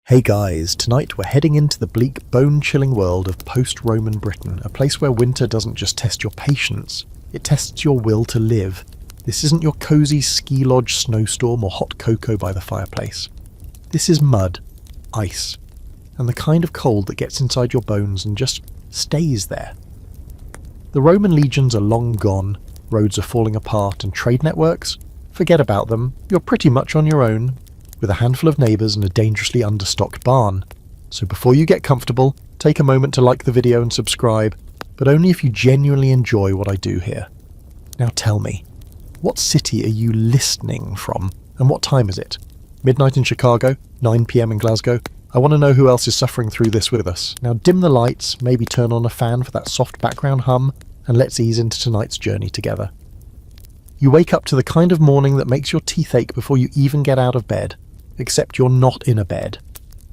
Hey guys, tonight we're heading into the bleak, bone-chilling world of post-Roman Britain, a place where winter doesn't just test your patience, it tests your will to live. This isn't your cosy ski lodge snowstorm or hot cocoa by the fireplace. This is mud, ice, and the kind of cold that gets inside your bones and just stays there. The Roman legions are long gone, roads are falling apart, and trade networks? Forget about them, you're pretty much on your own, with a handful of neighbours and a dangerously understocked barn. So before you get comfortable, take a moment to like the video and subscribe, but only if you genuinely enjoy what I do here. Now tell me, what city are you listening from, and what time is it? Midnight in Chicago, 9 PM in Glasgow? I want to know who else is suffering through this with us. Now dim the lights, maybe turn on a fan for that soft background hum, and let's ease into tonight's journey together. You wake up to the kind of morning that makes your teeth ache before you even get out of bed. Except you're not in a bed.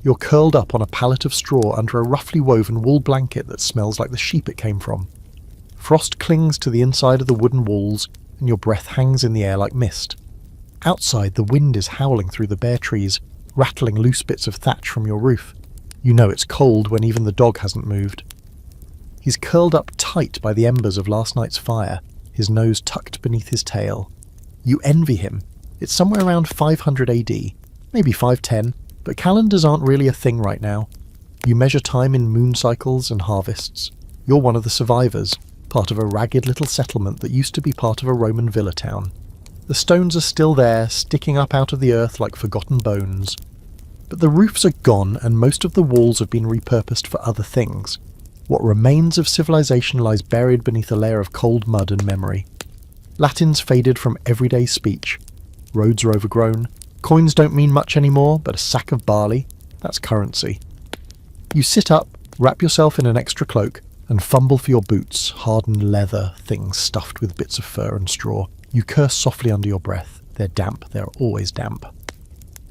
You're curled up on a pallet of straw under a roughly woven wool blanket that smells like the sheep it came from. Frost clings to the inside of the wooden walls, and your breath hangs in the air like mist. Outside, the wind is howling through the bare trees, rattling loose bits of thatch from your roof. You know it's cold when even the dog hasn't moved. He's curled up tight by the embers of last night's fire, his nose tucked beneath his tail. You envy him. It's somewhere around 500 AD. Maybe 510, but calendars aren't really a thing right now. You measure time in moon cycles and harvests. You're one of the survivors, part of a ragged little settlement that used to be part of a Roman villa town. The stones are still there, sticking up out of the earth like forgotten bones. But the roofs are gone and most of the walls have been repurposed for other things. What remains of civilization lies buried beneath a layer of cold mud and memory. Latin's faded from everyday speech. Roads are overgrown. Coins don't mean much anymore, but a sack of barley, that's currency. You sit up, wrap yourself in an extra cloak, and fumble for your boots, hardened leather, things stuffed with bits of fur and straw. You curse softly under your breath. They're damp, they're always damp.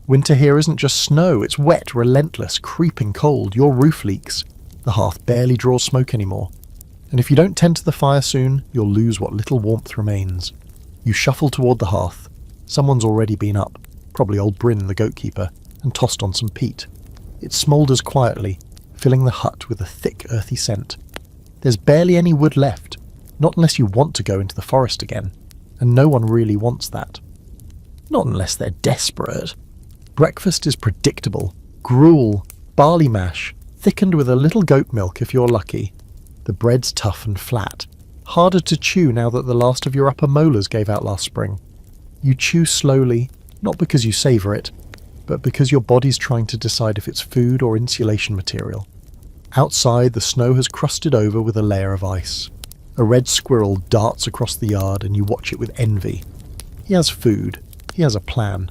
Winter here isn't just snow, it's wet, relentless, creeping cold. Your roof leaks. The hearth barely draws smoke anymore. And if you don't tend to the fire soon, you'll lose what little warmth remains. You shuffle toward the hearth. Someone's already been up. Probably old Bryn, the goatkeeper, and tossed on some peat. It smoulders quietly, filling the hut with a thick, earthy scent. There's barely any wood left, not unless you want to go into the forest again, and no one really wants that. Not unless they're desperate. Breakfast is predictable. Gruel, barley mash, thickened with a little goat milk if you're lucky. The bread's tough and flat, harder to chew now that the last of your upper molars gave out last spring. You chew slowly, not because you savour it, but because your body's trying to decide if it's food or insulation material. Outside, the snow has crusted over with a layer of ice. A red squirrel darts across the yard and you watch it with envy. He has food. He has a plan.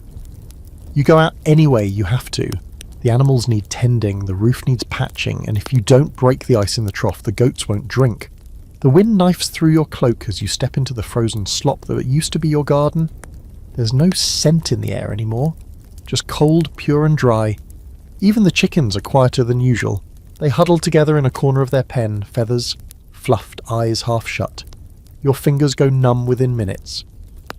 You go out anyway, you have to. The animals need tending, the roof needs patching, and if you don't break the ice in the trough, the goats won't drink. The wind knifes through your cloak as you step into the frozen slop that used to be your garden. There's no scent in the air anymore, just cold, pure and dry. Even the chickens are quieter than usual. They huddle together in a corner of their pen, feathers fluffed, eyes half shut. Your fingers go numb within minutes.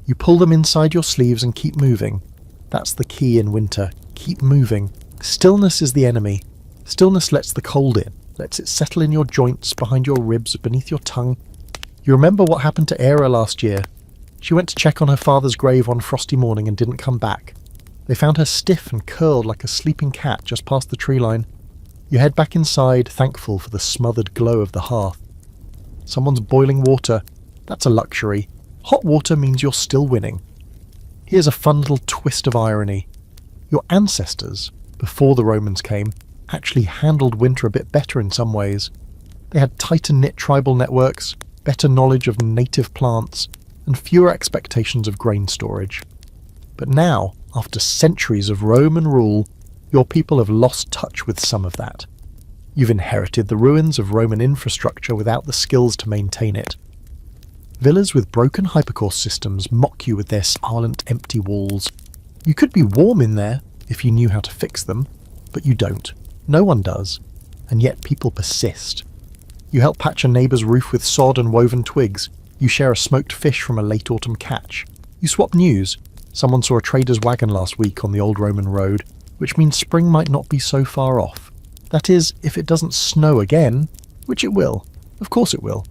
You pull them inside your sleeves and keep moving. That's the key in winter. Keep moving. Stillness is the enemy. Stillness lets the cold in, lets it settle in your joints, behind your ribs, beneath your tongue. You remember what happened to Era last year. She went to check on her father's grave one frosty morning and didn't come back. They found her stiff and curled like a sleeping cat just past the tree line. You head back inside, thankful for the smothered glow of the hearth. Someone's boiling water. That's a luxury. Hot water means you're still winning. Here's a fun little twist of irony. Your ancestors, before the Romans came, actually handled winter a bit better in some ways. They had tighter knit tribal networks, better knowledge of native plants, and fewer expectations of grain storage. But now, after centuries of Roman rule, your people have lost touch with some of that. You've inherited the ruins of Roman infrastructure without the skills to maintain it. Villas with broken hypercourse systems mock you with their silent, empty walls. You could be warm in there if you knew how to fix them, but you don't. No one does. And yet people persist. You help patch a neighbour's roof with sod and woven twigs. You share a smoked fish from a late autumn catch. You swap news. Someone saw a trader's wagon last week on the old Roman road, which means spring might not be so far off. That is, if it doesn't snow again, which it will. Of course it will.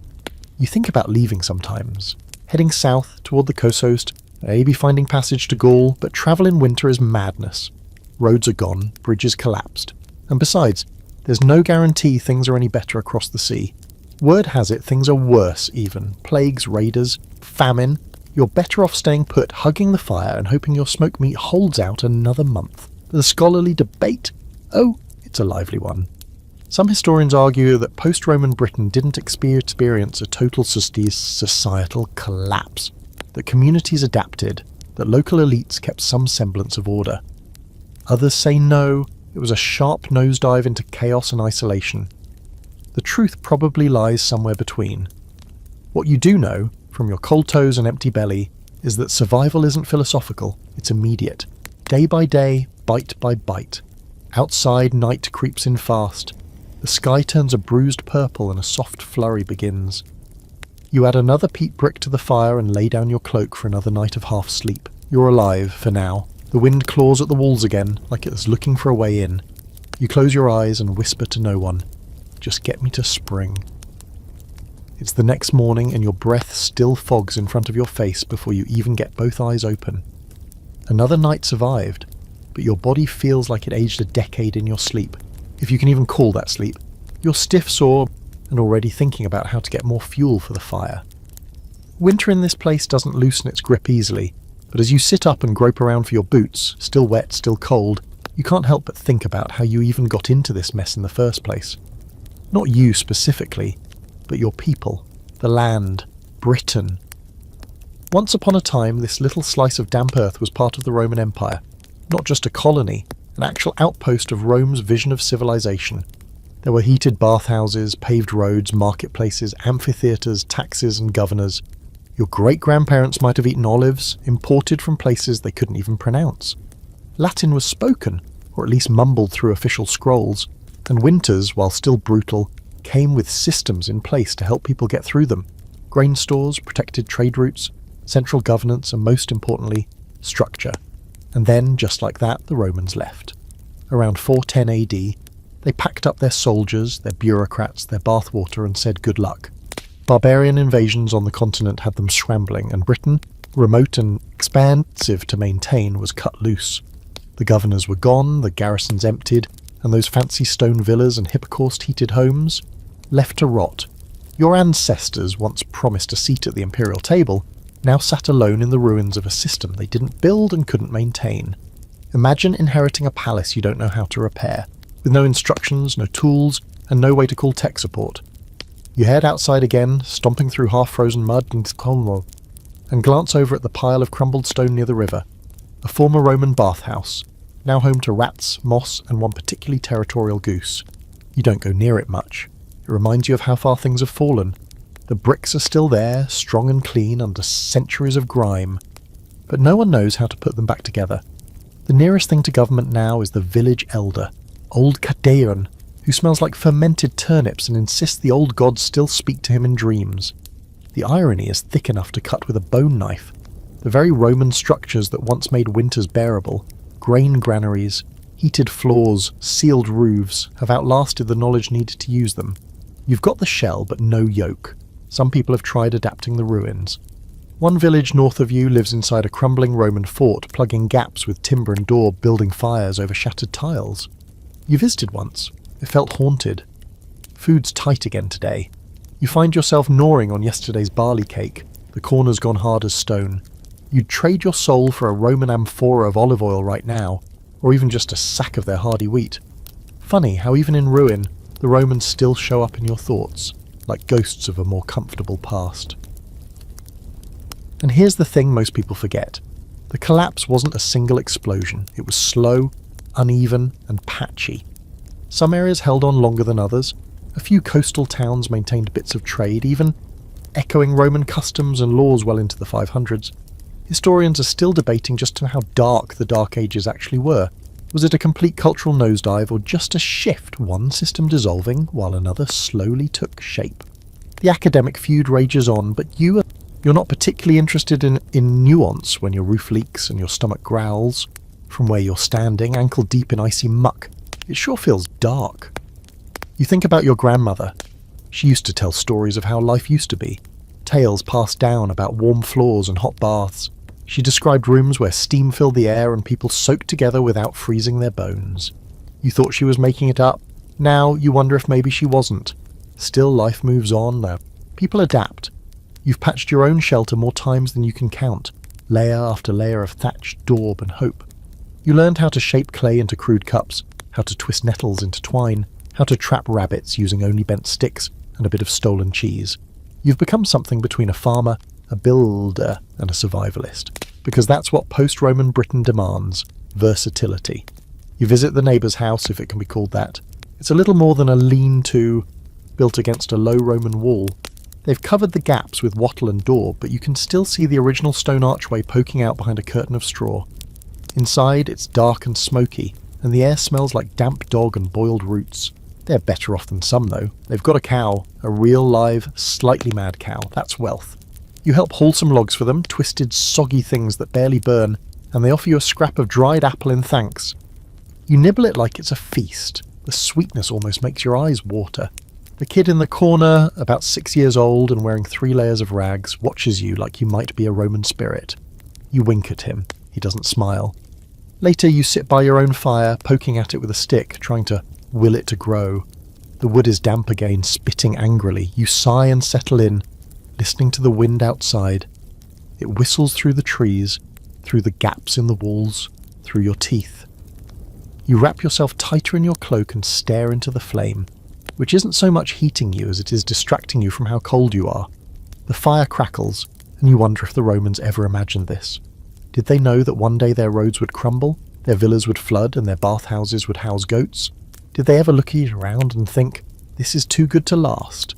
You think about leaving sometimes, heading south toward the coast, maybe finding passage to Gaul, but travel in winter is madness. Roads are gone, bridges collapsed. And besides, there's no guarantee things are any better across the sea. Word has it things are worse even. Plagues, raiders, famine. You're better off staying put, hugging the fire and hoping your smoked meat holds out another month. The scholarly debate? Oh, it's a lively one. Some historians argue that post-Roman Britain didn't experience a total societal collapse, that communities adapted, that local elites kept some semblance of order. Others say no, it was a sharp nosedive into chaos and isolation. The truth probably lies somewhere between. What you do know, from your cold toes and empty belly, is that survival isn't philosophical, it's immediate. Day by day, bite by bite. Outside, night creeps in fast. The sky turns a bruised purple and a soft flurry begins. You add another peat brick to the fire and lay down your cloak for another night of half sleep. You're alive, for now. The wind claws at the walls again, like it's looking for a way in. You close your eyes and whisper to no one. Just get me to spring. It's the next morning and your breath still fogs in front of your face before you even get both eyes open. Another night survived, but your body feels like it aged a decade in your sleep. If you can even call that sleep. You're stiff, sore, and already thinking about how to get more fuel for the fire. Winter in this place doesn't loosen its grip easily, but as you sit up and grope around for your boots, still wet, still cold, you can't help but think about how you even got into this mess in the first place. Not you specifically, but your people, the land, Britain. Once upon a time, this little slice of damp earth was part of the Roman Empire, not just a colony, an actual outpost of Rome's vision of civilization. There were heated bathhouses, paved roads, marketplaces, amphitheatres, taxes and governors. Your great-grandparents might have eaten olives, imported from places they couldn't even pronounce. Latin was spoken, or at least mumbled through official scrolls, and winters, while still brutal, came with systems in place to help people get through them. Grain stores, protected trade routes, central governance, and most importantly, structure. And then, just like that, the Romans left. Around 410 AD, they packed up their soldiers, their bureaucrats, their bathwater and said good luck. Barbarian invasions on the continent had them scrambling, and Britain, remote and expansive to maintain, was cut loose. The governors were gone, the garrisons emptied, and those fancy stone villas and hippocaust-heated homes left to rot. Your ancestors, once promised a seat at the imperial table, now sat alone in the ruins of a system they didn't build and couldn't maintain. Imagine inheriting a palace you don't know how to repair, with no instructions, no tools, and no way to call tech support. You head outside again, stomping through half-frozen mud and glance over at the pile of crumbled stone near the river, a former Roman bathhouse, now home to rats, moss, and one particularly territorial goose. You don't go near it much. It reminds you of how far things have fallen. The bricks are still there, strong and clean under centuries of grime, but no one knows how to put them back together. The nearest thing to government now is the village elder, old Cadeon, who smells like fermented turnips and insists the old gods still speak to him in dreams. The irony is thick enough to cut with a bone knife. The very Roman structures that once made winters bearable, grain granaries, heated floors, sealed roofs, have outlasted the knowledge needed to use them. You've got the shell, but no yolk. Some people have tried adapting the ruins. One village north of you lives inside a crumbling Roman fort, plugging gaps with timber and door, building fires over shattered tiles. You visited once. It felt haunted. Food's tight again today. You find yourself gnawing on yesterday's barley cake, the corners gone hard as stone. You'd trade your soul for a Roman amphora of olive oil right now, or even just a sack of their hardy wheat. Funny how even in ruin, the Romans still show up in your thoughts, like ghosts of a more comfortable past. And here's the thing most people forget. The collapse wasn't a single explosion. It was slow, uneven, and patchy. Some areas held on longer than others. A few coastal towns maintained bits of trade, even echoing Roman customs and laws well into the 500s. Historians are still debating just how dark the Dark Ages actually were. Was it a complete cultural nosedive, or just a shift, one system dissolving while another slowly took shape? The academic feud rages on, but you're not particularly interested in nuance when your roof leaks and your stomach growls. From where you're standing, ankle deep in icy muck, it sure feels dark. You think about your grandmother. She used to tell stories of how life used to be. Tales passed down about warm floors and hot baths. She described rooms where steam filled the air and people soaked together without freezing their bones. You thought she was making it up. Now you wonder if maybe she wasn't. Still, life moves on now. People adapt. You've patched your own shelter more times than you can count, layer after layer of thatch, daub and hope. You learned how to shape clay into crude cups, how to twist nettles into twine, how to trap rabbits using only bent sticks and a bit of stolen cheese. You've become something between a farmer, a builder and a survivalist, because that's what post-Roman Britain demands: versatility. You visit the neighbour's house, if it can be called that. It's a little more than a lean-to built against a low Roman wall. They've covered the gaps with wattle and daub, but you can still see the original stone archway poking out behind a curtain of straw. Inside, it's dark and smoky, and the air smells like damp dog and boiled roots. They're better off than some, though. They've got a cow, a real live, slightly mad cow. That's wealth. You help haul some logs for them, twisted, soggy things that barely burn, and they offer you a scrap of dried apple in thanks. You nibble it like it's a feast. The sweetness almost makes your eyes water. The kid in the corner, about 6 years old and wearing 3 layers of rags, watches you like you might be a Roman spirit. You wink at him. He doesn't smile. Later you sit by your own fire, poking at it with a stick, trying to will it to grow. The wood is damp again, spitting angrily. You sigh and settle in, listening to the wind outside. It whistles through the trees, through the gaps in the walls, through your teeth. You wrap yourself tighter in your cloak and stare into the flame, which isn't so much heating you as it is distracting you from how cold you are. The fire crackles, and you wonder if the Romans ever imagined this. Did they know that one day their roads would crumble, their villas would flood, and their bathhouses would house goats? Did they ever look at you around and think, this is too good to last?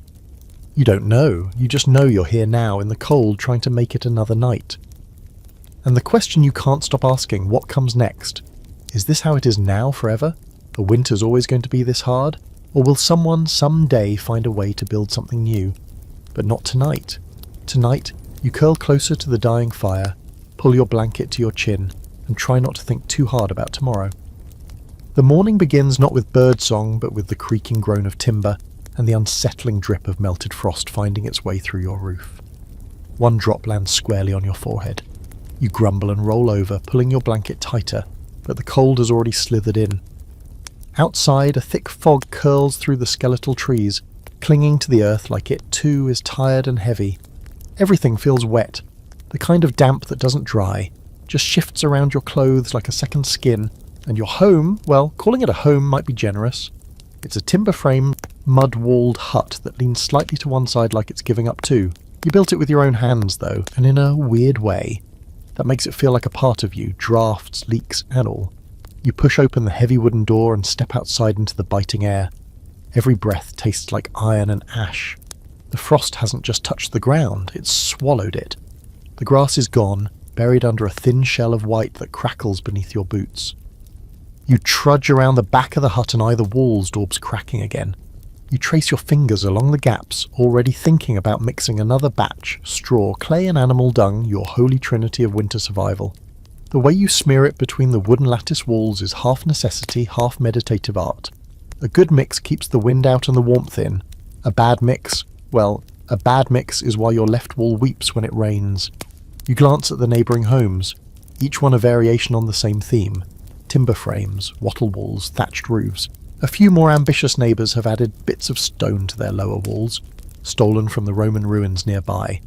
You don't know, you just know you're here now in the cold trying to make it another night. And the question you can't stop asking, what comes next? Is this how it is now forever? The winter's always going to be this hard? Or will someone someday find a way to build something new? But not tonight. Tonight, you curl closer to the dying fire, pull your blanket to your chin, and try not to think too hard about tomorrow. The morning begins not with birdsong, but with the creaking groan of timber and the unsettling drip of melted frost finding its way through your roof. One drop lands squarely on your forehead. You grumble and roll over, pulling your blanket tighter, but the cold has already slithered in. Outside, a thick fog curls through the skeletal trees, clinging to the earth like it too is tired and heavy. Everything feels wet, the kind of damp that doesn't dry, just shifts around your clothes like a second skin, and your home, well, calling it a home might be generous. It's a timber-framed, mud-walled hut that leans slightly to one side like it's giving up too. You built it with your own hands, though, and in a weird way. That makes it feel like a part of you, drafts, leaks, and all. You push open the heavy wooden door and step outside into the biting air. Every breath tastes like iron and ash. The frost hasn't just touched the ground, it's swallowed it. The grass is gone, buried under a thin shell of white that crackles beneath your boots. You trudge around the back of the hut and eye the walls, daubs cracking again. You trace your fingers along the gaps, already thinking about mixing another batch, straw, clay and animal dung, your holy trinity of winter survival. The way you smear it between the wooden lattice walls is half necessity, half meditative art. A good mix keeps the wind out and the warmth in. A bad mix is why your left wall weeps when it rains. You glance at the neighbouring homes, each one a variation on the same theme. Timber frames, wattle walls, thatched roofs. A few more ambitious neighbours have added bits of stone to their lower walls, stolen from the Roman ruins nearby.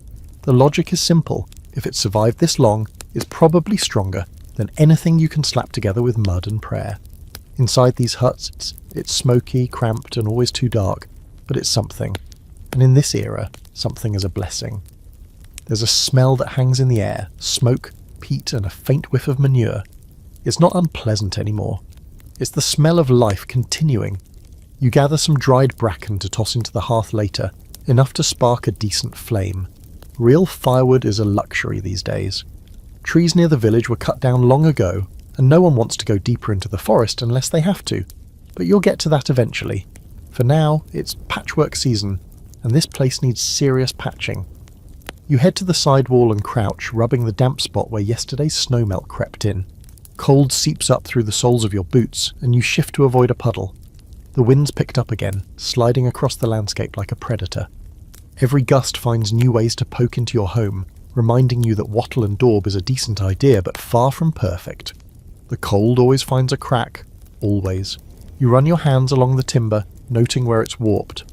The logic is simple. If it's survived this long, it's probably stronger than anything you can slap together with mud and prayer. Inside these huts, it's smoky, cramped, and always too dark, but it's something. And in this era, something is a blessing. There's a smell that hangs in the air, smoke, peat, and a faint whiff of manure. It's not unpleasant anymore. It's the smell of life continuing. You gather some dried bracken to toss into the hearth later, enough to spark a decent flame. Real firewood is a luxury these days. Trees near the village were cut down long ago, and no one wants to go deeper into the forest unless they have to. But you'll get to that eventually. For now, it's patchwork season, and this place needs serious patching. You head to the side wall and crouch, rubbing the damp spot where yesterday's snowmelt crept in. Cold seeps up through the soles of your boots, and you shift to avoid a puddle. The wind's picked up again, sliding across the landscape like a predator. Every gust finds new ways to poke into your home, reminding you that wattle and daub is a decent idea, but far from perfect. The cold always finds a crack. Always. You run your hands along the timber, noting where it's warped.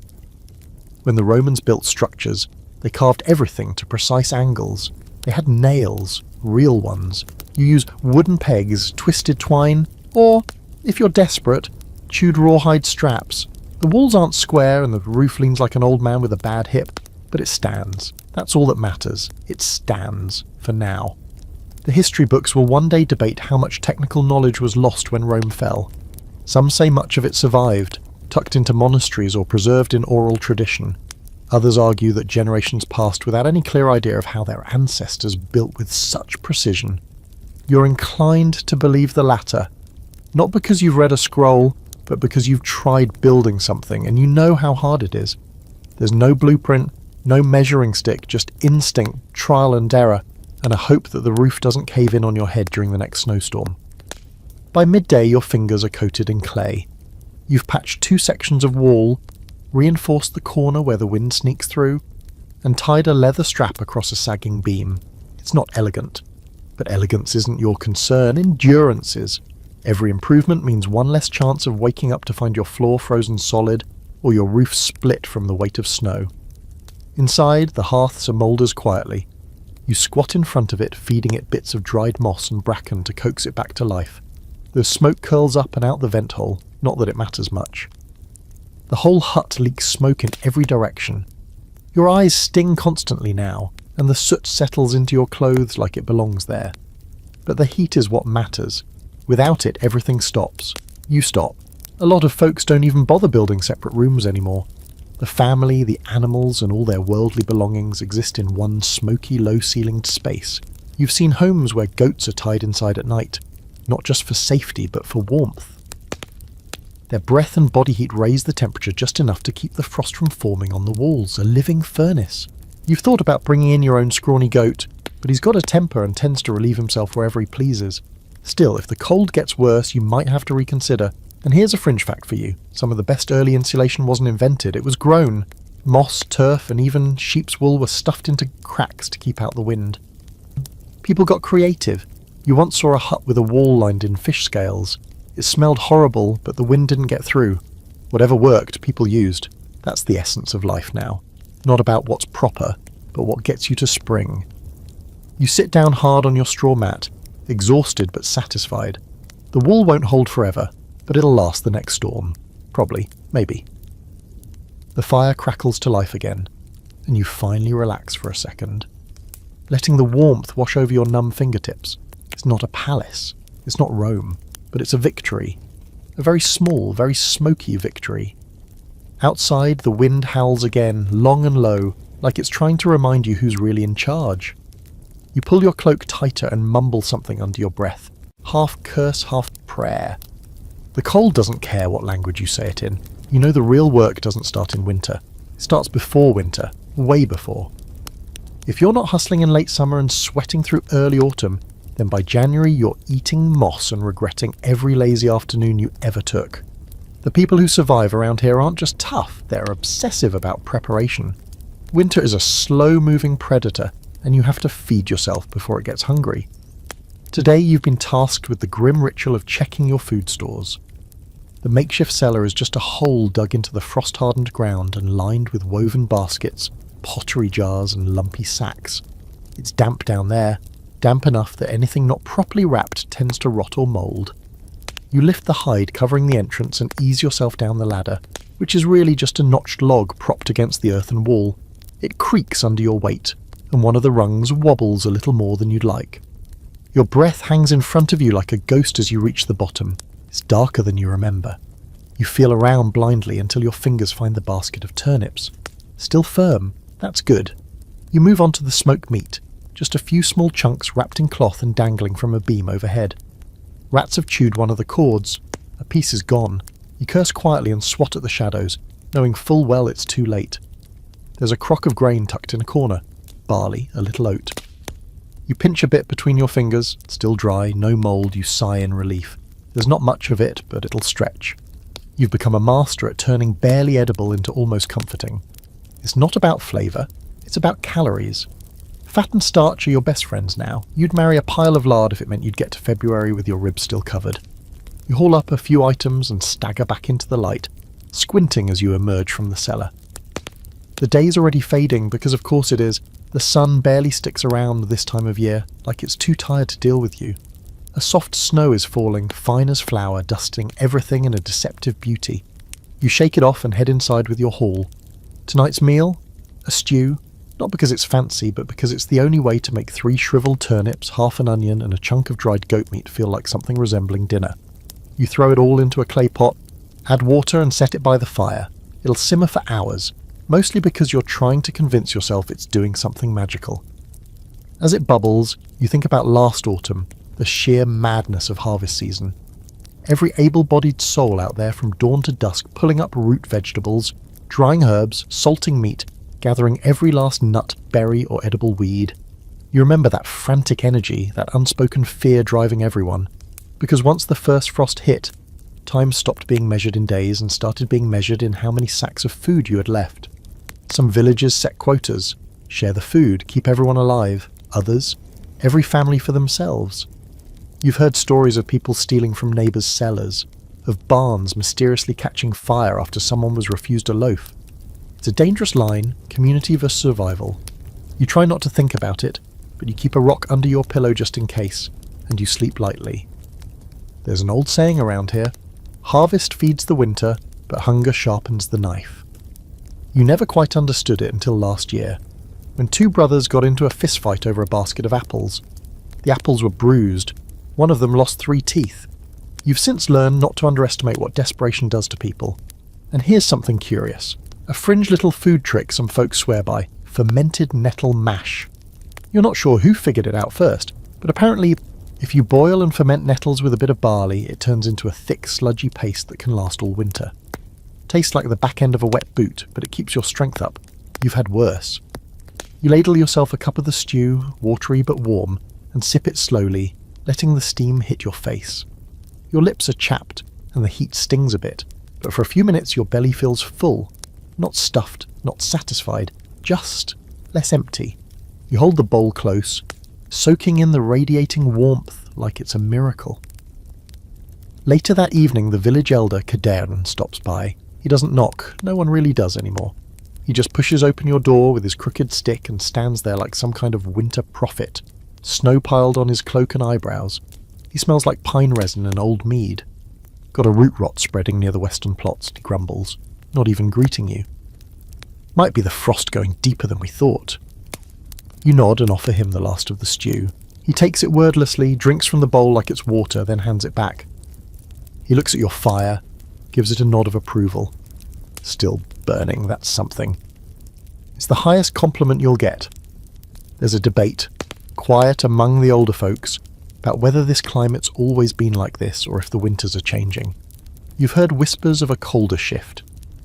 When the Romans built structures, they carved everything to precise angles. They had nails, real ones. You use wooden pegs, twisted twine, or, if you're desperate, chewed rawhide straps. The walls aren't square and the roof leans like an old man with a bad hip, but it stands. That's all that matters. It stands, for now. The history books will one day debate how much technical knowledge was lost when Rome fell. Some say much of it survived, tucked into monasteries or preserved in oral tradition. Others argue that generations passed without any clear idea of how their ancestors built with such precision. You're inclined to believe the latter, not because you've read a scroll, but because you've tried building something and you know how hard it is. There's no blueprint, no measuring stick, just instinct, trial and error, and a hope that the roof doesn't cave in on your head during the next snowstorm. By midday, your fingers are coated in clay. You've patched 2 sections of wall, reinforced the corner where the wind sneaks through, and tied a leather strap across a sagging beam. It's not elegant, but elegance isn't your concern, endurance is. Every improvement means one less chance of waking up to find your floor frozen solid or your roof split from the weight of snow. Inside, the hearth smoulders quietly. You squat in front of it, feeding it bits of dried moss and bracken to coax it back to life. The smoke curls up and out the vent hole, not that it matters much. The whole hut leaks smoke in every direction. Your eyes sting constantly now, and the soot settles into your clothes like it belongs there. But the heat is what matters. Without it, everything stops. You stop. A lot of folks don't even bother building separate rooms anymore. The family, the animals, and all their worldly belongings exist in one smoky, low-ceilinged space. You've seen homes where goats are tied inside at night, not just for safety, but for warmth. Their breath and body heat raise the temperature just enough to keep the frost from forming on the walls, a living furnace. You've thought about bringing in your own scrawny goat, but he's got a temper and tends to relieve himself wherever he pleases. Still, if the cold gets worse, you might have to reconsider. And here's a fringe fact for you. Some of the best early insulation wasn't invented, it was grown. Moss, turf, and even sheep's wool were stuffed into cracks to keep out the wind. People got creative. You once saw a hut with a wall lined in fish scales. It smelled horrible, but the wind didn't get through. Whatever worked, people used. That's the essence of life now. Not about what's proper, but what gets you to spring. You sit down hard on your straw mat, exhausted but satisfied. The wool won't hold forever, but it'll last the next storm. Probably. Maybe. The fire crackles to life again, and you finally relax for a second, letting the warmth wash over your numb fingertips. It's not a palace. It's not Rome. But it's a victory. A very small, very smoky victory. Outside, the wind howls again, long and low, like it's trying to remind you who's really in charge. You pull your cloak tighter and mumble something under your breath, half curse, half prayer. The cold doesn't care what language you say it in. You know the real work doesn't start in winter. It starts before winter, way before. If you're not hustling in late summer and sweating through early autumn, then by January you're eating moss and regretting every lazy afternoon you ever took. The people who survive around here aren't just tough, they're obsessive about preparation. Winter is a slow-moving predator, and you have to feed yourself before it gets hungry. Today you've been tasked with the grim ritual of checking your food stores. The makeshift cellar is just a hole dug into the frost-hardened ground and lined with woven baskets, pottery jars and lumpy sacks. It's damp down there, damp enough that anything not properly wrapped tends to rot or mould. You lift the hide covering the entrance and ease yourself down the ladder, which is really just a notched log propped against the earthen wall. It creaks under your weight, and one of the rungs wobbles a little more than you'd like. Your breath hangs in front of you like a ghost as you reach the bottom. It's darker than you remember. You feel around blindly until your fingers find the basket of turnips. Still firm, that's good. You move on to the smoked meat, just a few small chunks wrapped in cloth and dangling from a beam overhead. Rats have chewed one of the cords. A piece is gone. You curse quietly and swat at the shadows, knowing full well it's too late. There's a crock of grain tucked in a corner. Barley, a little oat. You pinch a bit between your fingers, still dry, no mould, you sigh in relief. There's not much of it, but it'll stretch. You've become a master at turning barely edible into almost comforting. It's not about flavour, it's about calories. Fat and starch are your best friends now. You'd marry a pile of lard if it meant you'd get to February with your ribs still covered. You haul up a few items and stagger back into the light, squinting as you emerge from the cellar. The day's already fading because of course it is. The sun barely sticks around this time of year, like it's too tired to deal with you. A soft snow is falling, fine as flour, dusting everything in a deceptive beauty. You shake it off and head inside with your haul. Tonight's meal? A stew. Not because it's fancy, but because it's the only way to make 3 shriveled turnips, half an onion and a chunk of dried goat meat feel like something resembling dinner. You throw it all into a clay pot, add water and set it by the fire. It'll simmer for hours, mostly because you're trying to convince yourself it's doing something magical. As it bubbles, you think about last autumn, the sheer madness of harvest season. Every able-bodied soul out there from dawn to dusk pulling up root vegetables, drying herbs, salting meat, gathering every last nut, berry or edible weed. You remember that frantic energy, that unspoken fear driving everyone. Because once the first frost hit, time stopped being measured in days and started being measured in how many sacks of food you had left. Some villages set quotas, share the food, keep everyone alive. Others, every family for themselves. You've heard stories of people stealing from neighbours' cellars, of barns mysteriously catching fire after someone was refused a loaf. It's a dangerous line, community versus survival. You try not to think about it, but you keep a rock under your pillow just in case, and you sleep lightly. There's an old saying around here, harvest feeds the winter, but hunger sharpens the knife. You never quite understood it until last year, when 2 brothers got into a fistfight over a basket of apples. The apples were bruised. One of them lost 3 teeth. You've since learned not to underestimate what desperation does to people. And here's something curious. A fringe little food trick some folks swear by. Fermented nettle mash. You're not sure who figured it out first, but apparently if you boil and ferment nettles with a bit of barley, it turns into a thick, sludgy paste that can last all winter. Tastes like the back end of a wet boot, but it keeps your strength up. You've had worse. You ladle yourself a cup of the stew, watery but warm, and sip it slowly, letting the steam hit your face. Your lips are chapped, and the heat stings a bit, but for a few minutes your belly feels full. Not stuffed, not satisfied, just less empty. You hold the bowl close, soaking in the radiating warmth like it's a miracle. Later that evening the village elder, Cadarn, stops by. He doesn't knock, no one really does anymore. He just pushes open your door with his crooked stick and stands there like some kind of winter prophet, snow piled on his cloak and eyebrows. He smells like pine resin and old mead. Got a root rot spreading near the western plots, he grumbles, not even greeting you. Might be the frost going deeper than we thought. You nod and offer him the last of the stew. He takes it wordlessly, drinks from the bowl like it's water, then hands it back. He looks at your fire, gives it a nod of approval. Still burning, that's something. It's the highest compliment you'll get. There's a debate, quiet among the older folks, about whether this climate's always been like this or if the winters are changing. You've heard whispers of a colder shift,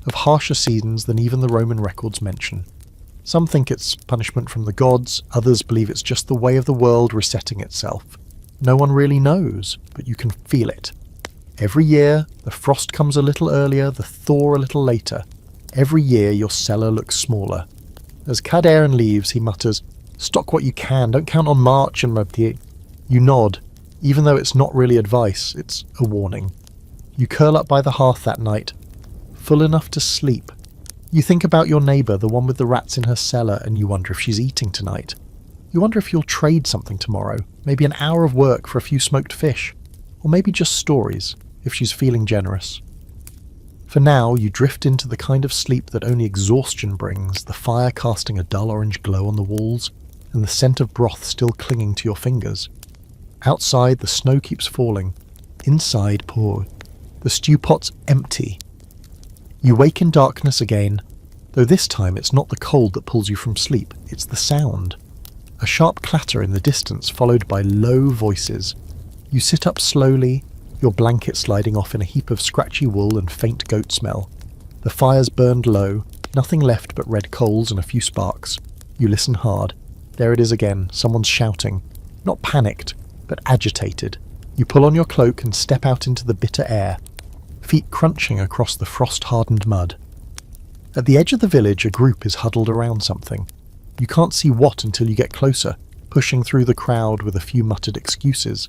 of harsher seasons than even the Roman records mention. Some think it's punishment from the gods, others believe it's just the way of the world resetting itself. No one really knows, but you can feel it. Every year, the frost comes a little earlier, the thaw a little later. Every year, your cellar looks smaller. As Cadarn leaves, he mutters, "Stock what you can, don't count on March and Mabdi." You nod, even though it's not really advice, it's a warning. You curl up by the hearth that night, full enough to sleep. You think about your neighbour, the one with the rats in her cellar, and you wonder if she's eating tonight. You wonder if you'll trade something tomorrow, maybe an hour of work for a few smoked fish, or maybe just stories, if she's feeling generous. For now, you drift into the kind of sleep that only exhaustion brings, the fire casting a dull orange glow on the walls, and the scent of broth still clinging to your fingers. Outside, the snow keeps falling. Inside, the stew pot's empty. You wake in darkness again, though this time it's not the cold that pulls you from sleep, it's the sound. A sharp clatter in the distance followed by low voices. You sit up slowly, your blanket sliding off in a heap of scratchy wool and faint goat smell. The fire's burned low, nothing left but red coals and a few sparks. You listen hard. There it is again, someone's shouting. Not panicked, but agitated. You pull on your cloak and step out into the bitter air, feet crunching across the frost-hardened mud. At the edge of the village, a group is huddled around something. You can't see what until you get closer, pushing through the crowd with a few muttered excuses.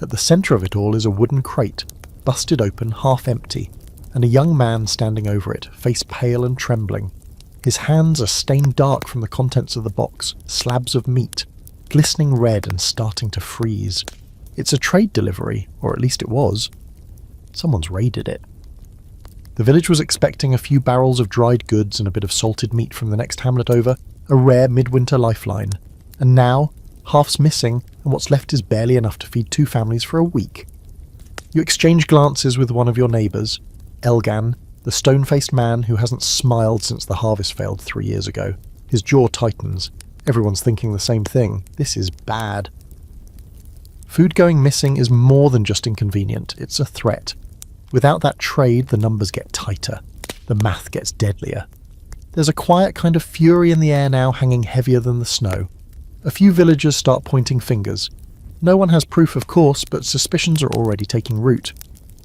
At the centre of it all is a wooden crate, busted open, half empty, and a young man standing over it, face pale and trembling. His hands are stained dark from the contents of the box, slabs of meat, glistening red and starting to freeze. It's a trade delivery, or at least it was. Someone's raided it. The village was expecting a few barrels of dried goods and a bit of salted meat from the next hamlet over, a rare midwinter lifeline. And now, half's missing, and what's left is barely enough to feed 2 families for a week. You exchange glances with one of your neighbours, Elgan, the stone-faced man who hasn't smiled since the harvest failed 3 years ago. His jaw tightens. Everyone's thinking the same thing. This is bad. Food going missing is more than just inconvenient. It's a threat. Without that trade, the numbers get tighter. The math gets deadlier. There's a quiet kind of fury in the air now, hanging heavier than the snow. A few villagers start pointing fingers. No one has proof, of course, but suspicions are already taking root.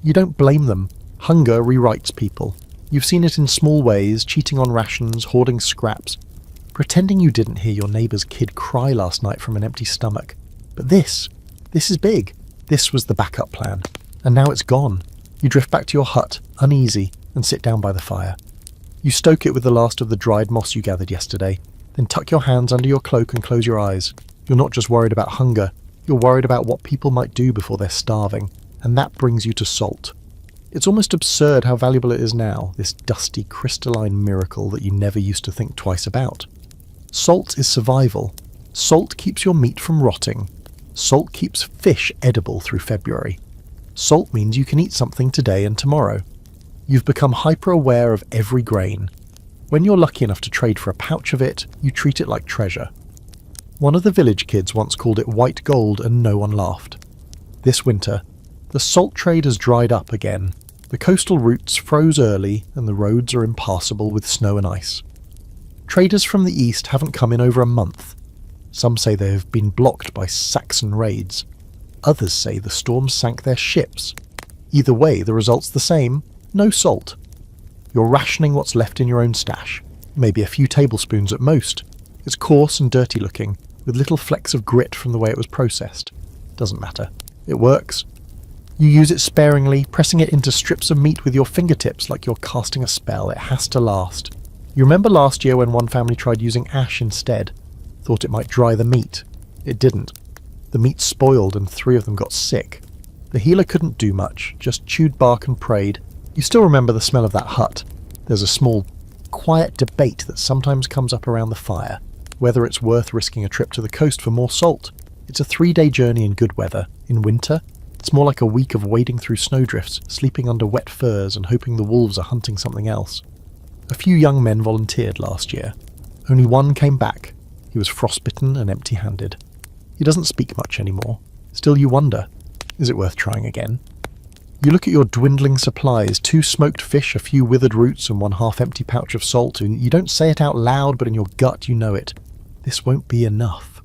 You don't blame them. Hunger rewrites people. You've seen it in small ways, cheating on rations, hoarding scraps, pretending you didn't hear your neighbour's kid cry last night from an empty stomach. But this is big. This was the backup plan. And now it's gone. You drift back to your hut, uneasy, and sit down by the fire. You stoke it with the last of the dried moss you gathered yesterday, then tuck your hands under your cloak and close your eyes. You're not just worried about hunger, you're worried about what people might do before they're starving, and that brings you to salt. It's almost absurd how valuable it is now, this dusty, crystalline miracle that you never used to think twice about. Salt is survival. Salt keeps your meat from rotting. Salt keeps fish edible through February. Salt means you can eat something today and tomorrow. You've become hyper-aware of every grain. When you're lucky enough to trade for a pouch of it, you treat it like treasure. One of the village kids once called it white gold and no one laughed. This winter, the salt trade has dried up again. The coastal routes froze early and the roads are impassable with snow and ice. Traders from the east haven't come in over a month. Some say they have been blocked by Saxon raids. Others say the storms sank their ships. Either way, the result's the same. No salt. You're rationing what's left in your own stash. Maybe a few tablespoons at most. It's coarse and dirty looking, with little flecks of grit from the way it was processed. Doesn't matter. It works. You use it sparingly, pressing it into strips of meat with your fingertips like you're casting a spell. It has to last. You remember last year when one family tried using ash instead? Thought it might dry the meat. It didn't. The meat spoiled and 3 of them got sick. The healer couldn't do much, just chewed bark and prayed. You still remember the smell of that hut. There's a small, quiet debate that sometimes comes up around the fire, whether it's worth risking a trip to the coast for more salt. It's a 3-day journey in good weather. In winter, it's more like a week of wading through snowdrifts, sleeping under wet furs and hoping the wolves are hunting something else. A few young men volunteered last year. Only one came back. He was frostbitten and empty-handed. He doesn't speak much anymore. Still you wonder, is it worth trying again? You look at your dwindling supplies, 2 smoked fish, a few withered roots and 1 half-empty pouch of salt, and you don't say it out loud, but in your gut you know it. This won't be enough.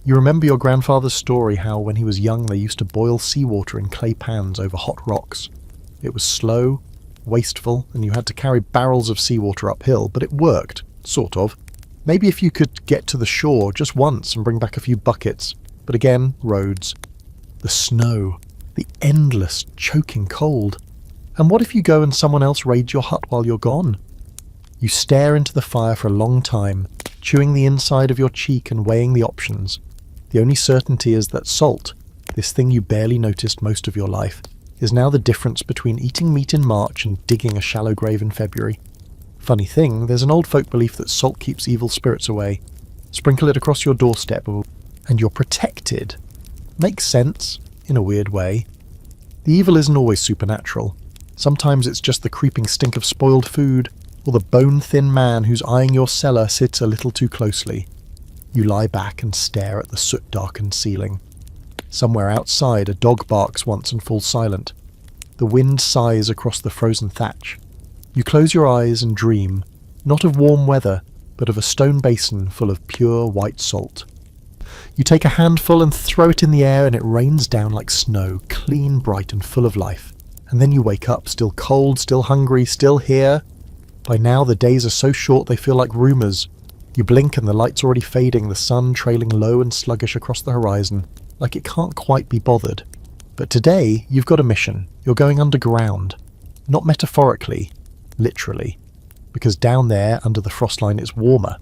You remember your grandfather's story how when he was young they used to boil seawater in clay pans over hot rocks. It was slow, wasteful, and you had to carry barrels of seawater uphill, but it worked, sort of. Maybe if you could get to the shore just once and bring back a few buckets. But again, roads. The snow. The endless, choking cold. And what if you go and someone else raids your hut while you're gone? You stare into the fire for a long time, chewing the inside of your cheek and weighing the options. The only certainty is that salt, this thing you barely noticed most of your life, is now the difference between eating meat in March and digging a shallow grave in February. Funny thing, there's an old folk belief that salt keeps evil spirits away. Sprinkle it across your doorstep and you're protected. Makes sense, in a weird way. The evil isn't always supernatural. Sometimes it's just the creeping stink of spoiled food, or the bone-thin man who's eyeing your cellar sits a little too closely. You lie back and stare at the soot-darkened ceiling. Somewhere outside, a dog barks once and falls silent. The wind sighs across the frozen thatch. You close your eyes and dream, not of warm weather, but of a stone basin full of pure white salt. You take a handful and throw it in the air and it rains down like snow, clean, bright and full of life. And then you wake up, still cold, still hungry, still here. By now the days are so short they feel like rumours. You blink and the light's already fading, the sun trailing low and sluggish across the horizon, like it can't quite be bothered. But today you've got a mission. You're going underground. Not metaphorically, literally. Because down there, under the frost line, it's warmer.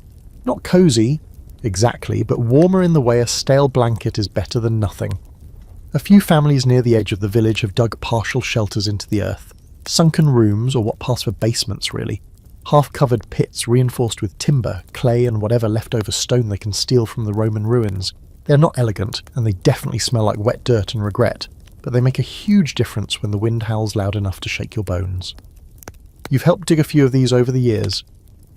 Not cosy, exactly, but warmer in the way a stale blanket is better than nothing. A few families near the edge of the village have dug partial shelters into the earth. Sunken rooms, or what pass for basements really. Half-covered pits reinforced with timber, clay and whatever leftover stone they can steal from the Roman ruins. They're not elegant, and they definitely smell like wet dirt and regret, but they make a huge difference when the wind howls loud enough to shake your bones. You've helped dig a few of these over the years.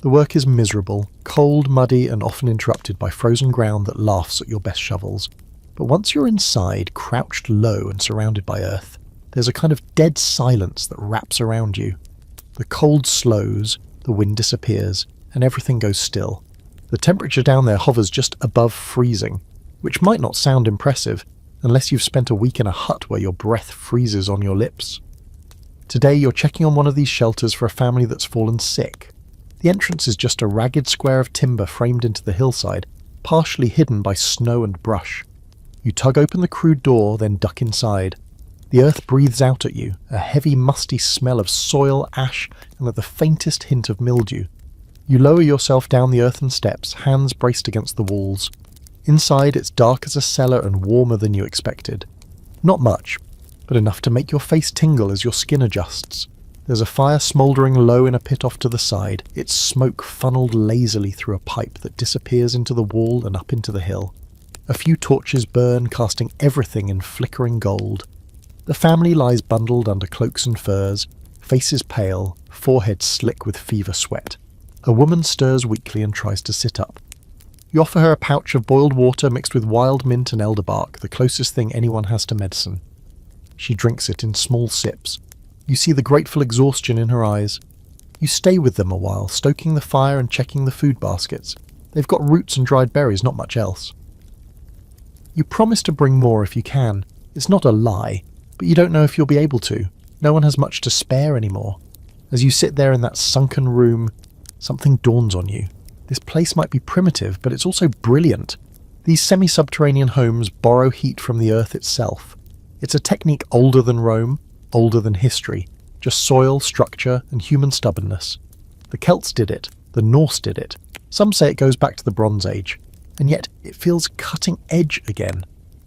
The work is miserable, cold, muddy, and often interrupted by frozen ground that laughs at your best shovels. But once you're inside, crouched low and surrounded by earth, there's a kind of dead silence that wraps around you. The cold slows, the wind disappears, and everything goes still. The temperature down there hovers just above freezing, which might not sound impressive, unless you've spent a week in a hut where your breath freezes on your lips. Today you're checking on one of these shelters for a family that's fallen sick. The entrance is just a ragged square of timber framed into the hillside, partially hidden by snow and brush. You tug open the crude door, then duck inside. The earth breathes out at you, a heavy musty smell of soil, ash, and the faintest hint of mildew. You lower yourself down the earthen steps, hands braced against the walls. Inside it's dark as a cellar and warmer than you expected. Not much, but enough to make your face tingle as your skin adjusts. There's a fire smouldering low in a pit off to the side, its smoke funneled lazily through a pipe that disappears into the wall and up into the hill. A few torches burn, casting everything in flickering gold. The family lies bundled under cloaks and furs, faces pale, foreheads slick with fever sweat. A woman stirs weakly and tries to sit up. You offer her a pouch of boiled water mixed with wild mint and elderbark, the closest thing anyone has to medicine. She drinks it in small sips. You see the grateful exhaustion in her eyes. You stay with them a while, stoking the fire and checking the food baskets. They've got roots and dried berries, not much else. You promise to bring more if you can. It's not a lie, but you don't know if you'll be able to. No one has much to spare anymore. As you sit there in that sunken room, something dawns on you. This place might be primitive, but it's also brilliant. These semi-subterranean homes borrow heat from the earth itself. It's a technique older than Rome, older than history, just soil, structure, and human stubbornness. The Celts did it, the Norse did it. Some say it goes back to the Bronze Age, and yet it feels cutting edge again.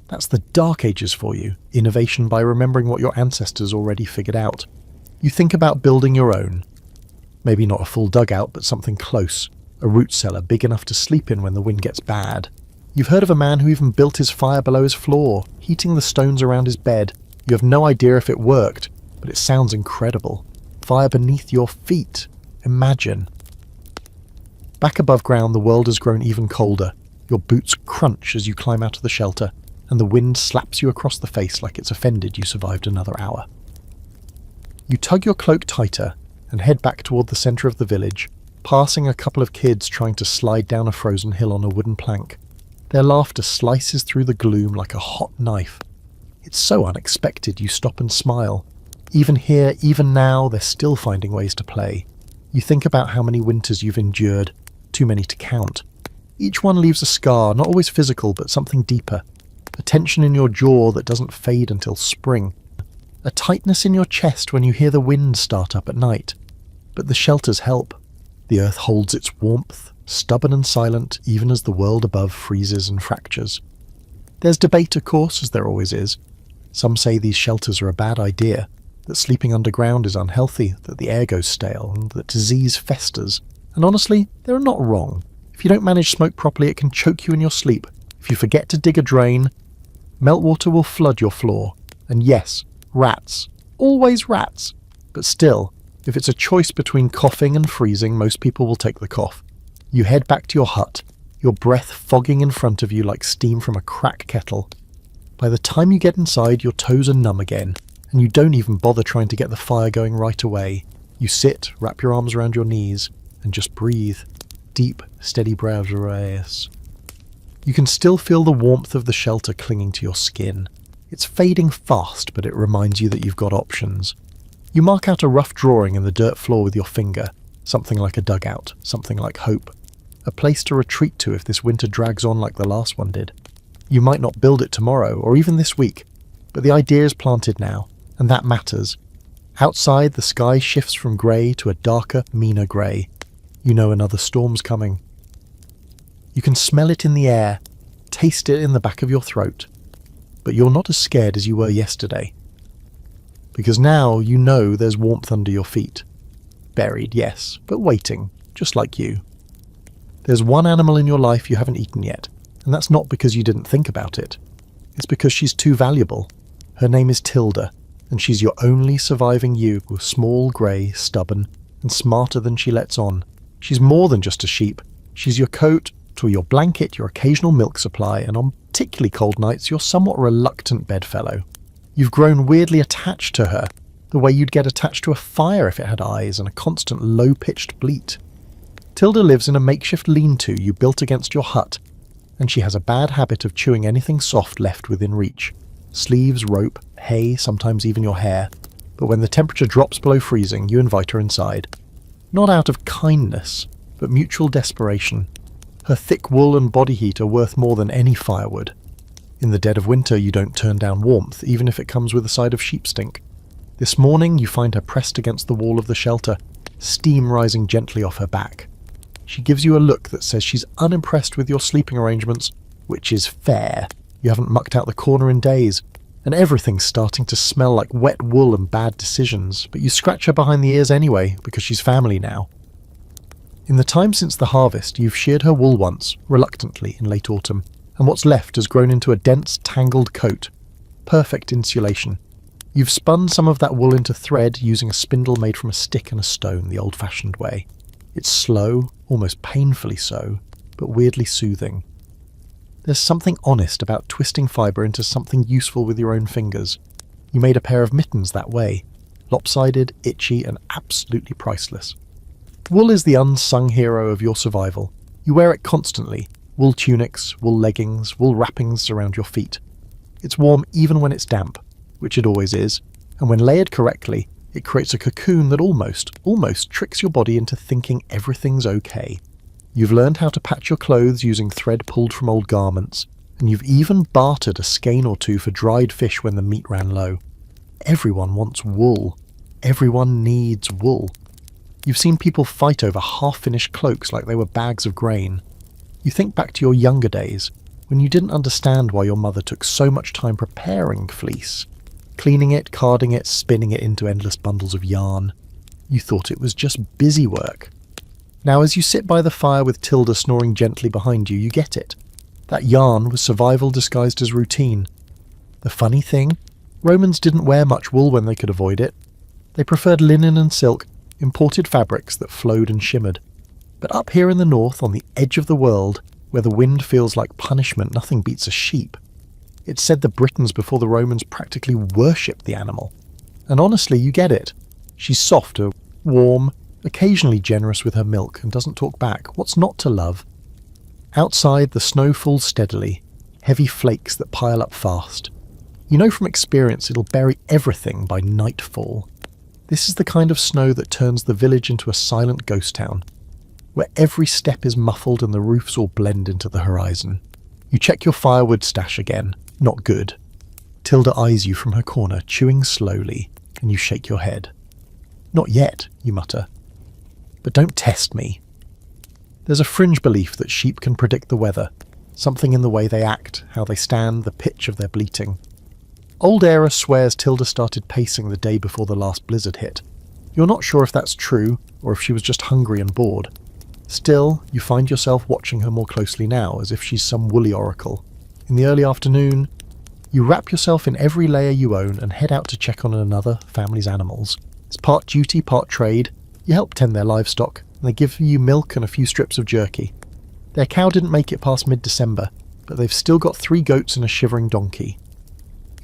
That's the Dark Ages for you, innovation by remembering what your ancestors already figured out. You think about building your own. Maybe not a full dugout, but something close. A root cellar big enough to sleep in when the wind gets bad. You've heard of a man who even built his fire below his floor, heating the stones around his bed. You have no idea if it worked, but it sounds incredible. Fire beneath your feet. Imagine. Back above ground, the world has grown even colder. Your boots crunch as you climb out of the shelter, and the wind slaps you across the face like it's offended you survived another hour. You tug your cloak tighter and head back toward the centre of the village, passing a couple of kids trying to slide down a frozen hill on a wooden plank. Their laughter slices through the gloom like a hot knife. It's so unexpected you stop and smile. Even here, even now, they're still finding ways to play. You think about how many winters you've endured, too many to count. Each one leaves a scar, not always physical, but something deeper. A tension in your jaw that doesn't fade until spring. A tightness in your chest when you hear the wind start up at night. But the shelters help. The earth holds its warmth, stubborn and silent, even as the world above freezes and fractures. There's debate, of course, as there always is. Some say these shelters are a bad idea, that sleeping underground is unhealthy, that the air goes stale, and that disease festers. And honestly, they're not wrong. If you don't manage smoke properly, it can choke you in your sleep. If you forget to dig a drain, meltwater will flood your floor. And yes, rats. Always rats. But still, if it's a choice between coughing and freezing, most people will take the cough. You head back to your hut, your breath fogging in front of you like steam from a crack kettle. By the time you get inside, your toes are numb again, and you don't even bother trying to get the fire going right away. You sit, wrap your arms around your knees, and just breathe. Deep, steady breaths. You can still feel the warmth of the shelter clinging to your skin. It's fading fast, but it reminds you that you've got options. You mark out a rough drawing in the dirt floor with your finger, something like a dugout, something like hope, a place to retreat to if this winter drags on like the last one did. You might not build it tomorrow, or even this week, but the idea is planted now, and that matters. Outside, the sky shifts from grey to a darker, meaner grey. You know another storm's coming. You can smell it in the air, taste it in the back of your throat, but you're not as scared as you were yesterday. Because now you know there's warmth under your feet. Buried, yes, but waiting, just like you. There's one animal in your life you haven't eaten yet, and that's not because you didn't think about it. It's because she's too valuable. Her name is Tilda, and she's your only surviving ewe, small, grey, stubborn, and smarter than she lets on. She's more than just a sheep. She's your coat, to your blanket, your occasional milk supply, and on particularly cold nights, your somewhat reluctant bedfellow. You've grown weirdly attached to her, the way you'd get attached to a fire if it had eyes and a constant low-pitched bleat. Tilda lives in a makeshift lean-to you built against your hut, and she has a bad habit of chewing anything soft left within reach. Sleeves, rope, hay, sometimes even your hair. But when the temperature drops below freezing, you invite her inside. Not out of kindness, but mutual desperation. Her thick wool and body heat are worth more than any firewood. In the dead of winter, you don't turn down warmth, even if it comes with a side of sheep stink. This morning, you find her pressed against the wall of the shelter, steam rising gently off her back. She gives you a look that says she's unimpressed with your sleeping arrangements, which is fair. You haven't mucked out the corner in days, and everything's starting to smell like wet wool and bad decisions, but you scratch her behind the ears anyway, because she's family now. In the time since the harvest, you've sheared her wool once, reluctantly, in late autumn, and what's left has grown into a dense, tangled coat. Perfect insulation. You've spun some of that wool into thread using a spindle made from a stick and a stone the old-fashioned way. It's slow, almost painfully so, but weirdly soothing. There's something honest about twisting fibre into something useful with your own fingers. You made a pair of mittens that way. Lopsided, itchy, and absolutely priceless. Wool is the unsung hero of your survival. You wear it constantly. Wool tunics, wool leggings, wool wrappings around your feet. It's warm even when it's damp, which it always is, and when layered correctly, it creates a cocoon that almost tricks your body into thinking everything's okay. You've learned how to patch your clothes using thread pulled from old garments, and you've even bartered a skein or two for dried fish when the meat ran low. Everyone wants wool. Everyone needs wool. You've seen people fight over half-finished cloaks like they were bags of grain. You think back to your younger days, when you didn't understand why your mother took so much time preparing fleece. Cleaning it, carding it, spinning it into endless bundles of yarn. You thought it was just busy work. Now as you sit by the fire with Tilda snoring gently behind you, you get it. That yarn was survival disguised as routine. The funny thing, Romans didn't wear much wool when they could avoid it. They preferred linen and silk, imported fabrics that flowed and shimmered. But up here in the north, on the edge of the world, where the wind feels like punishment, nothing beats a sheep. It's said the Britons before the Romans practically worshipped the animal. And honestly, you get it. She's softer, warm, occasionally generous with her milk, and doesn't talk back. What's not to love? Outside, the snow falls steadily, heavy flakes that pile up fast. You know from experience it'll bury everything by nightfall. This is the kind of snow that turns the village into a silent ghost town, where every step is muffled and the roofs all blend into the horizon. You check your firewood stash again. Not good. Tilda eyes you from her corner, chewing slowly, and you shake your head. Not yet, you mutter. But don't test me. There's a fringe belief that sheep can predict the weather, something in the way they act, how they stand, the pitch of their bleating. Old Era swears Tilda started pacing the day before the last blizzard hit. You're not sure if that's true, or if she was just hungry and bored. Still, you find yourself watching her more closely now, as if she's some woolly oracle. In the early afternoon, you wrap yourself in every layer you own and head out to check on another family's animals. It's part duty, part trade. You help tend their livestock, and they give you milk and a few strips of jerky. Their cow didn't make it past mid-December, but they've still got 3 goats and a shivering donkey.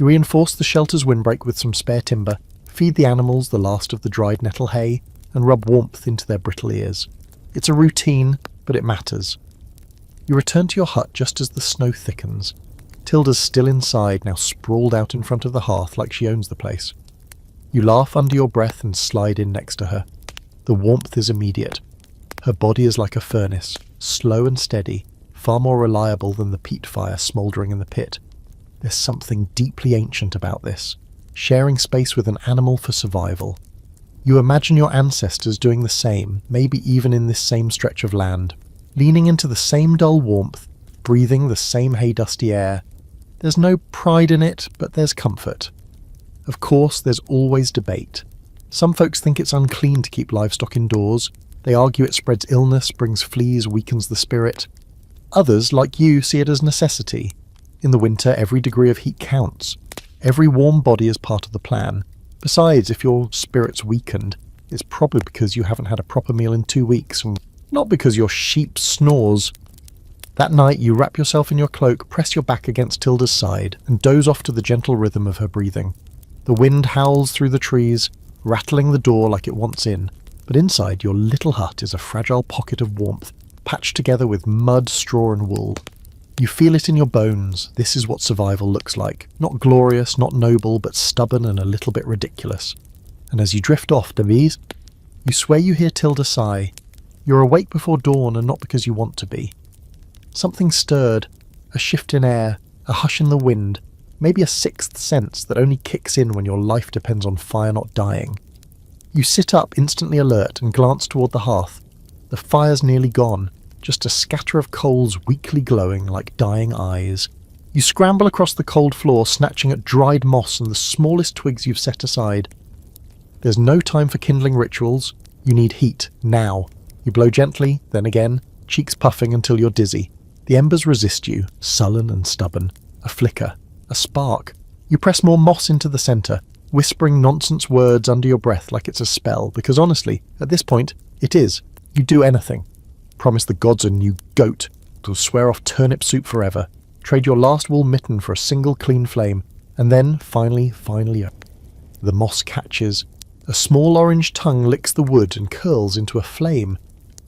You reinforce the shelter's windbreak with some spare timber, feed the animals the last of the dried nettle hay, and rub warmth into their brittle ears. It's a routine, but it matters. You return to your hut just as the snow thickens. Tilda's still inside, now sprawled out in front of the hearth like she owns the place. You laugh under your breath and slide in next to her. The warmth is immediate. Her body is like a furnace, slow and steady, far more reliable than the peat fire smouldering in the pit. There's something deeply ancient about this, sharing space with an animal for survival. You imagine your ancestors doing the same, maybe even in this same stretch of land, leaning into the same dull warmth, breathing the same hay-dusty air. There's no pride in it, but there's comfort. Of course, there's always debate. Some folks think it's unclean to keep livestock indoors. They argue it spreads illness, brings fleas, weakens the spirit. Others, like you, see it as necessity. In the winter, every degree of heat counts. Every warm body is part of the plan. Besides, if your spirit's weakened, it's probably because you haven't had a proper meal in 2 weeks, and not because your sheep snores. That night, you wrap yourself in your cloak, press your back against Tilda's side, and doze off to the gentle rhythm of her breathing. The wind howls through the trees, rattling the door like it wants in, but inside your little hut is a fragile pocket of warmth, patched together with mud, straw and wool. You feel it in your bones. This is what survival looks like. Not glorious, not noble, but stubborn and a little bit ridiculous. And as you drift off, Davies, you swear you hear Tilda sigh. You're awake before dawn and not because you want to be. Something stirred, a shift in air, a hush in the wind, maybe a sixth sense that only kicks in when your life depends on fire not dying. You sit up, instantly alert, and glance toward the hearth. The fire's nearly gone, just a scatter of coals weakly glowing like dying eyes. You scramble across the cold floor, snatching at dried moss and the smallest twigs you've set aside. There's no time for kindling rituals. You need heat, now. You blow gently, then again, cheeks puffing until you're dizzy. The embers resist you, sullen and stubborn. A flicker, a spark. You press more moss into the centre, whispering nonsense words under your breath like it's a spell, because honestly, at this point, it is. You do anything. Promise the gods a new goat. You'll swear off turnip soup forever. Trade your last wool mitten for a single clean flame. And then, finally, the moss catches. A small orange tongue licks the wood and curls into a flame.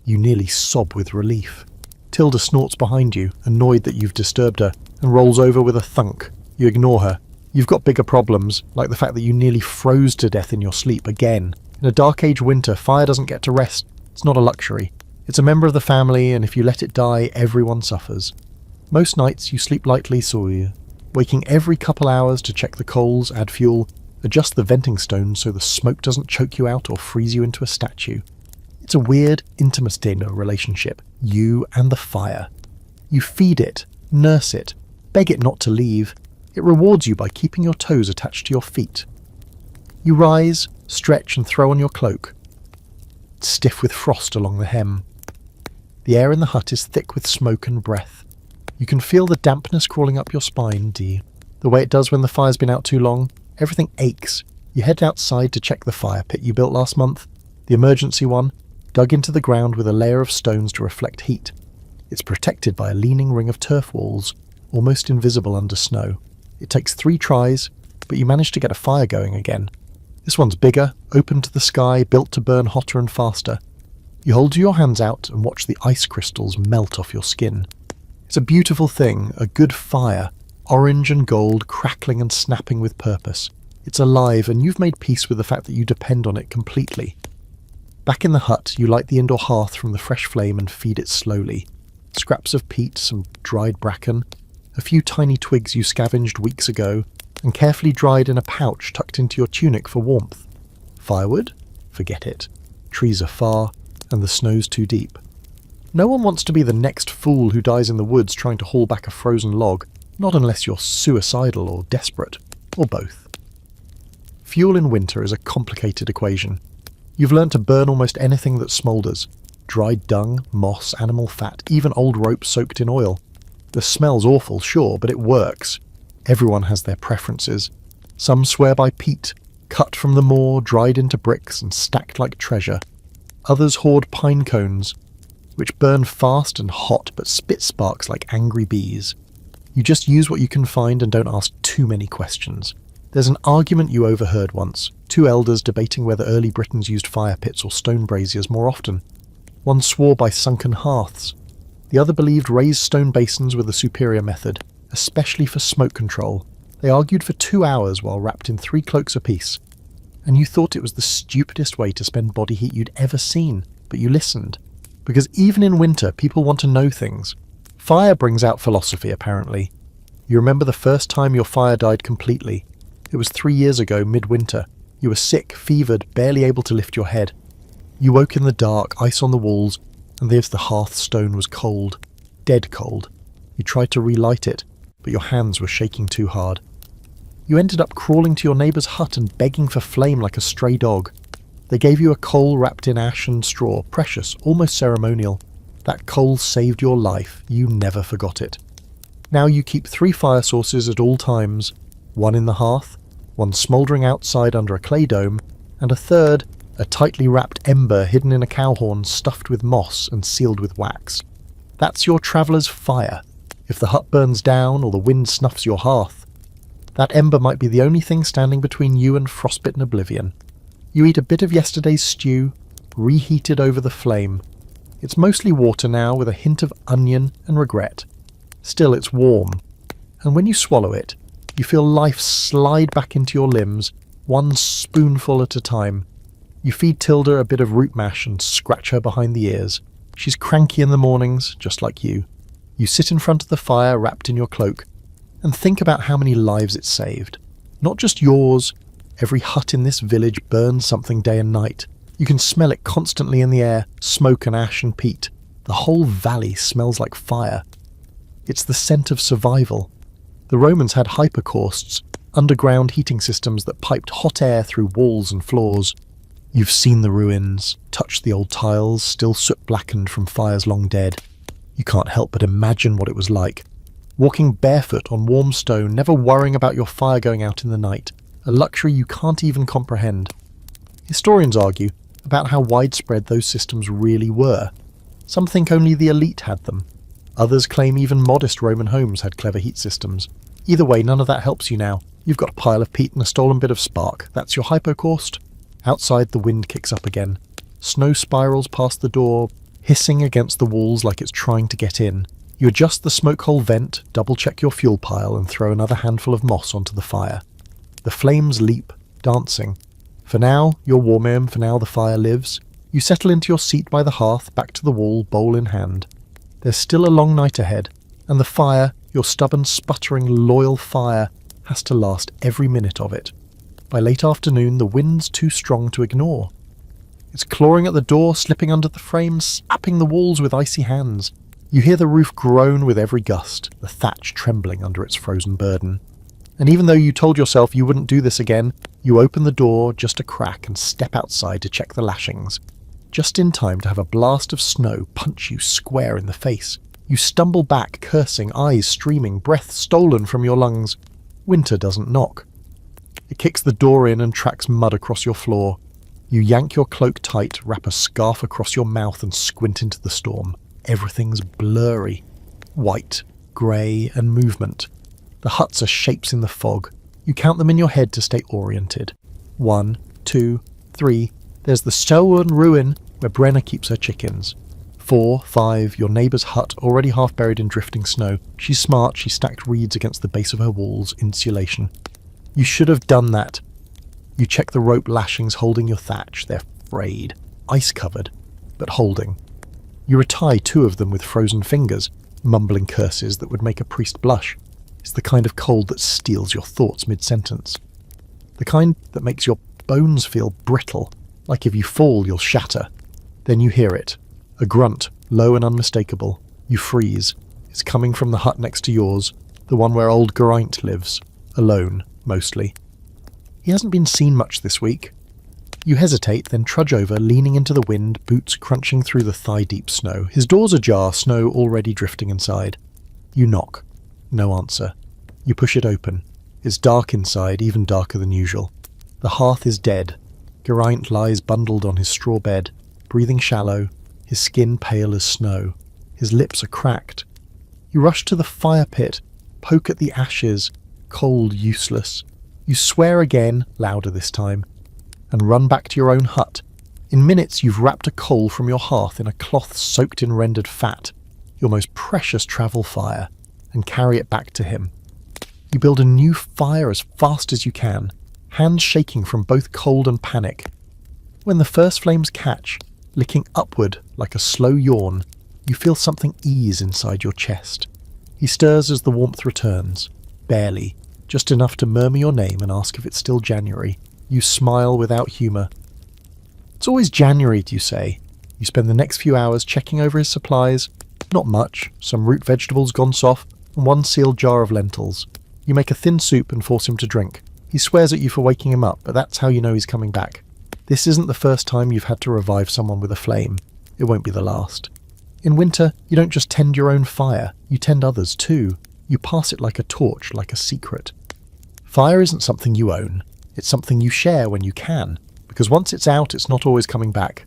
You nearly sob with relief. Tilda snorts behind you, annoyed that you've disturbed her, and rolls over with a thunk. You ignore her. You've got bigger problems, like the fact that you nearly froze to death in your sleep again. In a Dark Age winter, fire doesn't get to rest. It's not a luxury. It's a member of the family, and if you let it die, everyone suffers. Most nights you sleep lightly, waking every couple hours to check the coals, add fuel, adjust the venting stones so the smoke doesn't choke you out or freeze you into a statue. It's a weird, intimate relationship, you and the fire. You feed it, nurse it, beg it not to leave. It rewards you by keeping your toes attached to your feet. You rise, stretch and throw on your cloak. It's stiff with frost along the hem. The air in the hut is thick with smoke and breath. You can feel the dampness crawling up your spine, the way it does when the fire's been out too long. Everything aches. You head outside to check the fire pit you built last month, the emergency one, dug into the ground with a layer of stones to reflect heat. It's protected by a leaning ring of turf walls, almost invisible under snow. It takes 3 tries, but you manage to get a fire going again. This one's bigger, open to the sky, built to burn hotter and faster. You hold your hands out and watch the ice crystals melt off your skin. It's a beautiful thing, a good fire, orange and gold, crackling and snapping with purpose. It's alive, and you've made peace with the fact that you depend on it completely. Back in the hut, you light the indoor hearth from the fresh flame and feed it slowly. Scraps of peat, some dried bracken, a few tiny twigs you scavenged weeks ago, and carefully dried in a pouch tucked into your tunic for warmth. Firewood? Forget it. Trees are far, and the snow's too deep. No one wants to be the next fool who dies in the woods trying to haul back a frozen log, not unless you're suicidal or desperate, or both. Fuel in winter is a complicated equation. You've learned to burn almost anything that smoulders. Dried dung, moss, animal fat, even old rope soaked in oil. The smell's awful, sure, but it works. Everyone has their preferences. Some swear by peat, cut from the moor, dried into bricks and stacked like treasure. Others hoard pine cones, which burn fast and hot but spit sparks like angry bees. You just use what you can find and don't ask too many questions. There's an argument you overheard once, 2 elders debating whether early Britons used fire pits or stone braziers more often. One swore by sunken hearths. The other believed raised stone basins were the superior method, especially for smoke control. They argued for 2 hours while wrapped in 3 cloaks apiece. And you thought it was the stupidest way to spend body heat you'd ever seen, but you listened. Because even in winter, people want to know things. Fire brings out philosophy, apparently. You remember the first time your fire died completely. It was 3 years ago, midwinter. You were sick, fevered, barely able to lift your head. You woke in the dark, ice on the walls, and the hearthstone was cold. Dead cold. You tried to relight it, but your hands were shaking too hard. You ended up crawling to your neighbour's hut and begging for flame like a stray dog. They gave you a coal wrapped in ash and straw, precious, almost ceremonial. That coal saved your life. You never forgot it. Now you keep 3 fire sources at all times, one in the hearth, one smouldering outside under a clay dome, and a third, a tightly wrapped ember hidden in a cow horn stuffed with moss and sealed with wax. That's your traveller's fire. If the hut burns down or the wind snuffs your hearth, that ember might be the only thing standing between you and frostbitten oblivion. You eat a bit of yesterday's stew, reheated over the flame. It's mostly water now with a hint of onion and regret. Still, it's warm. And when you swallow it, you feel life slide back into your limbs, one spoonful at a time. You feed Tilda a bit of root mash and scratch her behind the ears. She's cranky in the mornings, just like you. You sit in front of the fire wrapped in your cloak and think about how many lives it saved. Not just yours. Every hut in this village burns something day and night. You can smell it constantly in the air, smoke and ash and peat. The whole valley smells like fire. It's the scent of survival. The Romans had hypercausts, underground heating systems that piped hot air through walls and floors. You've seen the ruins, touched the old tiles, still soot-blackened from fires long dead. You can't help but imagine what it was like. Walking barefoot on warm stone, never worrying about your fire going out in the night. A luxury you can't even comprehend. Historians argue about how widespread those systems really were. Some think only the elite had them. Others claim even modest Roman homes had clever heat systems. Either way, none of that helps you now. You've got a pile of peat and a stolen bit of spark. That's your hypocaust. Outside, the wind kicks up again. Snow spirals past the door, hissing against the walls like it's trying to get in. You adjust the smoke hole vent, double-check your fuel pile, and throw another handful of moss onto the fire. The flames leap, dancing. For now, you're warm, for now the fire lives. You settle into your seat by the hearth, back to the wall, bowl in hand. There's still a long night ahead, and the fire, your stubborn, sputtering, loyal fire, has to last every minute of it. By late afternoon, the wind's too strong to ignore. It's clawing at the door, slipping under the frame, slapping the walls with icy hands. You hear the roof groan with every gust, the thatch trembling under its frozen burden. And even though you told yourself you wouldn't do this again, you open the door just a crack and step outside to check the lashings. Just in time to have a blast of snow punch you square in the face. You stumble back, cursing, eyes streaming, breath stolen from your lungs. Winter doesn't knock. It kicks the door in and tracks mud across your floor. You yank your cloak tight, wrap a scarf across your mouth and squint into the storm. Everything's blurry. White, grey, and movement. The huts are shapes in the fog. You count them in your head to stay oriented. 1, 2, 3. There's the stone ruin where Brenna keeps her chickens. 4, 5. Your neighbour's hut, already half buried in drifting snow. She's smart. She stacked reeds against the base of her walls. Insulation. You should have done that. You check the rope lashings holding your thatch. They're frayed. Ice-covered. But holding. You retie 2 of them with frozen fingers, mumbling curses that would make a priest blush. It's the kind of cold that steals your thoughts mid-sentence. The kind that makes your bones feel brittle, like if you fall you'll shatter. Then you hear it. A grunt, low and unmistakable. You freeze. It's coming from the hut next to yours, the one where old Geraint lives. Alone, mostly. He hasn't been seen much this week. You hesitate, then trudge over, leaning into the wind, boots crunching through the thigh-deep snow. His door's ajar, snow already drifting inside. You knock. No answer. You push it open. It's dark inside, even darker than usual. The hearth is dead. Geraint lies bundled on his straw bed, breathing shallow, his skin pale as snow. His lips are cracked. You rush to the fire pit, poke at the ashes, cold, useless. You swear again, louder this time, and run back to your own hut. In minutes you've wrapped a coal from your hearth in a cloth soaked in rendered fat. your most precious travel fire, and carry it back to him. You build a new fire as fast as you can, hands shaking from both cold and panic. When the first flames catch, licking upward like a slow yawn, you feel something ease inside your chest. He stirs as the warmth returns, barely, just enough to murmur your name and ask if it's still January. You smile without humour. It's always January, you say. You spend the next few hours checking over his supplies. Not much, some root vegetables gone soft, and one sealed jar of lentils. You make a thin soup and force him to drink. He swears at you for waking him up, but that's how you know he's coming back. This isn't the first time you've had to revive someone with a flame. It won't be the last. In winter, you don't just tend your own fire, you tend others too. You pass it like a torch, like a secret. Fire isn't something you own. It's something you share when you can, because once it's out, it's not always coming back.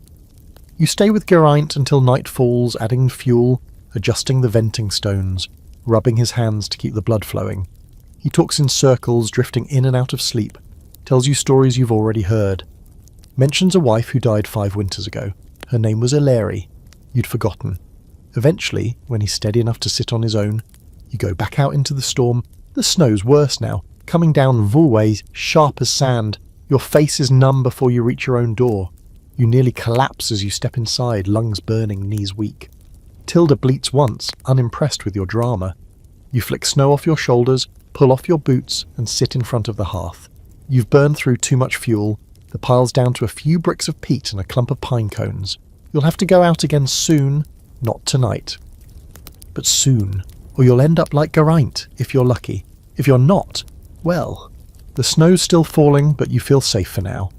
You stay with Geraint until night falls, adding fuel, adjusting the venting stones, rubbing his hands to keep the blood flowing. He talks in circles, drifting in and out of sleep, tells you stories you've already heard. Mentions a wife who died 5 winters ago. Her name was Eleri. You'd forgotten. Eventually, when he's steady enough to sit on his own, you go back out into the storm. The snow's worse now, coming down Vulways, sharp as sand. Your face is numb before you reach your own door. You nearly collapse as you step inside, lungs burning, knees weak. Tilda bleats once, unimpressed with your drama. You flick snow off your shoulders, pull off your boots, and sit in front of the hearth. You've burned through too much fuel. The pile's down to a few bricks of peat and a clump of pine cones. You'll have to go out again soon, not tonight. But soon, or you'll end up like Geraint, if you're lucky. If you're not, well, the snow's still falling, but you feel safe for now.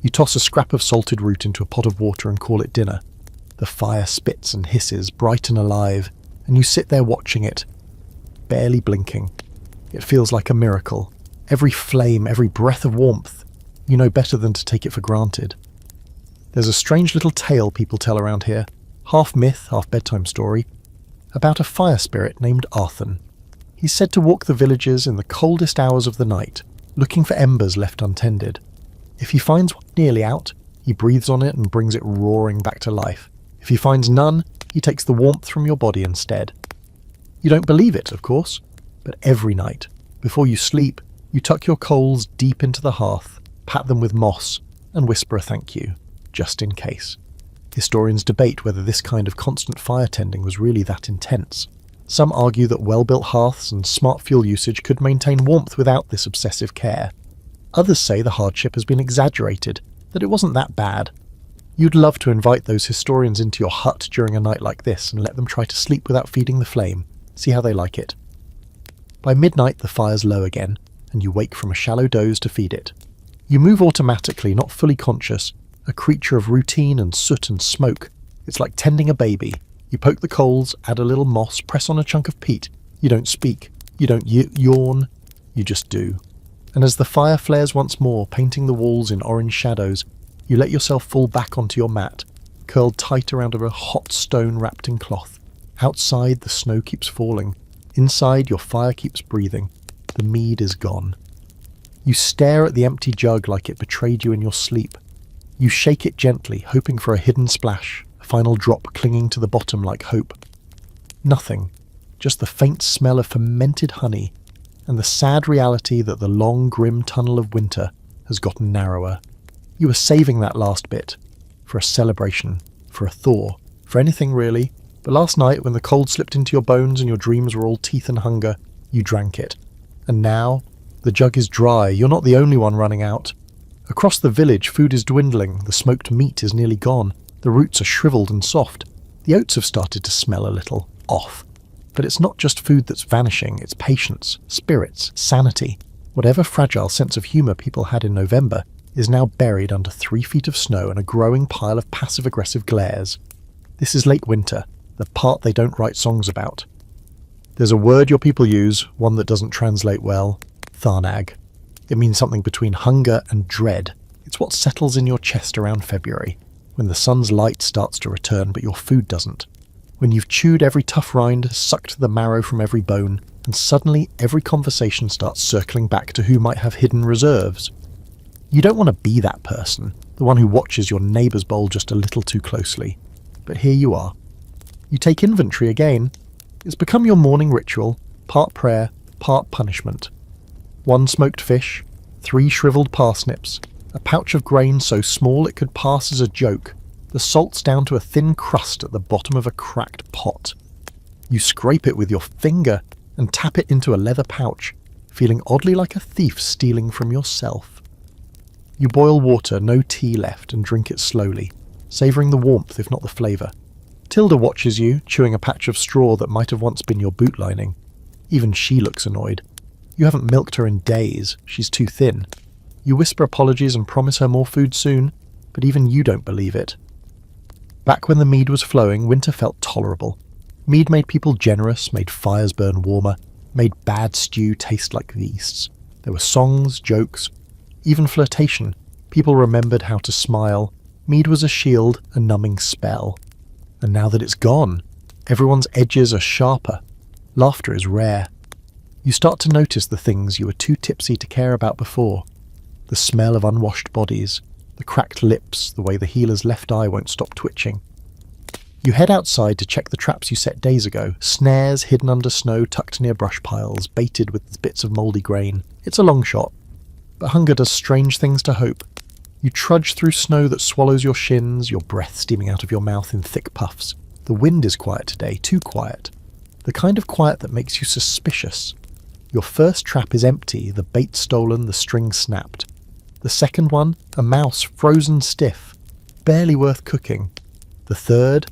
You toss a scrap of salted root into a pot of water and call it dinner. The fire spits and hisses, bright and alive, and you sit there watching it, barely blinking. It feels like a miracle. Every flame, every breath of warmth. You know better than to take it for granted. There's a strange little tale people tell around here, half myth, half bedtime story, about a fire spirit named Arthur. He's said to walk the villages in the coldest hours of the night, looking for embers left untended. If he finds one nearly out, he breathes on it and brings it roaring back to life. If he finds none, he takes the warmth from your body instead. You don't believe it, of course, but every night, before you sleep, you tuck your coals deep into the hearth, pat them with moss, and whisper a thank you, just in case. Historians debate whether this kind of constant fire tending was really that intense. Some argue that well-built hearths and smart fuel usage could maintain warmth without this obsessive care. Others say the hardship has been exaggerated, that it wasn't that bad. You'd love to invite those historians into your hut during a night like this and let them try to sleep without feeding the flame, see how they like it. By midnight the fire's low again, and you wake from a shallow doze to feed it. You move automatically, not fully conscious, a creature of routine and soot and smoke. It's like tending a baby. You poke the coals, add a little moss, press on a chunk of peat. You don't speak. You don't yawn. You just do. And as the fire flares once more, painting the walls in orange shadows, you let yourself fall back onto your mat, curled tight around a hot stone wrapped in cloth. Outside, the snow keeps falling. Inside, your fire keeps breathing. The mead is gone. You stare at the empty jug like it betrayed you in your sleep. You shake it gently, hoping for a hidden splash, a final drop clinging to the bottom like hope. Nothing, just the faint smell of fermented honey, and the sad reality that the long, grim tunnel of winter has gotten narrower. You were saving that last bit, for a celebration, for a thaw, for anything really, but last night when the cold slipped into your bones and your dreams were all teeth and hunger, you drank it. And now, the jug is dry, you're not the only one running out. Across the village, food is dwindling, the smoked meat is nearly gone, the roots are shriveled and soft. The oats have started to smell a little off. But it's not just food that's vanishing, it's patience, spirits, sanity. Whatever fragile sense of humour people had in November is now buried under 3 feet of snow and a growing pile of passive-aggressive glares. This is late winter, the part they don't write songs about. There's a word your people use, one that doesn't translate well, Tharnag. It means something between hunger and dread. It's what settles in your chest around February, when the sun's light starts to return but your food doesn't. When you've chewed every tough rind, sucked the marrow from every bone, and suddenly every conversation starts circling back to who might have hidden reserves. You don't want to be that person, the one who watches your neighbour's bowl just a little too closely. But here you are. You take inventory again. It's become your morning ritual, part prayer, part punishment. 1 smoked fish, 3 shriveled parsnips, a pouch of grain so small it could pass as a joke, the salt's down to a thin crust at the bottom of a cracked pot. You scrape it with your finger and tap it into a leather pouch, feeling oddly like a thief stealing from yourself. You boil water, no tea left, and drink it slowly, savouring the warmth if not the flavour. Tilda watches you, chewing a patch of straw that might have once been your boot lining. Even she looks annoyed. You haven't milked her in days, she's too thin. You whisper apologies and promise her more food soon, but even you don't believe it. Back when the mead was flowing, winter felt tolerable. Mead made people generous, made fires burn warmer, made bad stew taste like feasts. There were songs, jokes, even flirtation. People remembered how to smile. Mead was a shield, a numbing spell. And now that it's gone, everyone's edges are sharper. Laughter is rare. You start to notice the things you were too tipsy to care about before. The smell of unwashed bodies, the cracked lips, the way the healer's left eye won't stop twitching. You head outside to check the traps you set days ago, snares hidden under snow tucked near brush piles, baited with bits of mouldy grain. It's a long shot, but hunger does strange things to hope. You trudge through snow that swallows your shins, your breath steaming out of your mouth in thick puffs. The wind is quiet today, too quiet. The kind of quiet that makes you suspicious. Your first trap is empty, the bait stolen, the string snapped. The second one, a mouse frozen stiff, barely worth cooking. The third,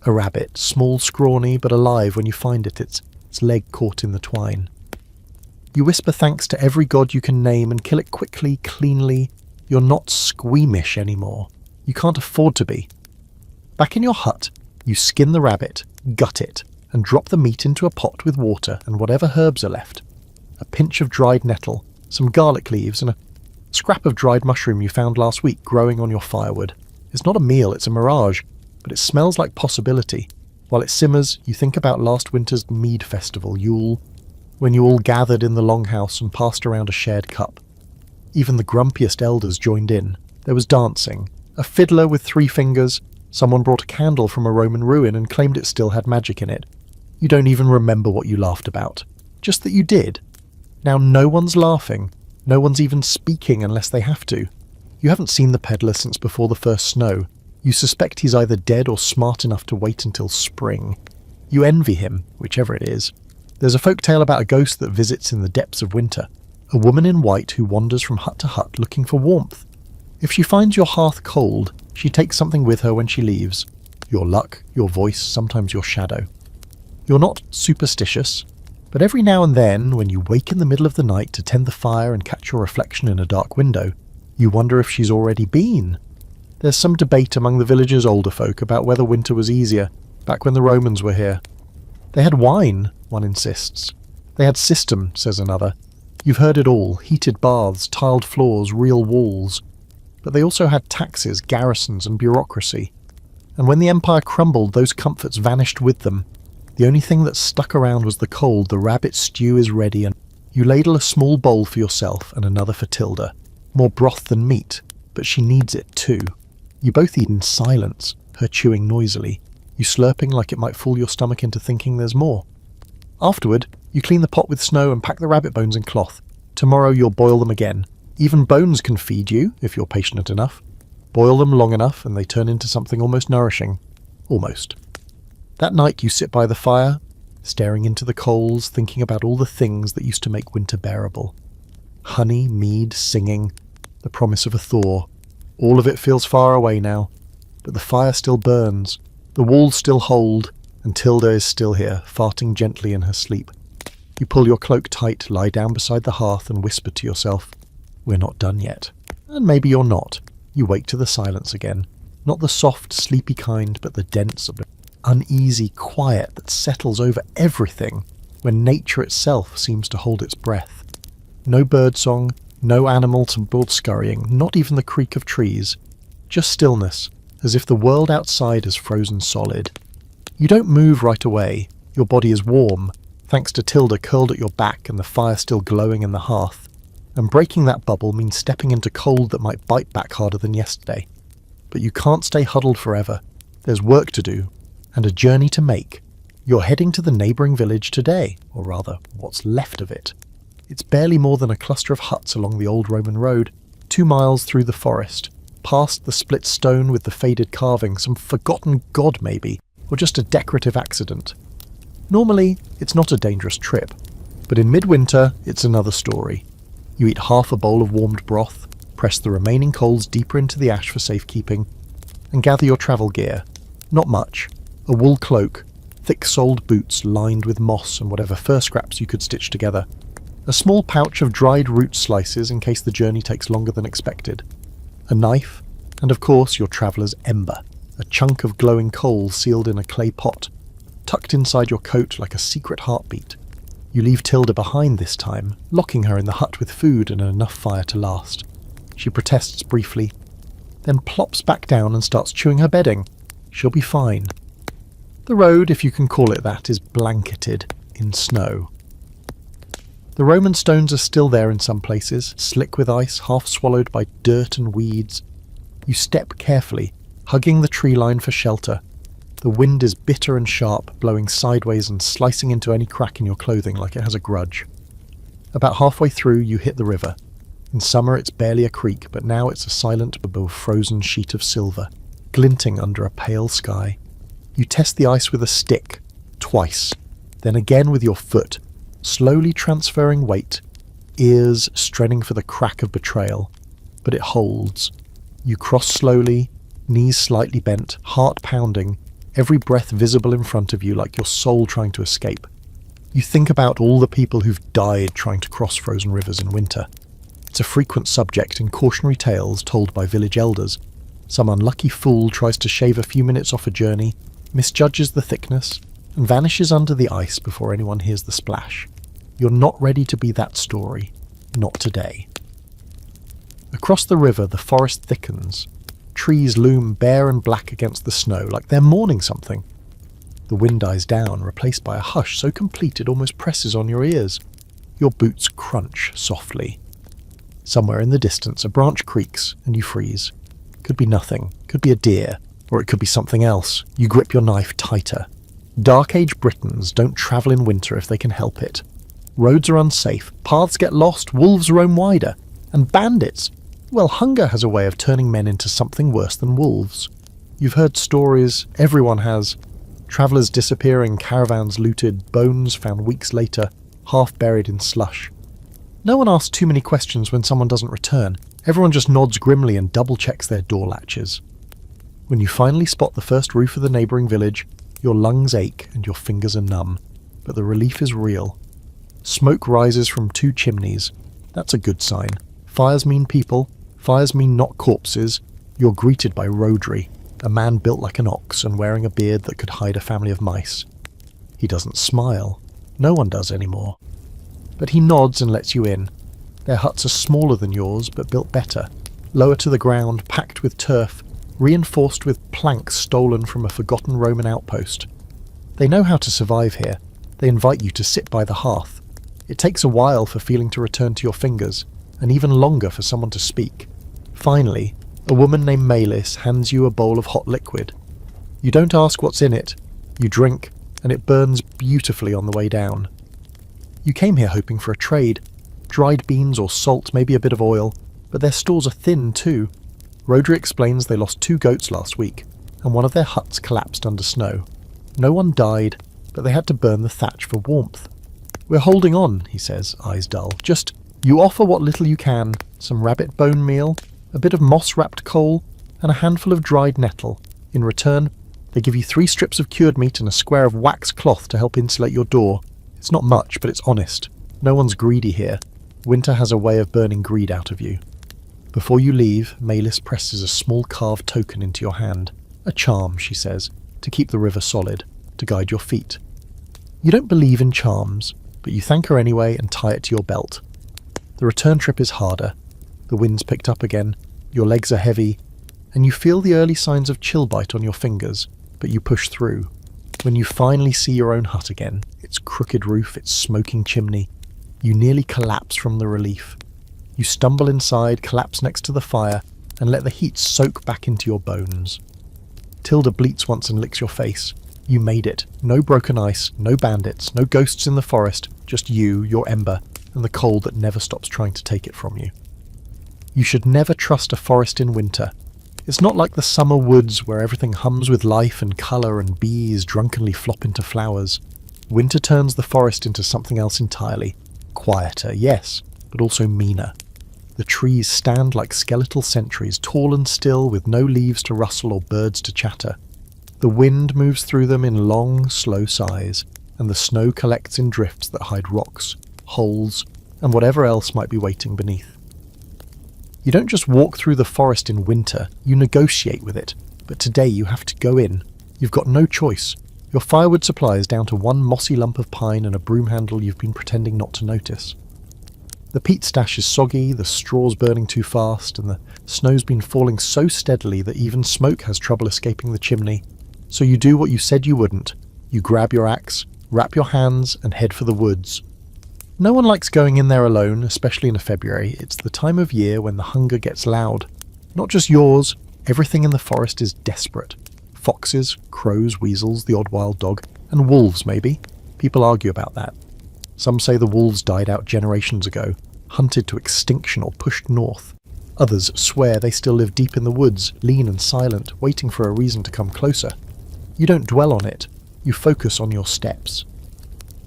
a rabbit, small, scrawny, but alive when you find it, its leg caught in the twine. You whisper thanks to every god you can name and kill it quickly, cleanly. You're not squeamish anymore. You can't afford to be. Back in your hut, you skin the rabbit, gut it, and drop the meat into a pot with water and whatever herbs are left. A pinch of dried nettle, some garlic leaves, and a scrap of dried mushroom you found last week growing on your firewood. It's not a meal, it's a mirage, but it smells like possibility. While it simmers, you think about last winter's mead festival, Yule, when you all gathered in the longhouse and passed around a shared cup. Even the grumpiest elders joined in. There was dancing, a fiddler with 3 fingers, someone brought a candle from a Roman ruin and claimed it still had magic in it. You don't even remember what you laughed about, just that you did. Now no one's laughing, no one's even speaking unless they have to. You haven't seen the peddler since before the first snow. You suspect he's either dead or smart enough to wait until spring. You envy him, whichever it is. There's a folk tale about a ghost that visits in the depths of winter, a woman in white who wanders from hut to hut looking for warmth. If she finds your hearth cold, she takes something with her when she leaves. Your luck, your voice, sometimes your shadow. You're not superstitious, but every now and then, when you wake in the middle of the night to tend the fire and catch your reflection in a dark window, you wonder if she's already been. There's some debate among the village's older folk about whether winter was easier, back when the Romans were here. They had wine, one insists. They had system, says another. You've heard it all, heated baths, tiled floors, real walls. But they also had taxes, garrisons, and bureaucracy. And when the empire crumbled, those comforts vanished with them. The only thing that stuck around was the cold. The rabbit stew is ready, and you ladle a small bowl for yourself and another for Tilda. More broth than meat, but she needs it too. You both eat in silence, her chewing noisily, you slurping like it might fool your stomach into thinking there's more. Afterward, you clean the pot with snow and pack the rabbit bones in cloth. Tomorrow you'll boil them again. Even bones can feed you, if you're patient enough. Boil them long enough and they turn into something almost nourishing. Almost. That night you sit by the fire, staring into the coals, thinking about all the things that used to make winter bearable. Honey, mead, singing, the promise of a thaw. All of it feels far away now, but the fire still burns, the walls still hold, and Tilda is still here, farting gently in her sleep. You pull your cloak tight, lie down beside the hearth and whisper to yourself, "We're not done yet." And maybe you're not. You wake to the silence again. Not the soft, sleepy kind, but the dense, uneasy quiet that settles over everything when nature itself seems to hold its breath. No birdsong, no animals abroad scurrying, not even the creak of trees. Just stillness, as if the world outside has frozen solid. You don't move right away. Your body is warm, thanks to Tilda curled at your back and the fire still glowing in the hearth. And breaking that bubble means stepping into cold that might bite back harder than yesterday. But you can't stay huddled forever. There's work to do, and a journey to make. You're heading to the neighbouring village today, or rather, what's left of it. It's barely more than a cluster of huts along the old Roman road, 2 miles through the forest, past the split stone with the faded carving, some forgotten god maybe, or just a decorative accident. Normally, it's not a dangerous trip, but in midwinter, it's another story. You eat half a bowl of warmed broth, press the remaining coals deeper into the ash for safekeeping, and gather your travel gear. Not much. A wool cloak, thick-soled boots lined with moss and whatever fur scraps you could stitch together, a small pouch of dried root slices in case the journey takes longer than expected, a knife, and of course your traveller's ember, a chunk of glowing coal sealed in a clay pot, tucked inside your coat like a secret heartbeat. You leave Tilda behind this time, locking her in the hut with food and enough fire to last. She protests briefly, then plops back down and starts chewing her bedding. She'll be fine. The road, if you can call it that, is blanketed in snow. The Roman stones are still there in some places, slick with ice, half swallowed by dirt and weeds. You step carefully, hugging the tree line for shelter. The wind is bitter and sharp, blowing sideways and slicing into any crack in your clothing like it has a grudge. About halfway through, you hit the river. In summer, it's barely a creek, but now it's a silent but frozen sheet of silver, glinting under a pale sky. You test the ice with a stick, twice, then again with your foot, slowly transferring weight, ears straining for the crack of betrayal. But it holds. You cross slowly, knees slightly bent, heart pounding, every breath visible in front of you like your soul trying to escape. You think about all the people who've died trying to cross frozen rivers in winter. It's a frequent subject in cautionary tales told by village elders. Some unlucky fool tries to shave a few minutes off a journey, misjudges the thickness, and vanishes under the ice before anyone hears the splash. You're not ready to be that story. Not today. Across the river, the forest thickens. Trees loom bare and black against the snow, like they're mourning something. The wind dies down, replaced by a hush so complete it almost presses on your ears. Your boots crunch softly. Somewhere in the distance, a branch creaks, and you freeze. Could be nothing, could be a deer, or it could be something else. You grip your knife tighter. Dark Age Britons don't travel in winter if they can help it. Roads are unsafe, paths get lost, wolves roam wider, and bandits. Well, hunger has a way of turning men into something worse than wolves. You've heard stories, everyone has. Travellers disappearing, caravans looted, bones found weeks later, half buried in slush. No one asks too many questions when someone doesn't return. Everyone just nods grimly and double-checks their door latches. When you finally spot the first roof of the neighbouring village, your lungs ache and your fingers are numb. But the relief is real. Smoke rises from 2 chimneys. That's a good sign. Fires mean people. Fires mean not corpses. You're greeted by Rodri, a man built like an ox and wearing a beard that could hide a family of mice. He doesn't smile. No one does anymore. But he nods and lets you in. Their huts are smaller than yours, but built better. Lower to the ground, packed with turf, reinforced with planks stolen from a forgotten Roman outpost. They know how to survive here. They invite you to sit by the hearth. It takes a while for feeling to return to your fingers, and even longer for someone to speak. Finally, a woman named Malis hands you a bowl of hot liquid. You don't ask what's in it. You drink, and it burns beautifully on the way down. You came here hoping for a trade. Dried beans or salt, maybe a bit of oil, but their stores are thin too. Rodri explains they lost 2 goats last week, and one of their huts collapsed under snow. No one died, but they had to burn the thatch for warmth. We're holding on, he says, eyes dull. Just, you offer what little you can, some rabbit bone meal, a bit of moss-wrapped coal, and a handful of dried nettle. In return, they give you 3 strips of cured meat and a square of wax cloth to help insulate your door. It's not much, but it's honest. No one's greedy here. Winter has a way of burning greed out of you. Before you leave, Malis presses a small carved token into your hand. A charm, she says, to keep the river solid, to guide your feet. You don't believe in charms, but you thank her anyway and tie it to your belt. The return trip is harder. The wind's picked up again, your legs are heavy, and you feel the early signs of chill bite on your fingers, but you push through. When you finally see your own hut again, its crooked roof, its smoking chimney, you nearly collapse from the relief. You stumble inside, collapse next to the fire, and let the heat soak back into your bones. Tilda bleats once and licks your face. You made it. No broken ice, no bandits, no ghosts in the forest, just you, your ember, and the cold that never stops trying to take it from you. You should never trust a forest in winter. It's not like the summer woods where everything hums with life and colour and bees drunkenly flop into flowers. Winter turns the forest into something else entirely. Quieter, yes, but also meaner. The trees stand like skeletal sentries, tall and still, with no leaves to rustle or birds to chatter. The wind moves through them in long, slow sighs, and the snow collects in drifts that hide rocks, holes, and whatever else might be waiting beneath. You don't just walk through the forest in winter, you negotiate with it, but today you have to go in. You've got no choice. Your firewood supply is down to one mossy lump of pine and a broom handle you've been pretending not to notice. The peat stash is soggy, the straw's burning too fast, and the snow's been falling so steadily that even smoke has trouble escaping the chimney. So you do what you said you wouldn't. You grab your axe, wrap your hands, and head for the woods. No one likes going in there alone, especially in February. It's the time of year when the hunger gets loud. Not just yours, everything in the forest is desperate. Foxes, crows, weasels, the odd wild dog, and wolves maybe. People argue about that. Some say the wolves died out generations ago, hunted to extinction or pushed north. Others swear they still live deep in the woods, lean and silent, waiting for a reason to come closer. You don't dwell on it, you focus on your steps.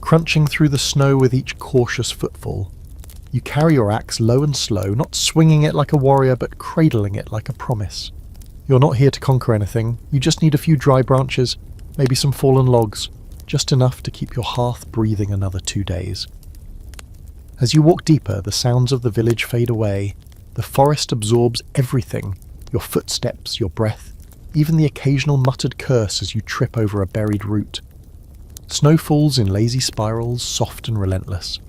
Crunching through the snow with each cautious footfall. You carry your axe low and slow, not swinging it like a warrior, but cradling it like a promise. You're not here to conquer anything, you just need a few dry branches, maybe some fallen logs, just enough to keep your hearth breathing another 2 days. As you walk deeper, the sounds of the village fade away. The forest absorbs everything, your footsteps, your breath, even the occasional muttered curse as you trip over a buried root. Snow falls in lazy spirals, soft and relentless.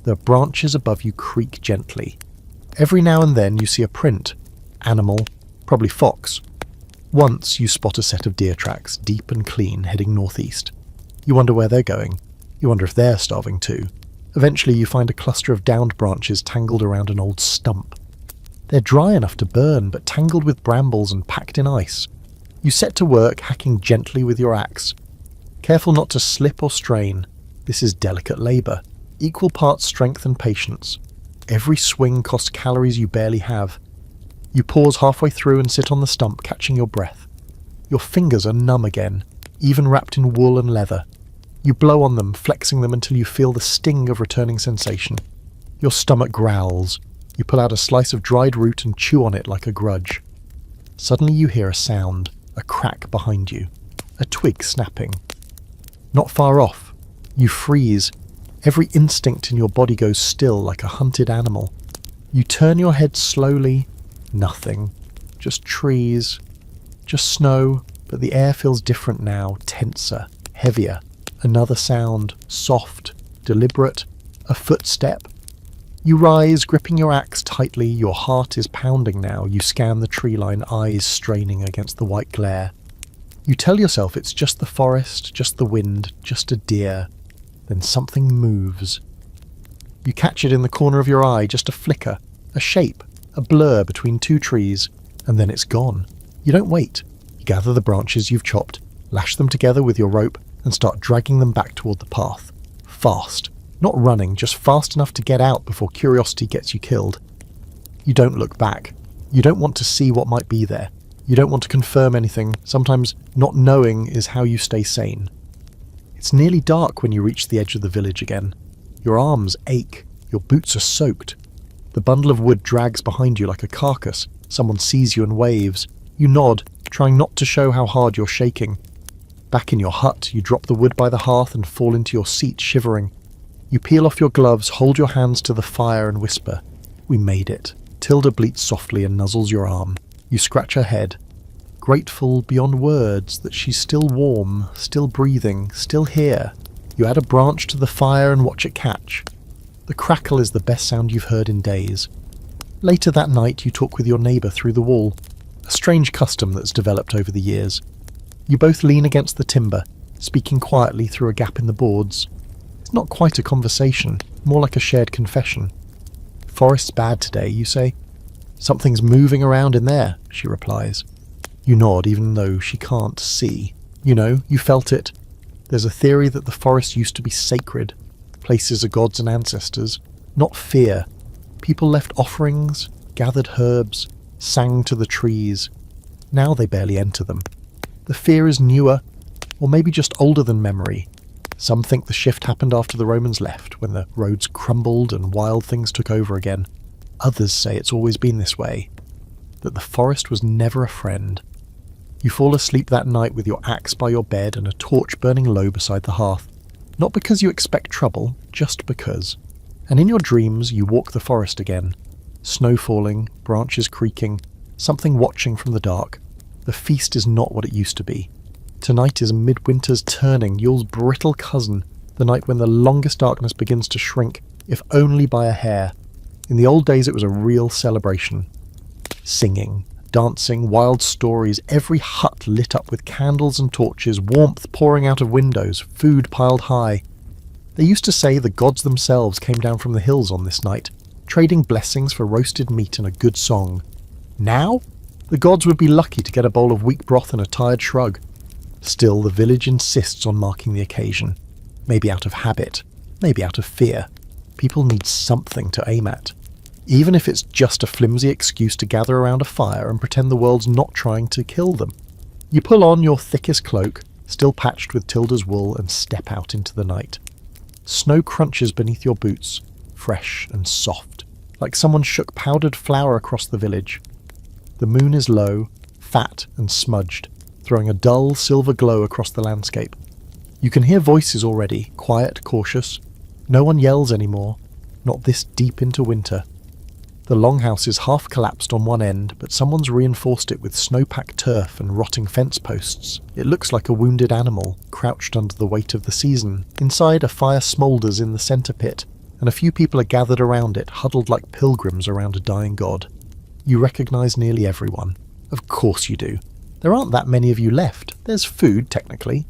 The branches above you creak gently. Every now and then you see a print. Animal, probably fox. Once you spot a set of deer tracks, deep and clean, heading northeast. You wonder where they're going. You wonder if they're starving too. Eventually you find a cluster of downed branches tangled around an old stump. They're dry enough to burn, but tangled with brambles and packed in ice. You set to work, hacking gently with your axe. Careful not to slip or strain. This is delicate labour, equal parts strength and patience. Every swing costs calories you barely have. You pause halfway through and sit on the stump, catching your breath. Your fingers are numb again, even wrapped in wool and leather. You blow on them, flexing them until you feel the sting of returning sensation. Your stomach growls. You pull out a slice of dried root and chew on it like a grudge. Suddenly you hear a sound, a crack behind you, a twig snapping. Not far off. You freeze. Every instinct in your body goes still like a hunted animal. You turn your head slowly. Nothing. Just trees. Just snow, but the air feels different now, tenser, heavier. Another sound, soft, deliberate, a footstep. You rise, gripping your axe tightly, your heart is pounding now. You scan the tree line, eyes straining against the white glare. You tell yourself it's just the forest, just the wind, just a deer. Then something moves. You catch it in the corner of your eye, just a flicker, a shape, a blur between two trees, and then it's gone. You don't wait. You gather the branches you've chopped, lash them together with your rope, and start dragging them back toward the path. Fast. Not running, just fast enough to get out before curiosity gets you killed. You don't look back. You don't want to see what might be there. You don't want to confirm anything. Sometimes not knowing is how you stay sane. It's nearly dark when you reach the edge of the village again. Your arms ache. Your boots are soaked. The bundle of wood drags behind you like a carcass. Someone sees you and waves. You nod, trying not to show how hard you're shaking. Back in your hut, you drop the wood by the hearth and fall into your seat, shivering. You peel off your gloves, hold your hands to the fire and whisper, "We made it." Tilda bleats softly and nuzzles your arm. You scratch her head, grateful beyond words that she's still warm, still breathing, still here. You add a branch to the fire and watch it catch. The crackle is the best sound you've heard in days. Later that night, you talk with your neighbour through the wall, a strange custom that's developed over the years. You both lean against the timber, speaking quietly through a gap in the boards. It's not quite a conversation, more like a shared confession. "Forest's bad today," you say. "Something's moving around in there," she replies. You nod, even though she can't see. You know, you felt it, There's a theory that the forest used to be sacred, places of gods and ancestors, not fear. People left offerings, gathered herbs, sang to the trees. Now they barely enter them. The fear is newer, or maybe just older than memory. Some think the shift happened after the Romans left, when the roads crumbled and wild things took over again. Others say it's always been this way, that the forest was never a friend. You fall asleep that night with your axe by your bed and a torch burning low beside the hearth, not because you expect trouble, just because. And in your dreams you walk the forest again. Snow falling, branches creaking, something watching from the dark. The feast is not what it used to be. Tonight is midwinter's turning, Yule's brittle cousin, the night when the longest darkness begins to shrink, if only by a hair. In the old days it was a real celebration. Singing, dancing, wild stories, every hut lit up with candles and torches, warmth pouring out of windows, food piled high. They used to say the gods themselves came down from the hills on this night, trading blessings for roasted meat and a good song. Now? The gods would be lucky to get a bowl of weak broth and a tired shrug. Still, the village insists on marking the occasion. Maybe out of habit, maybe out of fear. People need something to aim at. Even if it's just a flimsy excuse to gather around a fire and pretend the world's not trying to kill them. You pull on your thickest cloak, still patched with Tilda's wool, and step out into the night. Snow crunches beneath your boots, fresh and soft, like someone shook powdered flour across the village. The moon is low, fat and smudged, throwing a dull silver glow across the landscape. You can hear voices already, quiet, cautious. No one yells anymore, not this deep into winter. The longhouse is half collapsed on one end, but someone's reinforced it with snow-packed turf and rotting fence posts. It looks like a wounded animal, crouched under the weight of the season. Inside, a fire smoulders in the centre pit, and a few people are gathered around it, huddled like pilgrims around a dying god. You recognise nearly everyone. Of course you do. There aren't that many of you left. There's food, technically.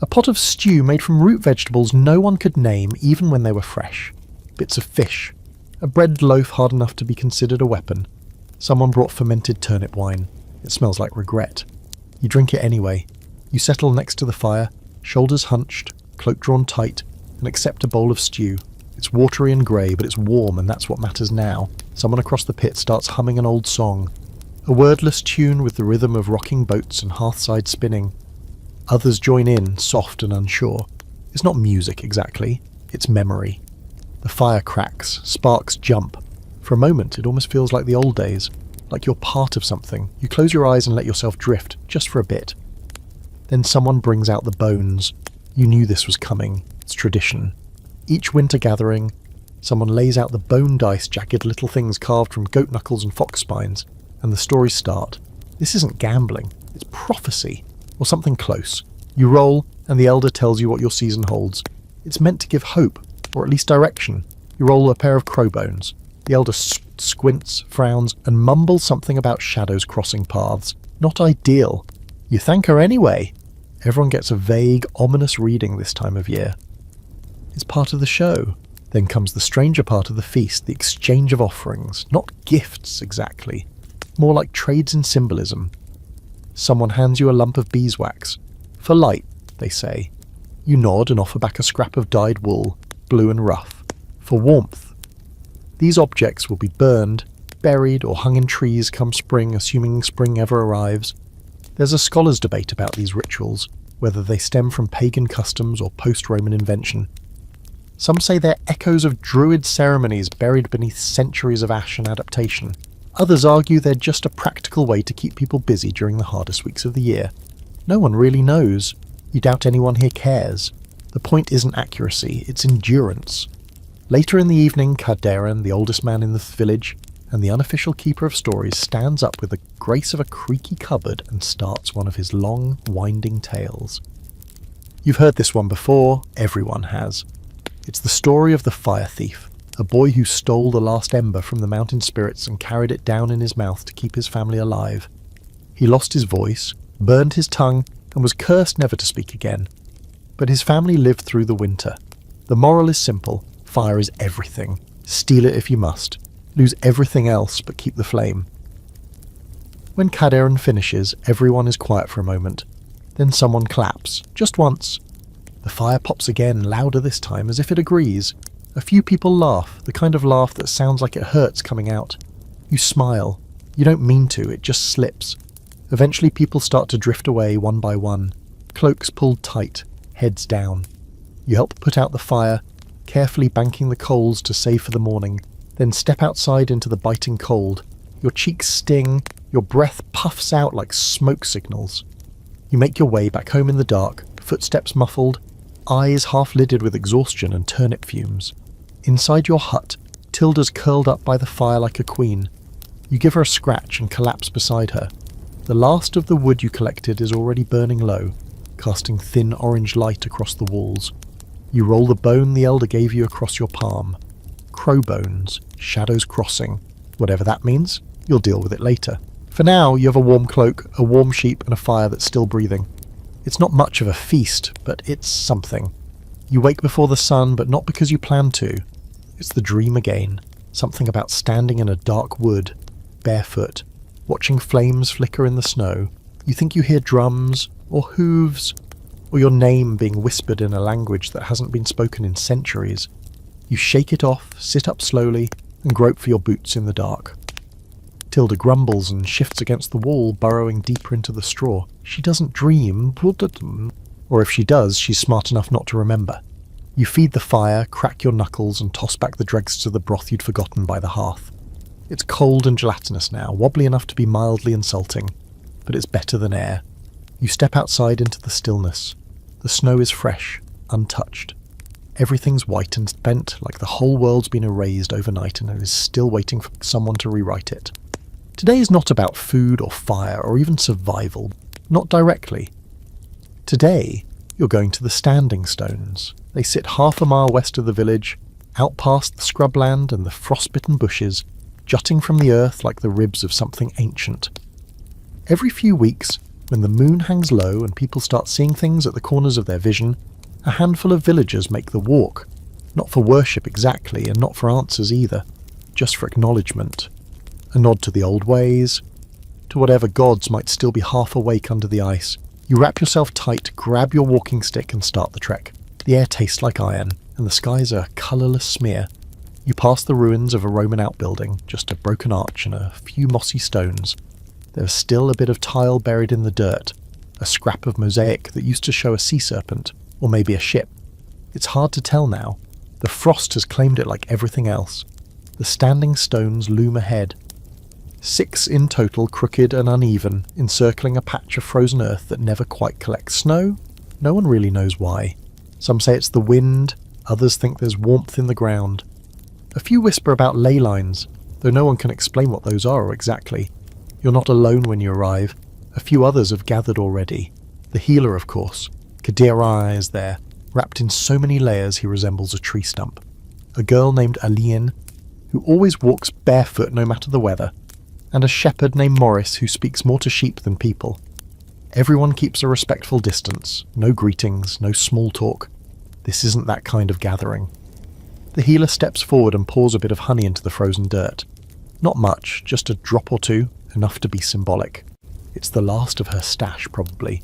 A pot of stew made from root vegetables no one could name, even when they were fresh. Bits of fish. A bread loaf hard enough to be considered a weapon. Someone brought fermented turnip wine. It smells like regret. You drink it anyway. You settle next to the fire, shoulders hunched, cloak drawn tight, and accept a bowl of stew. It's watery and grey, but it's warm, and that's what matters now. Someone across the pit starts humming an old song. A wordless tune with the rhythm of rocking boats and hearthside spinning. Others join in, soft and unsure. It's not music exactly, it's memory. The fire cracks, sparks jump. For a moment, it almost feels like the old days, like you're part of something. You close your eyes and let yourself drift, just for a bit. Then someone brings out the bones. You knew this was coming. It's tradition. Each winter gathering, someone lays out the bone dice, jagged little things carved from goat knuckles and fox spines, and the stories start. This isn't gambling, it's prophecy, or something close. You roll, and the elder tells you what your season holds. It's meant to give hope, or at least direction. You roll a pair of crow bones. The elder squints, frowns, and mumbles something about shadows crossing paths. Not ideal. You thank her anyway. Everyone gets a vague, ominous reading this time of year. It's part of the show. Then comes the stranger part of the feast, the exchange of offerings. Not gifts, exactly. More like trades in symbolism. Someone hands you a lump of beeswax. For light, they say. You nod and offer back a scrap of dyed wool, blue and rough. For warmth. These objects will be burned, buried, or hung in trees come spring, assuming spring ever arrives. There's a scholar's debate about these rituals, whether they stem from pagan customs or post-Roman invention. Some say they're echoes of druid ceremonies buried beneath centuries of ash and adaptation. Others argue they're just a practical way to keep people busy during the hardest weeks of the year. No one really knows. You doubt anyone here cares. The point isn't accuracy, it's endurance. Later in the evening, Caderen, the oldest man in the village, and the unofficial keeper of stories, stands up with the grace of a creaky cupboard and starts one of his long, winding tales. You've heard this one before, everyone has. It's the story of the fire thief, a boy who stole the last ember from the mountain spirits and carried it down in his mouth to keep his family alive. He lost his voice, burned his tongue, and was cursed never to speak again. But his family lived through the winter. The moral is simple. Fire is everything. Steal it if you must. Lose everything else but keep the flame. When Caderen finishes, everyone is quiet for a moment. Then someone claps, just once, The fire pops again, louder this time, as if it agrees. A few people laugh, the kind of laugh that sounds like it hurts coming out. You smile. You don't mean to, it just slips. Eventually people start to drift away one by one, cloaks pulled tight, heads down. You help put out the fire, carefully banking the coals to save for the morning, then step outside into the biting cold. Your cheeks sting, your breath puffs out like smoke signals. You make your way back home in the dark, footsteps muffled, eyes half-lidded with exhaustion and turnip fumes. Inside your hut, Tilda's curled up by the fire like a queen. You give her a scratch and collapse beside her. The last of the wood you collected is already burning low, casting thin orange light across the walls. You roll the bone the elder gave you across your palm. Crow bones, shadows crossing. Whatever that means, you'll deal with it later. For now, you have a warm cloak, a warm sheep, and a fire that's still breathing. It's not much of a feast, but it's something. You wake before the sun, but not because you planned to. It's the dream again. Something about standing in a dark wood, barefoot, watching flames flicker in the snow. You think you hear drums, or hooves, or your name being whispered in a language that hasn't been spoken in centuries. You shake it off, sit up slowly, and grope for your boots in the dark. Tilda grumbles and shifts against the wall, burrowing deeper into the straw. She doesn't dream, or if she does, she's smart enough not to remember. You feed the fire, crack your knuckles, and toss back the dregs to the broth you'd forgotten by the hearth. It's cold and gelatinous now, wobbly enough to be mildly insulting, but it's better than air. You step outside into the stillness. The snow is fresh, untouched. Everything's white and bent, like the whole world's been erased overnight and is still waiting for someone to rewrite it. Today is not about food or fire or even survival, not directly. Today, you're going to the Standing Stones. They sit half a mile west of the village, out past the scrubland and the frostbitten bushes, jutting from the earth like the ribs of something ancient. Every few weeks, when the moon hangs low and people start seeing things at the corners of their vision, a handful of villagers make the walk. Not for worship exactly, and not for answers either, just for acknowledgement. A nod to the old ways, to whatever gods might still be half awake under the ice. You wrap yourself tight, grab your walking stick and start the trek. The air tastes like iron, and the skies are a colourless smear. You pass the ruins of a Roman outbuilding, just a broken arch and a few mossy stones. There's still a bit of tile buried in the dirt, a scrap of mosaic that used to show a sea serpent, or maybe a ship. It's hard to tell now. The frost has claimed it like everything else. The Standing Stones loom ahead. 6 in total, crooked and uneven, encircling a patch of frozen earth that never quite collects snow. No one really knows why. Some say it's the wind, others think there's warmth in the ground. A few whisper about ley lines, though no one can explain what those are exactly. You're not alone when you arrive. A few others have gathered already. The healer, of course. Kadira is there, wrapped in so many layers he resembles a tree stump. A girl named Aline, who always walks barefoot no matter the weather, and a shepherd named Morris who speaks more to sheep than people. Everyone keeps a respectful distance, no greetings, no small talk. This isn't that kind of gathering. The healer steps forward and pours a bit of honey into the frozen dirt. Not much, just a drop or two, enough to be symbolic. It's the last of her stash, probably.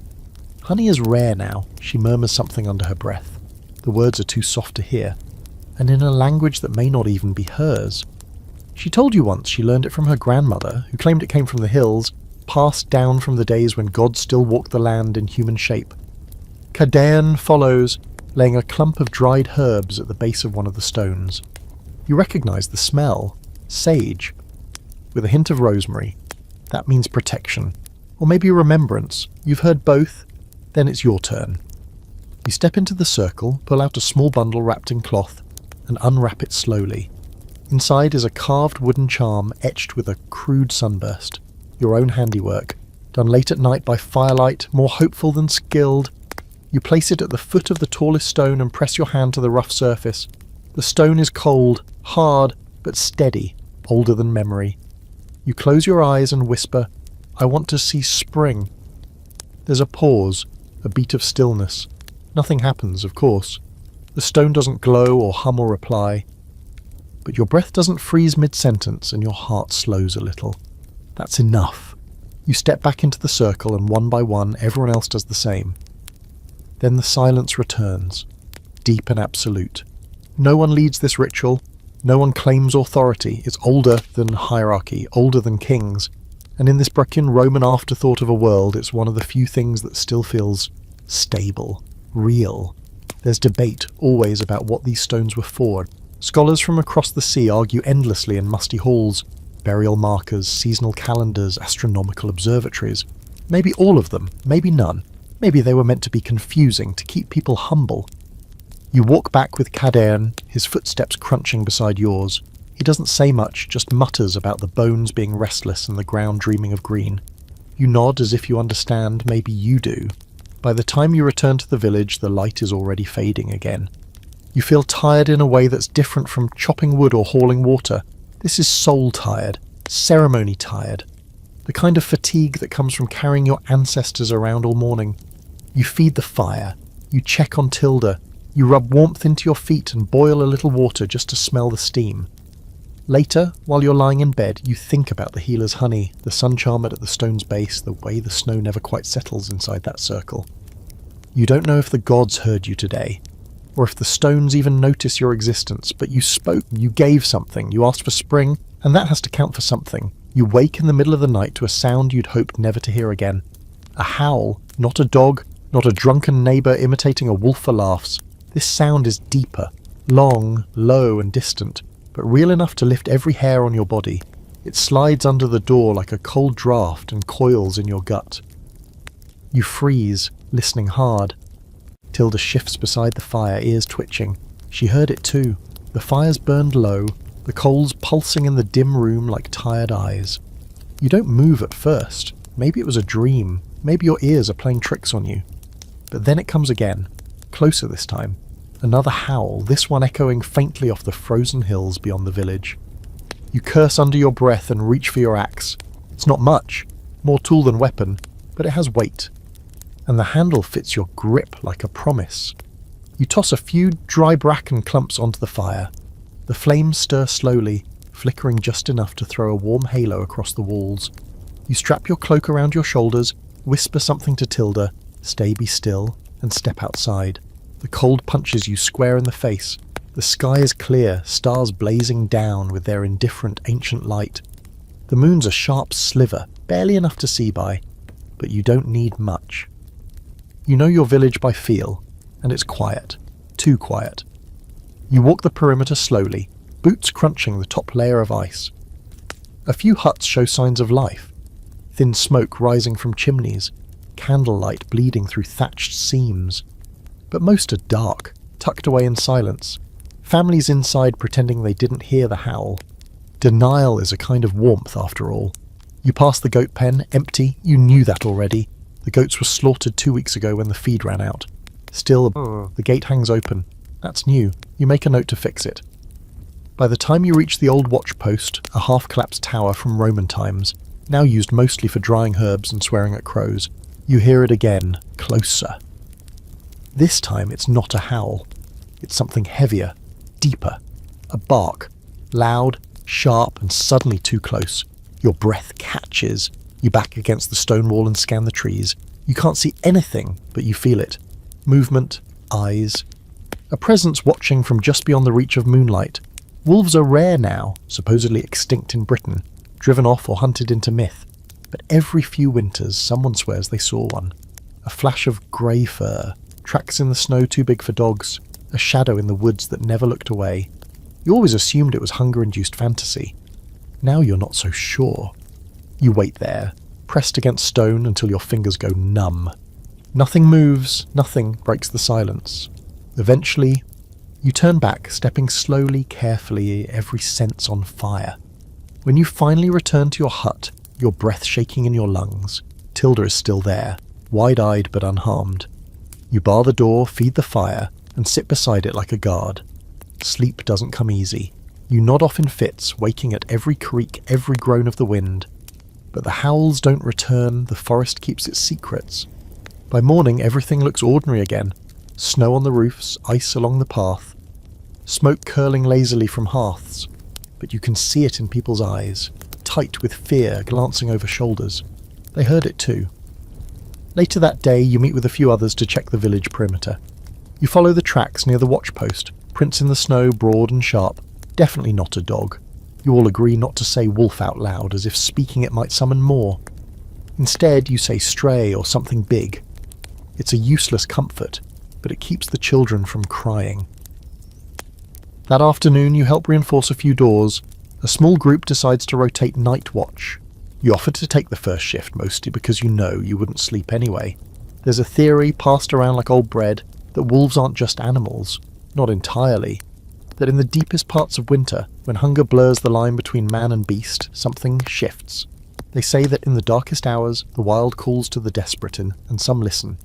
Honey is rare now, she murmurs something under her breath. The words are too soft to hear, and in a language that may not even be hers. She told you once she learned it from her grandmother, who claimed it came from the hills, passed down from the days when gods still walked the land in human shape. Kadaean follows, laying a clump of dried herbs at the base of one of the stones. You recognise the smell. Sage. With a hint of rosemary. That means protection. Or maybe remembrance. You've heard both. Then it's your turn. You step into the circle, pull out a small bundle wrapped in cloth, and unwrap it slowly. Inside is a carved wooden charm etched with a crude sunburst. Your own handiwork, done late at night by firelight, more hopeful than skilled. You place it at the foot of the tallest stone and press your hand to the rough surface. The stone is cold, hard, but steady, older than memory. You close your eyes and whisper, "I want to see spring." There's a pause, a beat of stillness. Nothing happens, of course. The stone doesn't glow or hum or reply. But your breath doesn't freeze mid-sentence and your heart slows a little. That's enough. You step back into the circle and one by one everyone else does the same. Then the silence returns, deep and absolute. No one leads this ritual, no one claims authority. It's older than hierarchy, older than kings. And in this Brechtian Roman afterthought of a world, it's one of the few things that still feels stable, real. There's debate always about what these stones were for. Scholars from across the sea argue endlessly in musty halls. Burial markers, seasonal calendars, astronomical observatories. Maybe all of them, maybe none. Maybe they were meant to be confusing, to keep people humble. You walk back with Cadern, his footsteps crunching beside yours. He doesn't say much, just mutters about the bones being restless and the ground dreaming of green. You nod as if you understand, maybe you do. By the time you return to the village, the light is already fading again. You feel tired in a way that's different from chopping wood or hauling water. This is soul tired, ceremony tired. The kind of fatigue that comes from carrying your ancestors around all morning. You feed the fire. You check on Tilda. You rub warmth into your feet and boil a little water just to smell the steam. Later, while you're lying in bed, you think about the healer's honey, the sun charmer at the stone's base, the way the snow never quite settles inside that circle. You don't know if the gods heard you today, or if the stones even notice your existence, but you spoke, you gave something, you asked for spring, and that has to count for something. You wake in the middle of the night to a sound you'd hoped never to hear again. A howl, not a dog, not a drunken neighbour imitating a wolf for laughs. This sound is deeper, long, low and distant, but real enough to lift every hair on your body. It slides under the door like a cold draft and coils in your gut. You freeze, listening hard. Tilda shifts beside the fire, ears twitching. She heard it too. The fire's burned low, the coals pulsing in the dim room like tired eyes. You don't move at first. Maybe it was a dream. Maybe your ears are playing tricks on you. But then it comes again, closer this time. Another howl, this one echoing faintly off the frozen hills beyond the village. You curse under your breath and reach for your axe. It's not much, more tool than weapon, but it has weight. And the handle fits your grip like a promise. You toss a few dry bracken clumps onto the fire. The flames stir slowly, flickering just enough to throw a warm halo across the walls. You strap your cloak around your shoulders, whisper something to Tilda, stay be still, and step outside. The cold punches you square in the face. The sky is clear, stars blazing down with their indifferent ancient light. The moon's a sharp sliver, barely enough to see by, but you don't need much. You know your village by feel, and it's quiet. Too quiet. You walk the perimeter slowly, boots crunching the top layer of ice. A few huts show signs of life. Thin smoke rising from chimneys, candlelight bleeding through thatched seams. But most are dark, tucked away in silence. Families inside pretending they didn't hear the howl. Denial is a kind of warmth after all. You pass the goat pen, empty. You knew that already. The goats were slaughtered 2 weeks ago when the feed ran out. Still, the gate hangs open. That's new. You make a note to fix it. By the time you reach the old watch post, a half-collapsed tower from Roman times, now used mostly for drying herbs and swearing at crows, you hear it again, closer. This time it's not a howl. It's something heavier, deeper. A bark, loud, sharp, and suddenly too close. Your breath catches. You back against the stone wall and scan the trees. You can't see anything, but you feel it. Movement, eyes. A presence watching from just beyond the reach of moonlight. Wolves are rare now, supposedly extinct in Britain, driven off or hunted into myth. But every few winters someone swears they saw one. A flash of grey fur, tracks in the snow too big for dogs, a shadow in the woods that never looked away. You always assumed it was hunger-induced fantasy. Now you're not so sure. You wait there, pressed against stone until your fingers go numb. Nothing moves, nothing breaks the silence. Eventually, you turn back, stepping slowly, carefully, every sense on fire. When you finally return to your hut, your breath shaking in your lungs, Tilda is still there, wide-eyed but unharmed. You bar the door, feed the fire, and sit beside it like a guard. Sleep doesn't come easy. You nod off in fits, waking at every creak, every groan of the wind. But the howls don't return, the forest keeps its secrets. By morning, everything looks ordinary again. Snow on the roofs, ice along the path. Smoke curling lazily from hearths. But you can see it in people's eyes, tight with fear, glancing over shoulders. They heard it too. Later that day, you meet with a few others to check the village perimeter. You follow the tracks near the watchpost, prints in the snow broad and sharp, definitely not a dog. You all agree not to say wolf out loud, as if speaking it might summon more. Instead, you say stray or something big. It's a useless comfort, but it keeps the children from crying. That afternoon, you help reinforce a few doors. A small group decides to rotate night watch. You offer to take the first shift, mostly because you know you wouldn't sleep anyway. There's a theory passed around like old bread that wolves aren't just animals, not entirely. That in the deepest parts of winter, when hunger blurs the line between man and beast, something shifts. They say that in the darkest hours, the wild calls to the desperate, and some listen.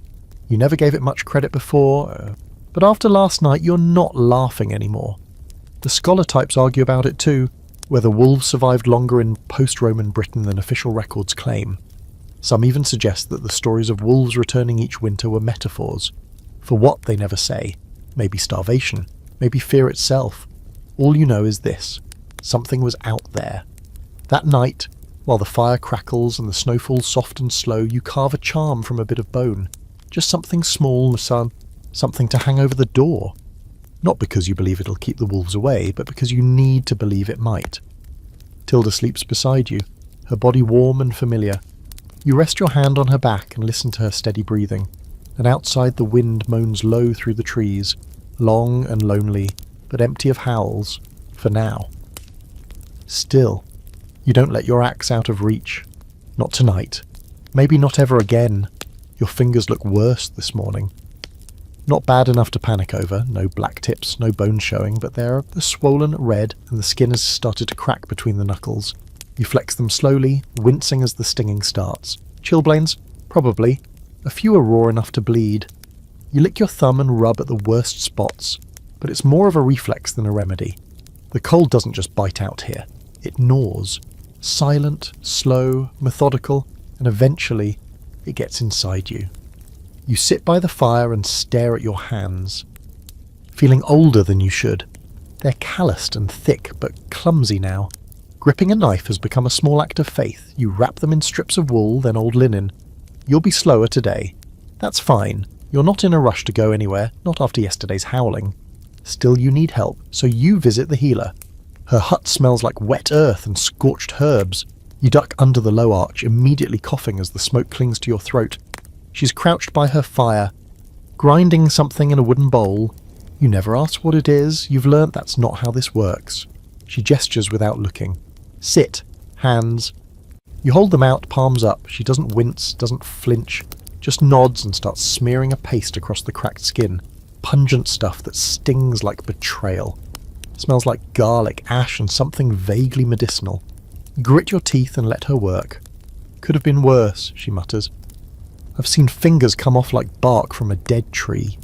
You never gave it much credit before, but after last night you're not laughing anymore. The scholar types argue about it too, whether wolves survived longer in post-Roman Britain than official records claim. Some even suggest that the stories of wolves returning each winter were metaphors. For what, they never say. Maybe starvation, maybe fear itself. All you know is this: something was out there. That night, while the fire crackles and the snow falls soft and slow, you carve a charm from a bit of bone. Just something small, something to hang over the door. Not because you believe it'll keep the wolves away, but because you need to believe it might. Tilda sleeps beside you, her body warm and familiar. You rest your hand on her back and listen to her steady breathing, and outside the wind moans low through the trees, long and lonely, but empty of howls, for now. Still, you don't let your axe out of reach. Not tonight. Maybe not ever again. Your fingers look worse this morning. Not bad enough to panic over, no black tips, no bones showing, but they're swollen red and the skin has started to crack between the knuckles. You flex them slowly, wincing as the stinging starts. Chilblains? Probably. A few are raw enough to bleed. You lick your thumb and rub at the worst spots, but it's more of a reflex than a remedy. The cold doesn't just bite out here, it gnaws. Silent, slow, methodical, and eventually it gets inside you. You sit by the fire and stare at your hands, feeling older than you should. They're calloused and thick, but clumsy now. Gripping a knife has become a small act of faith. You wrap them in strips of wool, then old linen. You'll be slower today. That's fine. You're not in a rush to go anywhere, not after yesterday's howling. Still, you need help, so you visit the healer. Her hut smells like wet earth and scorched herbs. You duck under the low arch, immediately coughing as the smoke clings to your throat. She's crouched by her fire, grinding something in a wooden bowl. You never ask what it is. You've learnt that's not how this works. She gestures without looking. Sit. Hands. You hold them out, palms up. She doesn't wince, doesn't flinch, just nods and starts smearing a paste across the cracked skin. Pungent stuff that stings like betrayal. Smells like garlic, ash, and something vaguely medicinal. You grit your teeth and let her work. Could have been worse, she mutters. I've seen fingers come off like bark from a dead tree.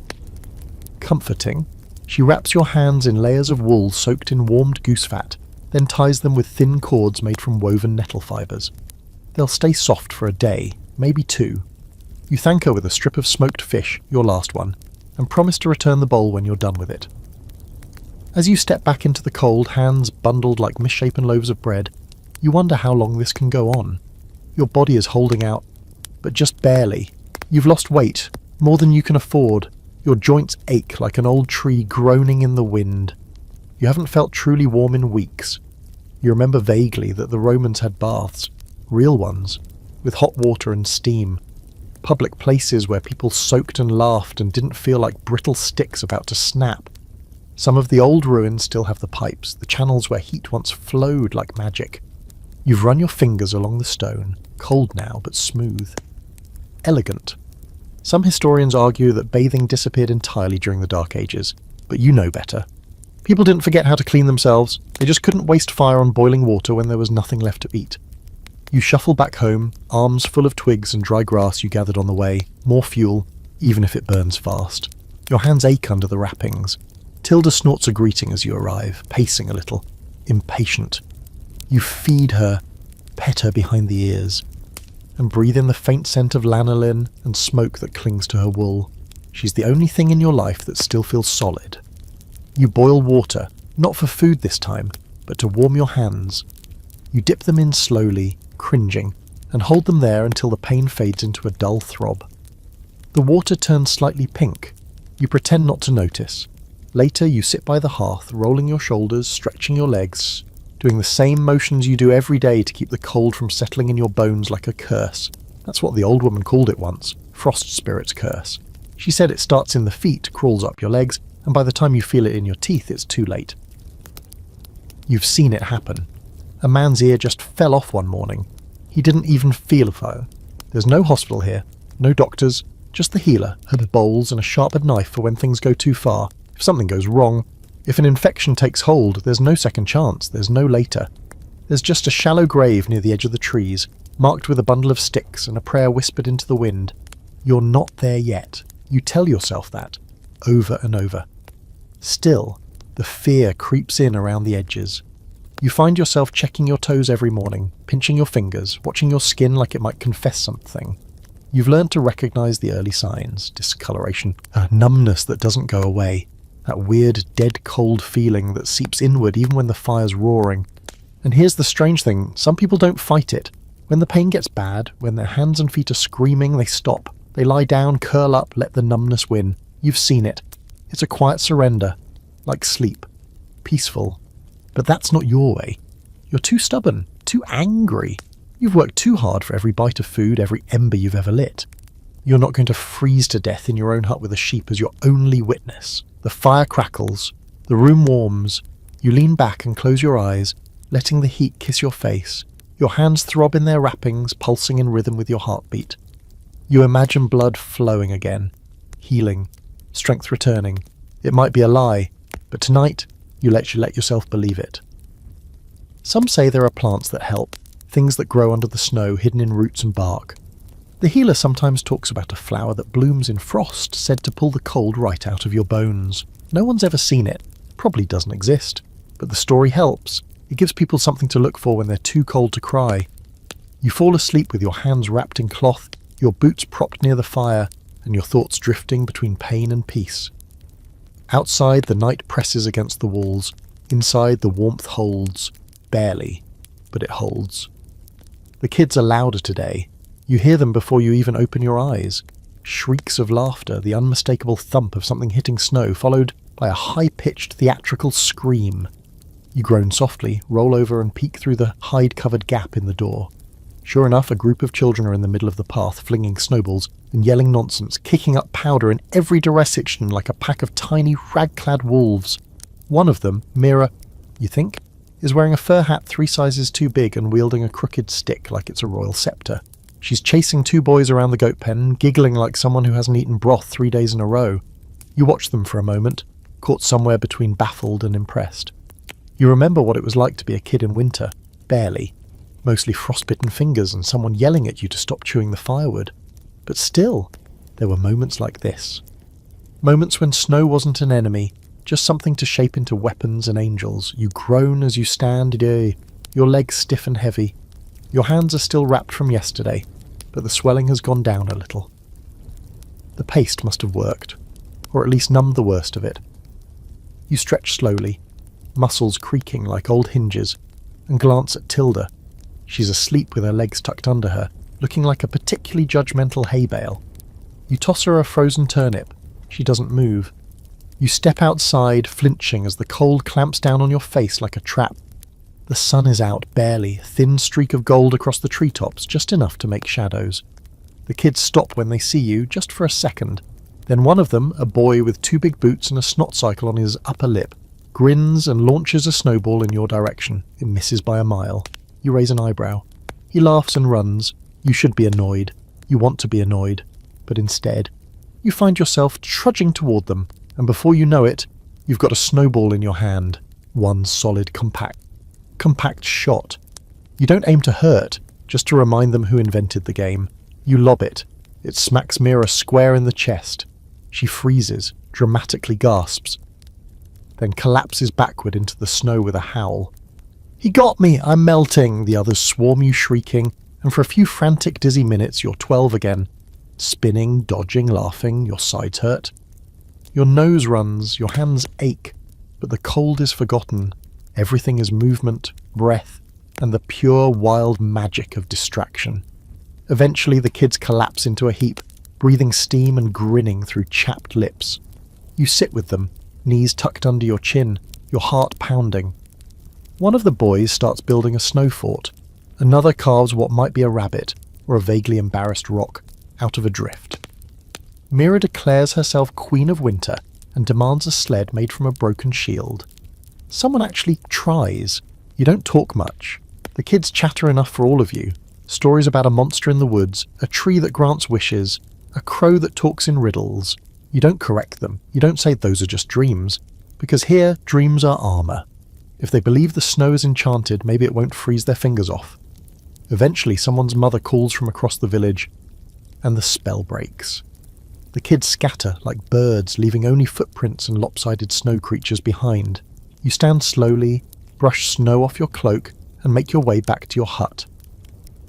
Comforting, she wraps your hands in layers of wool soaked in warmed goose fat, then ties them with thin cords made from woven nettle fibres. They'll stay soft for a day, maybe two. You thank her with a strip of smoked fish, your last one, and promise to return the bowl when you're done with it. As you step back into the cold, hands bundled like misshapen loaves of bread, you wonder how long this can go on. Your body is holding out, but just barely. You've lost weight, more than you can afford. Your joints ache like an old tree groaning in the wind. You haven't felt truly warm in weeks. You remember vaguely that the Romans had baths, real ones, with hot water and steam. Public places where people soaked and laughed and didn't feel like brittle sticks about to snap. Some of the old ruins still have the pipes, the channels where heat once flowed like magic. You've run your fingers along the stone, cold now but smooth. Elegant. Some historians argue that bathing disappeared entirely during the Dark Ages, but you know better. People didn't forget how to clean themselves, they just couldn't waste fire on boiling water when there was nothing left to eat. You shuffle back home, arms full of twigs and dry grass you gathered on the way, more fuel, even if it burns fast. Your hands ache under the wrappings. Tilda snorts a greeting as you arrive, pacing a little, impatient. You feed her, pet her behind the ears, and breathe in the faint scent of lanolin and smoke that clings to her wool. She's the only thing in your life that still feels solid. You boil water, not for food this time, but to warm your hands. You dip them in slowly, cringing, and hold them there until the pain fades into a dull throb. The water turns slightly pink. You pretend not to notice. Later, you sit by the hearth, rolling your shoulders, stretching your legs, doing the same motions you do every day to keep the cold from settling in your bones like a curse. That's what the old woman called it once, frost spirit's curse. She said it starts in the feet, crawls up your legs, and by the time you feel it in your teeth, it's too late. You've seen it happen. A man's ear just fell off one morning. He didn't even feel a fire. There's no hospital here, no doctors, just the healer, her bowls and a sharpened knife for when things go too far. If something goes wrong, if an infection takes hold, there's no second chance, there's no later. There's just a shallow grave near the edge of the trees, marked with a bundle of sticks and a prayer whispered into the wind. You're not there yet. You tell yourself that, over and over. Still, the fear creeps in around the edges. You find yourself checking your toes every morning, pinching your fingers, watching your skin like it might confess something. You've learned to recognize the early signs, discoloration, a numbness that doesn't go away, that weird dead cold feeling that seeps inward even when the fire's roaring. And here's the strange thing, some people don't fight it. When the pain gets bad, when their hands and feet are screaming, they stop. They lie down, curl up, let the numbness win. You've seen it. It's a quiet surrender, like sleep, peaceful. But that's not your way. You're too stubborn, too angry. You've worked too hard for every bite of food, every ember you've ever lit. You're not going to freeze to death in your own hut with a sheep as your only witness. The fire crackles, the room warms. You lean back and close your eyes, letting the heat kiss your face. Your hands throb in their wrappings, pulsing in rhythm with your heartbeat. You imagine blood flowing again, healing, strength returning. It might be a lie, but tonight you let yourself believe it. Some say there are plants that help, things that grow under the snow, hidden in roots and bark. The healer sometimes talks about a flower that blooms in frost, said to pull the cold right out of your bones. No one's ever seen it, probably doesn't exist, but the story helps. It gives people something to look for when they're too cold to cry. You fall asleep with your hands wrapped in cloth, your boots propped near the fire, and your thoughts drifting between pain and peace. Outside, the night presses against the walls. Inside, the warmth holds. Barely, but it holds. The kids are louder today. You hear them before you even open your eyes. Shrieks of laughter, the unmistakable thump of something hitting snow, followed by a high-pitched theatrical scream. You groan softly, roll over and peek through the hide-covered gap in the door. Sure enough, a group of children are in the middle of the path, flinging snowballs and yelling nonsense, kicking up powder in every direction like a pack of tiny, rag-clad wolves. One of them, Mira, you think, is wearing a fur hat 3 sizes too big and wielding a crooked stick like it's a royal scepter. She's chasing 2 boys around the goat pen, giggling like someone who hasn't eaten broth 3 days in a row. You watch them for a moment, caught somewhere between baffled and impressed. You remember what it was like to be a kid in winter, barely. Mostly frostbitten fingers and someone yelling at you to stop chewing the firewood. But still, there were moments like this. Moments when snow wasn't an enemy, just something to shape into weapons and angels. You groan as you stand, your legs stiff and heavy. Your hands are still wrapped from yesterday, but the swelling has gone down a little. The paste must have worked, or at least numbed the worst of it. You stretch slowly, muscles creaking like old hinges, and glance at Tilda. She's asleep with her legs tucked under her, looking like a particularly judgmental hay bale. You toss her a frozen turnip. She doesn't move. You step outside, flinching as the cold clamps down on your face like a trap. The sun is out, barely, a thin streak of gold across the treetops, just enough to make shadows. The kids stop when they see you, just for a second. Then one of them, a boy with 2 big boots and a snot cycle on his upper lip, grins and launches a snowball in your direction. It misses by a mile. You raise an eyebrow. He laughs and runs. You should be annoyed. You want to be annoyed. But instead, you find yourself trudging toward them, and before you know it, you've got a snowball in your hand. One solid, compact shot. You don't aim to hurt, just to remind them who invented the game. You lob it. It smacks Mira square in the chest. She freezes, dramatically gasps, then collapses backward into the snow with a howl. "He got me! I'm melting!" The others swarm you shrieking, and for a few frantic, dizzy minutes you're 12 again. Spinning, dodging, laughing, your sides hurt. Your nose runs, your hands ache, but the cold is forgotten. Everything is movement, breath, and the pure, wild magic of distraction. Eventually the kids collapse into a heap, breathing steam and grinning through chapped lips. You sit with them, knees tucked under your chin, your heart pounding. One of the boys starts building a snow fort. Another carves what might be a rabbit or a vaguely embarrassed rock out of a drift. Mira declares herself Queen of Winter and demands a sled made from a broken shield. Someone actually tries. You don't talk much. The kids chatter enough for all of you. Stories about a monster in the woods, a tree that grants wishes, a crow that talks in riddles. You don't correct them. You don't say those are just dreams. Because here, dreams are armour. If they believe the snow is enchanted, maybe it won't freeze their fingers off. Eventually, someone's mother calls from across the village, and the spell breaks. The kids scatter like birds, leaving only footprints and lopsided snow creatures behind. You stand slowly, brush snow off your cloak, and make your way back to your hut.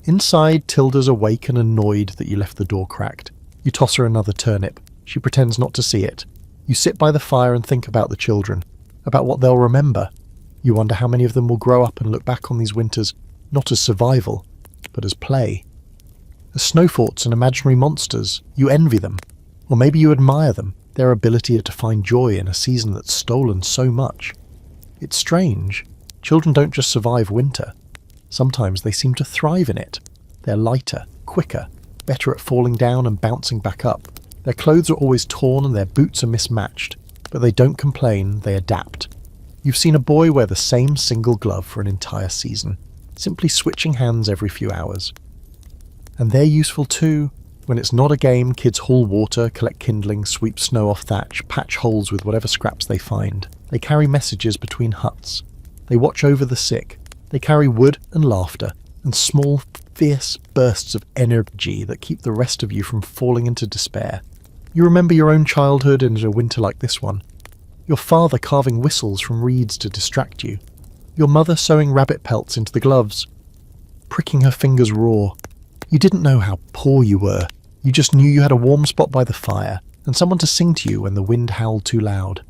Inside, Tilda's awake and annoyed that you left the door cracked. You toss her another turnip. She pretends not to see it. You sit by the fire and think about the children, about what they'll remember. You wonder how many of them will grow up and look back on these winters not as survival, but as play. As snow forts and imaginary monsters, you envy them. Or maybe you admire them, their ability to find joy in a season that's stolen so much. It's strange. Children don't just survive winter. Sometimes they seem to thrive in it. They're lighter, quicker, better at falling down and bouncing back up. Their clothes are always torn and their boots are mismatched, but they don't complain, they adapt. You've seen a boy wear the same single glove for an entire season, simply switching hands every few hours. And they're useful too. When it's not a game, kids haul water, collect kindling, sweep snow off thatch, patch holes with whatever scraps they find. They carry messages between huts. They watch over the sick. They carry wood and laughter, and small, fierce bursts of energy that keep the rest of you from falling into despair. You remember your own childhood and a winter like this one. Your father carving whistles from reeds to distract you. Your mother sewing rabbit pelts into the gloves. Pricking her fingers raw. You didn't know how poor you were. You just knew you had a warm spot by the fire, and someone to sing to you when the wind howled too loud.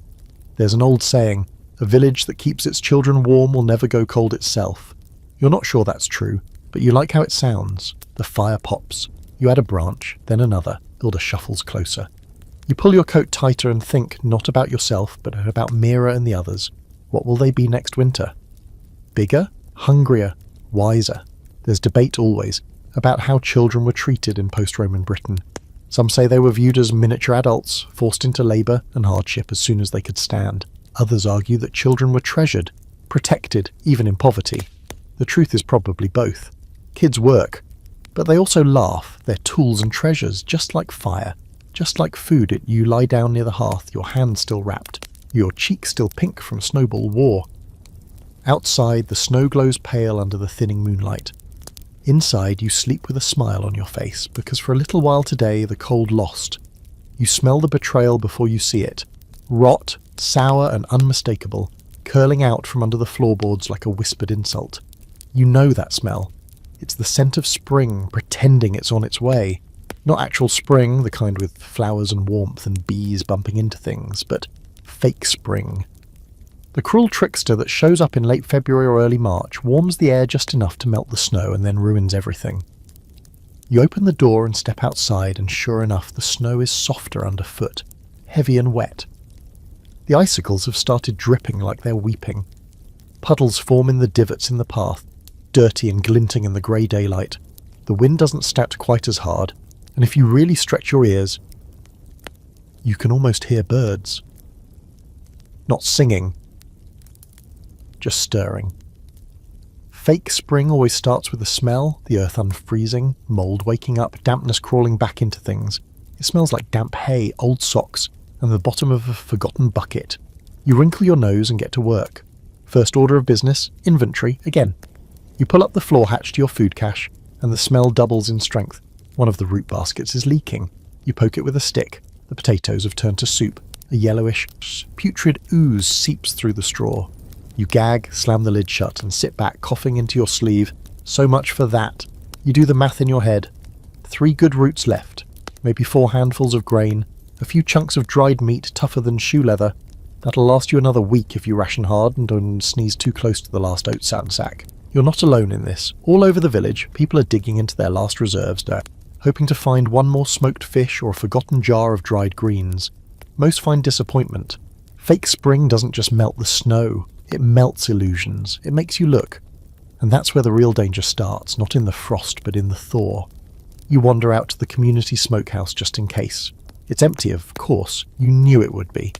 There's an old saying, a village that keeps its children warm will never go cold itself. You're not sure that's true, but you like how it sounds. The fire pops. You add a branch, then another. Ilda shuffles closer. You pull your coat tighter and think not about yourself, but about Mira and the others. What will they be next winter? Bigger? Hungrier? Wiser? There's debate always about how children were treated in post-Roman Britain. Some say they were viewed as miniature adults, forced into labour and hardship as soon as they could stand. Others argue that children were treasured, protected, even in poverty. The truth is probably both. Kids work, but they also laugh. They're tools and treasures, just like fire. Just like food, you lie down near the hearth, your hand still wrapped, your cheek still pink from snowball war. Outside, the snow glows pale under the thinning moonlight. Inside, you sleep with a smile on your face, because for a little while today, the cold lost. You smell the betrayal before you see it. Rot, sour and unmistakable, curling out from under the floorboards like a whispered insult. You know that smell. It's the scent of spring, pretending it's on its way. Not actual spring, the kind with flowers and warmth and bees bumping into things, but fake spring. The cruel trickster that shows up in late February or early March warms the air just enough to melt the snow and then ruins everything. You open the door and step outside, and sure enough, the snow is softer underfoot, heavy and wet. The icicles have started dripping like they're weeping. Puddles form in the divots in the path, dirty and glinting in the grey daylight. The wind doesn't stat quite as hard, and if you really stretch your ears, you can almost hear birds. Not singing, just stirring. Fake spring always starts with a smell, the earth unfreezing, mould waking up, dampness crawling back into things. It smells like damp hay, old socks, and the bottom of a forgotten bucket. You wrinkle your nose and get to work. First order of business, inventory, again. You pull up the floor hatch to your food cache, and the smell doubles in strength. One of the root baskets is leaking. You poke it with a stick. The potatoes have turned to soup. A yellowish, putrid ooze seeps through the straw. You gag, slam the lid shut, and sit back, coughing into your sleeve. So much for that. You do the math in your head. 3 good roots left. Maybe 4 handfuls of grain. A few chunks of dried meat tougher than shoe leather. That'll last you another week if you ration hard and don't sneeze too close to the last oat sack. You're not alone in this. All over the village, people are digging into their last reserves, hoping to find one more smoked fish or a forgotten jar of dried greens. Most find disappointment. Fake spring doesn't just melt the snow, it melts illusions, it makes you look. And that's where the real danger starts, not in the frost but in the thaw. You wander out to the community smokehouse just in case. It's empty, of course, you knew it would be.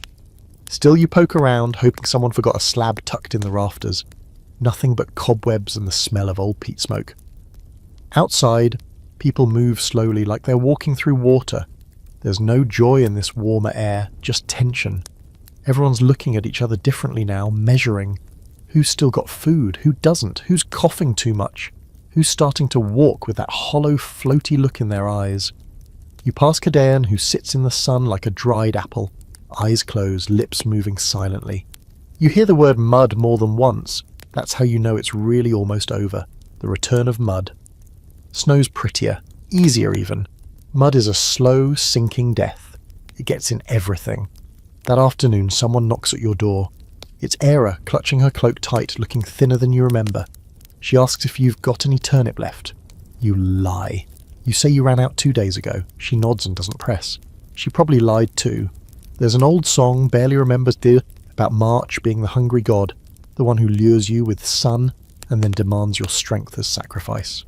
Still you poke around, hoping someone forgot a slab tucked in the rafters. Nothing but cobwebs and the smell of old peat smoke. Outside, people move slowly like they're walking through water. There's no joy in this warmer air, just tension. Everyone's looking at each other differently now, measuring. Who's still got food? Who doesn't? Who's coughing too much? Who's starting to walk with that hollow, floaty look in their eyes? You pass Cadean, who sits in the sun like a dried apple, eyes closed, lips moving silently. You hear the word mud more than once. That's how you know it's really almost over. The return of mud. Snow's prettier, easier even. Mud is a slow, sinking death. It gets in everything. That afternoon, someone knocks at your door. It's Era, clutching her cloak tight, looking thinner than you remember. She asks if you've got any turnip left. You lie. You say you ran out 2 days ago. She nods and doesn't press. She probably lied too. There's an old song, barely remembers about March being the hungry god, the one who lures you with sun and then demands your strength as sacrifice.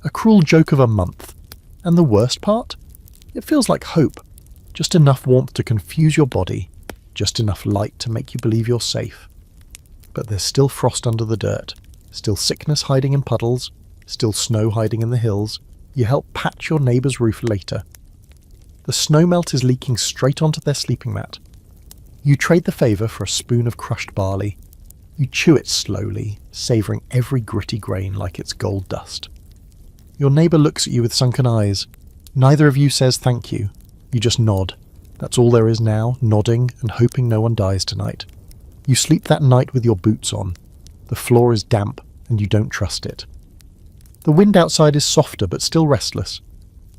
A cruel joke of a month. And the worst part? It feels like hope. Just enough warmth to confuse your body. Just enough light to make you believe you're safe. But there's still frost under the dirt. Still sickness hiding in puddles. Still snow hiding in the hills. You help patch your neighbour's roof later. The snowmelt is leaking straight onto their sleeping mat. You trade the favour for a spoon of crushed barley. You chew it slowly, savouring every gritty grain like it's gold dust. Your neighbour looks at you with sunken eyes. Neither of you says thank you. You just nod. That's all there is now, nodding and hoping no one dies tonight. You sleep that night with your boots on. The floor is damp and you don't trust it. The wind outside is softer but still restless.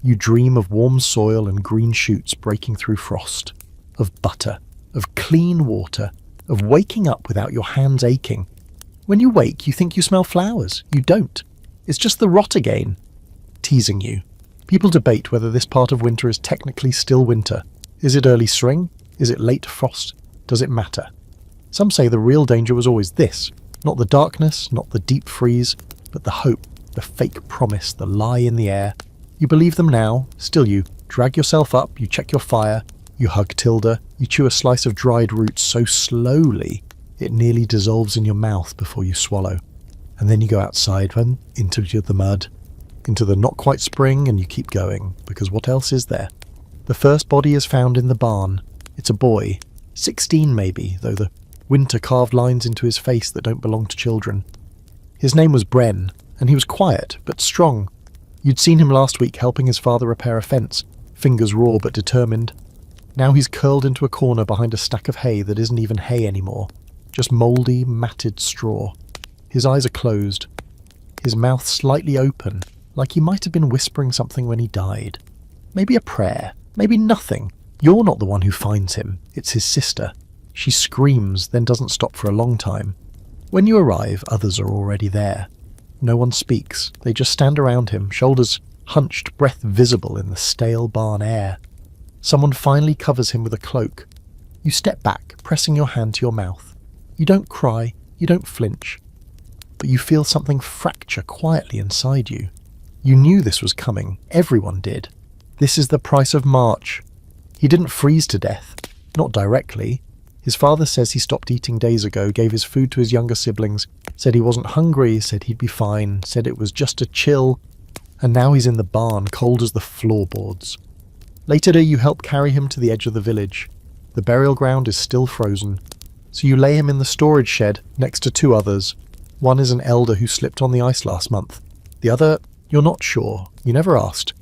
You dream of warm soil and green shoots breaking through frost. Of butter. Of clean water. Of waking up without your hands aching. When you wake, you think you smell flowers. You don't. It's just the rot again. Teasing you. People debate whether this part of winter is technically still winter. Is it early spring? Is it late frost? Does it matter? Some say the real danger was always this. Not the darkness, not the deep freeze, but the hope, the fake promise, the lie in the air. You believe them now, still you drag yourself up, you check your fire, you hug Tilda, you chew a slice of dried roots so slowly it nearly dissolves in your mouth before you swallow. And then you go outside and into the mud, into the not quite spring, and you keep going, because what else is there? The first body is found in the barn. It's a boy, 16 maybe, though the winter carved lines into his face that don't belong to children. His name was Bren, and he was quiet, but strong. You'd seen him last week helping his father repair a fence, fingers raw but determined. Now he's curled into a corner behind a stack of hay that isn't even hay anymore, just mouldy, matted straw. His eyes are closed, his mouth slightly open, like he might have been whispering something when he died. Maybe a prayer, maybe nothing. You're not the one who finds him, it's his sister. She screams, then doesn't stop for a long time. When you arrive, others are already there. No one speaks, they just stand around him, shoulders hunched, breath visible in the stale barn air. Someone finally covers him with a cloak. You step back, pressing your hand to your mouth. You don't cry, you don't flinch, but you feel something fracture quietly inside you. You knew this was coming, everyone did. This is the price of March. He didn't freeze to death, not directly. His father says he stopped eating days ago, gave his food to his younger siblings, said he wasn't hungry, said he'd be fine, said it was just a chill, and now he's in the barn, cold as the floorboards. Later you help carry him to the edge of the village. The burial ground is still frozen, so you lay him in the storage shed next to 2 others. One is an elder who slipped on the ice last month. The other, you're not sure, you never asked.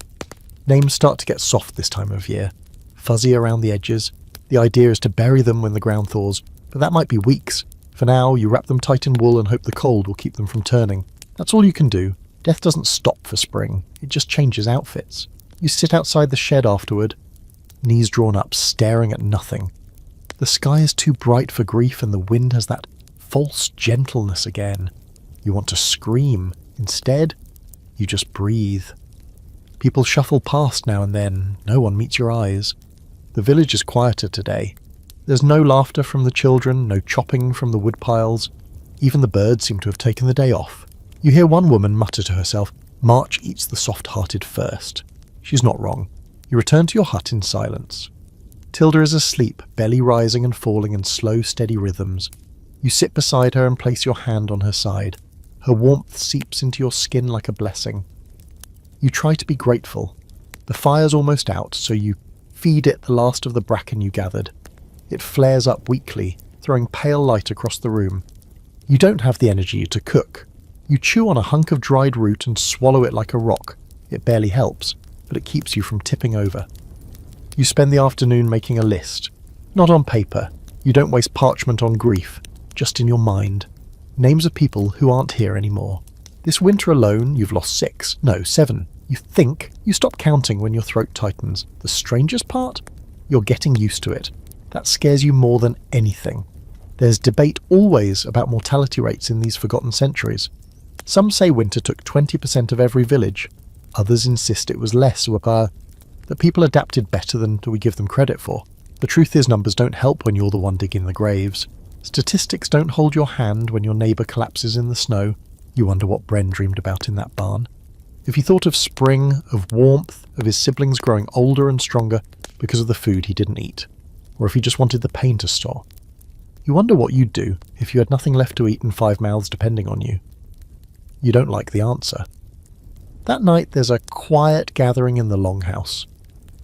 Names start to get soft this time of year, fuzzy around the edges. The idea is to bury them when the ground thaws, but that might be weeks. For now, you wrap them tight in wool and hope the cold will keep them from turning. That's all you can do. Death doesn't stop for spring, it just changes outfits. You sit outside the shed afterward, knees drawn up, staring at nothing. The sky is too bright for grief and the wind has that false gentleness again. You want to scream. Instead, you just breathe. People shuffle past now and then, no one meets your eyes. The village is quieter today. There's no laughter from the children, no chopping from the woodpiles. Even the birds seem to have taken the day off. You hear one woman mutter to herself, "March eats the soft-hearted first." She's not wrong. You return to your hut in silence. Tilda is asleep, belly rising and falling in slow, steady rhythms. You sit beside her and place your hand on her side. Her warmth seeps into your skin like a blessing. You try to be grateful. The fire's almost out, so you feed it the last of the bracken you gathered. It flares up weakly, throwing pale light across the room. You don't have the energy to cook. You chew on a hunk of dried root and swallow it like a rock. It barely helps, but it keeps you from tipping over. You spend the afternoon making a list. Not on paper. You don't waste parchment on grief, just in your mind. Names of people who aren't here anymore. This winter alone, you've lost 6, no, 7. You think. You stop counting when your throat tightens. The strangest part? You're getting used to it. That scares you more than anything. There's debate always about mortality rates in these forgotten centuries. Some say winter took 20% of every village. Others insist it was less, that people adapted better than we give them credit for. The truth is, numbers don't help when you're the one digging the graves. Statistics don't hold your hand when your neighbour collapses in the snow. You wonder what Bren dreamed about in that barn. If he thought of spring, of warmth, of his siblings growing older and stronger because of the food he didn't eat, or if he just wanted the pain to stop. You wonder what you'd do if you had nothing left to eat and 5 mouths depending on you. You don't like the answer. That night there's a quiet gathering in the longhouse.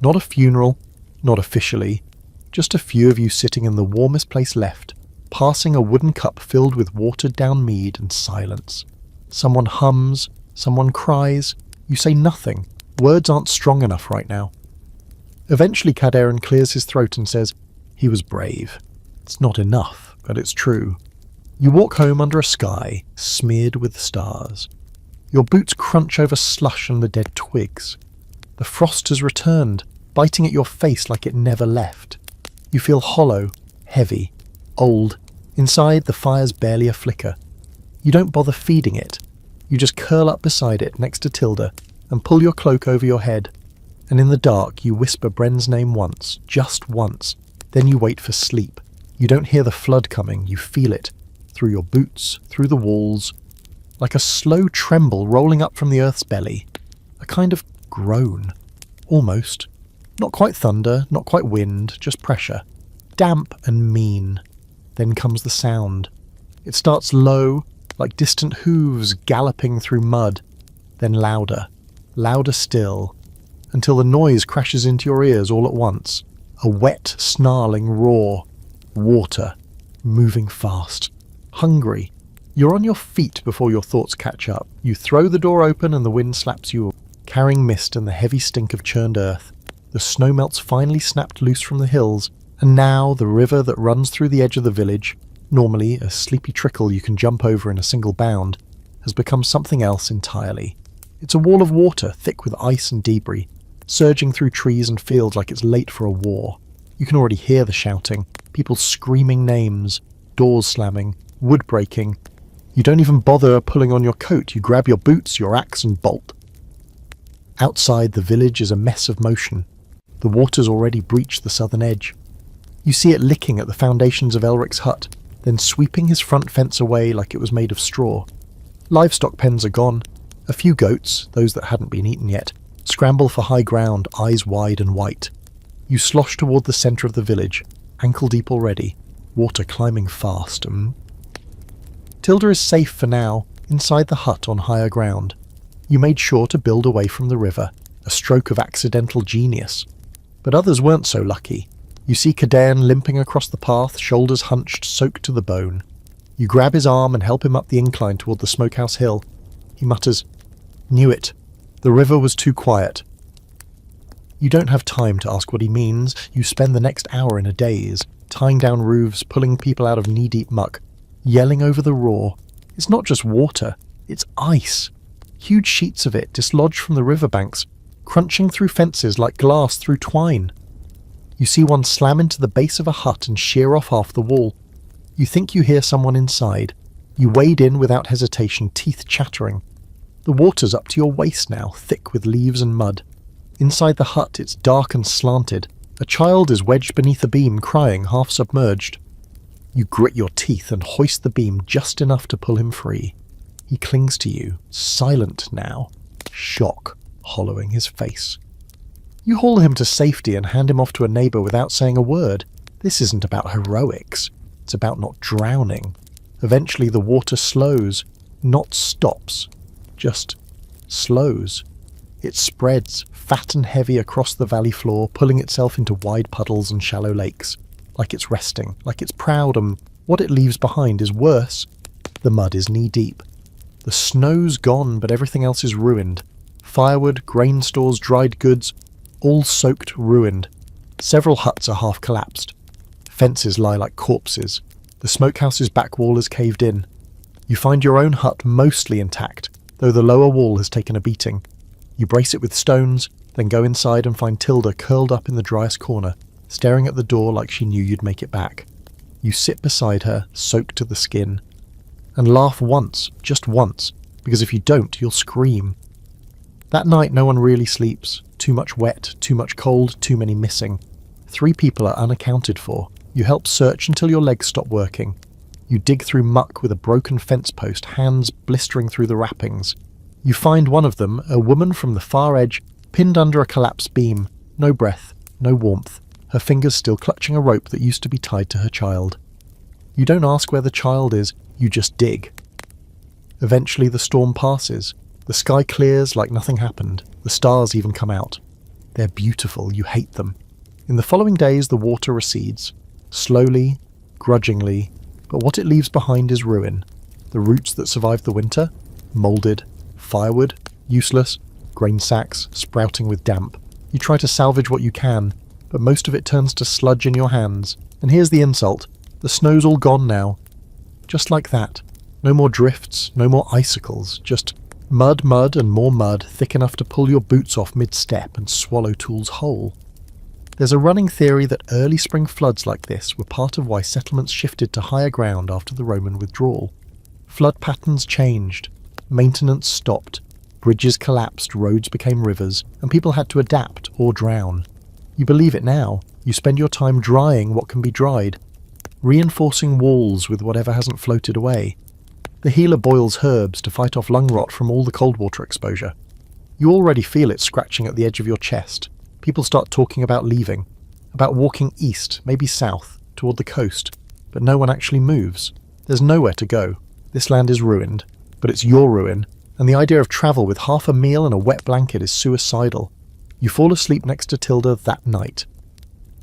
Not a funeral, not officially, just a few of you sitting in the warmest place left, passing a wooden cup filled with watered-down mead and silence. Someone hums, someone cries, you say nothing. Words aren't strong enough right now. Eventually Caderon clears his throat and says, "He was brave." It's not enough, but it's true. You walk home under a sky smeared with stars. Your boots crunch over slush and the dead twigs. The frost has returned, biting at your face like it never left. You feel hollow, heavy, old. Inside, the fire's barely a flicker. You don't bother feeding it. You just curl up beside it next to Tilda and pull your cloak over your head. And in the dark, you whisper Bren's name once, just once. Then you wait for sleep. You don't hear the flood coming, you feel it. Through your boots, through the walls. Like a slow tremble rolling up from the earth's belly. A kind of groan. Almost. Not quite thunder, not quite wind, just pressure. Damp and mean. Then comes the sound. It starts low, like distant hooves galloping through mud. Then louder. Louder still. Until the noise crashes into your ears all at once. A wet, snarling roar. Water. Moving fast. Hungry. You're on your feet before your thoughts catch up. You throw the door open and the wind slaps you, carrying mist and the heavy stink of churned earth. The snowmelt's finally snapped loose from the hills, and now the river that runs through the edge of the village, normally a sleepy trickle you can jump over in a single bound, has become something else entirely. It's a wall of water, thick with ice and debris, surging through trees and fields like it's late for a war. You can already hear the shouting, people screaming names, doors slamming, wood breaking. You don't even bother pulling on your coat, you grab your boots, your axe and bolt. Outside, the village is a mess of motion. The water's already breached the southern edge. You see it licking at the foundations of Elric's hut, then sweeping his front fence away like it was made of straw. Livestock pens are gone. A few goats, those that hadn't been eaten yet, scramble for high ground, eyes wide and white. You slosh toward the centre of the village, ankle deep already, water climbing fast. Tilda is safe for now, inside the hut on higher ground. You made sure to build away from the river, a stroke of accidental genius. But others weren't so lucky. You see Caderon limping across the path, shoulders hunched, soaked to the bone. You grab his arm and help him up the incline toward the smokehouse hill. He mutters, "Knew it. The river was too quiet." You don't have time to ask what he means. You spend the next hour in a daze, tying down roofs, pulling people out of knee-deep muck, yelling over the roar. It's not just water, it's ice. Huge sheets of it dislodge from the riverbanks, crunching through fences like glass through twine. You see one slam into the base of a hut and shear off half the wall. You think you hear someone inside. You wade in without hesitation, teeth chattering. The water's up to your waist now, thick with leaves and mud. Inside the hut, it's dark and slanted. A child is wedged beneath a beam, crying, half submerged. You grit your teeth and hoist the beam just enough to pull him free. He clings to you, silent now, shock hollowing his face. You haul him to safety and hand him off to a neighbour without saying a word. This isn't about heroics. It's about not drowning. Eventually the water slows, not stops, just slows. It spreads, fat and heavy, across the valley floor, pulling itself into wide puddles and shallow lakes. Like it's resting, like it's proud, and what it leaves behind is worse. The mud is knee-deep. The snow's gone, but everything else is ruined. Firewood, grain stores, dried goods, all soaked, ruined. Several huts are half collapsed. Fences lie like corpses. The smokehouse's back wall is caved in. You find your own hut mostly intact, though the lower wall has taken a beating. You brace it with stones, then go inside and find Tilda curled up in the driest corner, staring at the door like she knew you'd make it back. You sit beside her, soaked to the skin, and laugh once, just once, because if you don't, you'll scream. That night no one really sleeps. Too much wet, too much cold, too many missing. 3 people are unaccounted for. You help search until your legs stop working. You dig through muck with a broken fence post, hands blistering through the wrappings. You find one of them, a woman from the far edge, pinned under a collapsed beam. No breath, no warmth. Her fingers still clutching a rope that used to be tied to her child. You don't ask where the child is, you just dig. Eventually the storm passes. The sky clears like nothing happened. The stars even come out. They're beautiful, you hate them. In the following days the water recedes. Slowly, grudgingly, but what it leaves behind is ruin. The roots that survived the winter? Moulded. Firewood? Useless. Grain sacks, sprouting with damp. You try to salvage what you can, but most of it turns to sludge in your hands. And here's the insult. The snow's all gone now. Just like that. No more drifts, no more icicles, just mud, mud, and more mud, thick enough to pull your boots off mid-step and swallow tools whole. There's a running theory that early spring floods like this were part of why settlements shifted to higher ground after the Roman withdrawal. Flood patterns changed, maintenance stopped, bridges collapsed, roads became rivers, and people had to adapt or drown. You believe it now. You spend your time drying what can be dried, reinforcing walls with whatever hasn't floated away. The healer boils herbs to fight off lung rot from all the cold water exposure. You already feel it scratching at the edge of your chest. People start talking about leaving, about walking east, maybe south, toward the coast, but no one actually moves. There's nowhere to go. This land is ruined, but it's your ruin, and the idea of travel with half a meal and a wet blanket is suicidal. You fall asleep next to Tilda that night.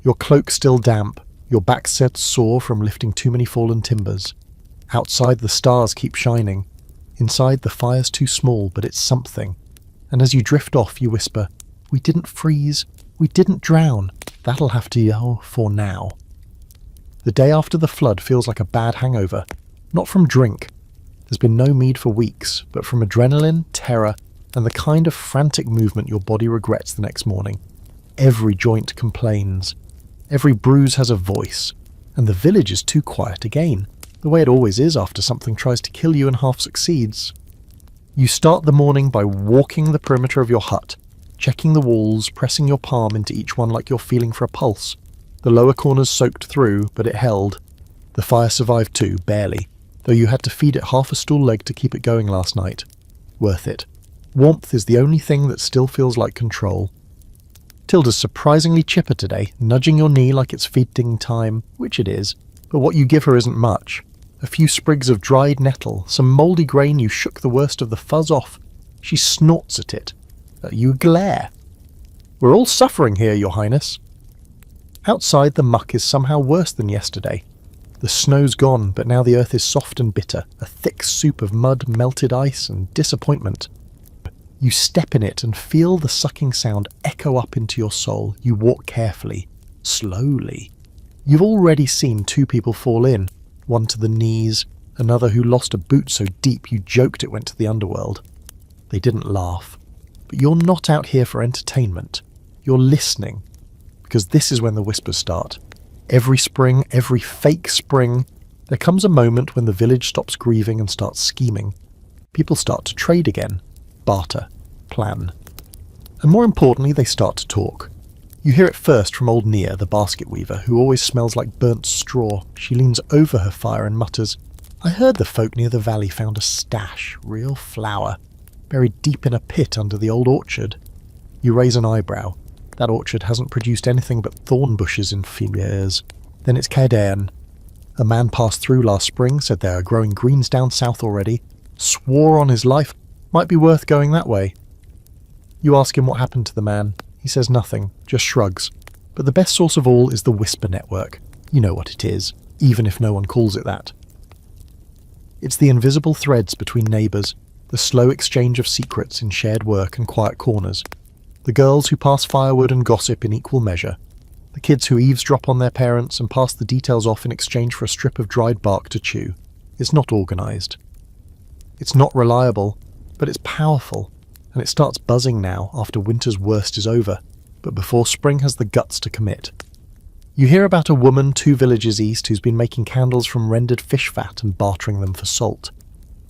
Your cloak still damp, your back set sore from lifting too many fallen timbers. Outside the stars keep shining. Inside the fire's too small, but it's something. And as you drift off, you whisper, "We didn't freeze. We didn't drown. That'll have to yell for now." The day after the flood feels like a bad hangover. Not from drink. There's been no mead for weeks, but from adrenaline, terror, and the kind of frantic movement your body regrets the next morning. Every joint complains. Every bruise has a voice. And the village is too quiet again, the way it always is after something tries to kill you and half succeeds. You start the morning by walking the perimeter of your hut, checking the walls, pressing your palm into each one like you're feeling for a pulse. The lower corners soaked through, but it held. The fire survived too, barely, though you had to feed it half a stool leg to keep it going last night. Worth it. Warmth is the only thing that still feels like control. Tilda's surprisingly chipper today, nudging your knee like it's feeding time, which it is, but what you give her isn't much. A few sprigs of dried nettle, some mouldy grain you shook the worst of the fuzz off. She snorts at it. You glare. "We're all suffering here, Your Highness." Outside, the muck is somehow worse than yesterday. The snow's gone, but now the earth is soft and bitter, a thick soup of mud, melted ice, and disappointment. You step in it and feel the sucking sound echo up into your soul. You walk carefully, slowly. You've already seen 2 people fall in, one to the knees, another who lost a boot so deep you joked it went to the underworld. They didn't laugh. But you're not out here for entertainment. You're listening, because this is when the whispers start. Every spring, every fake spring, there comes a moment when the village stops grieving and starts scheming. People start to trade again. barter, plan. And more importantly, they start to talk. You hear it first from old Nia, the basket weaver, who always smells like burnt straw. She leans over her fire and mutters, "I heard the folk near the valley found a stash, real flour, buried deep in a pit under the old orchard." You raise an eyebrow. That orchard hasn't produced anything but thorn bushes in few years. Then it's Cairdairn. A man passed through last spring, said there are growing greens down south already, swore on his life, might be worth going that way. You ask him what happened to the man. He says nothing, just shrugs. But the best source of all is the Whisper Network. You know what it is, even if no one calls it that. It's the invisible threads between neighbours, the slow exchange of secrets in shared work and quiet corners, the girls who pass firewood and gossip in equal measure, the kids who eavesdrop on their parents and pass the details off in exchange for a strip of dried bark to chew. It's not organised. It's not reliable, but it's powerful, and it starts buzzing now after winter's worst is over, but before spring has the guts to commit. You hear about a woman 2 villages east who's been making candles from rendered fish fat and bartering them for salt.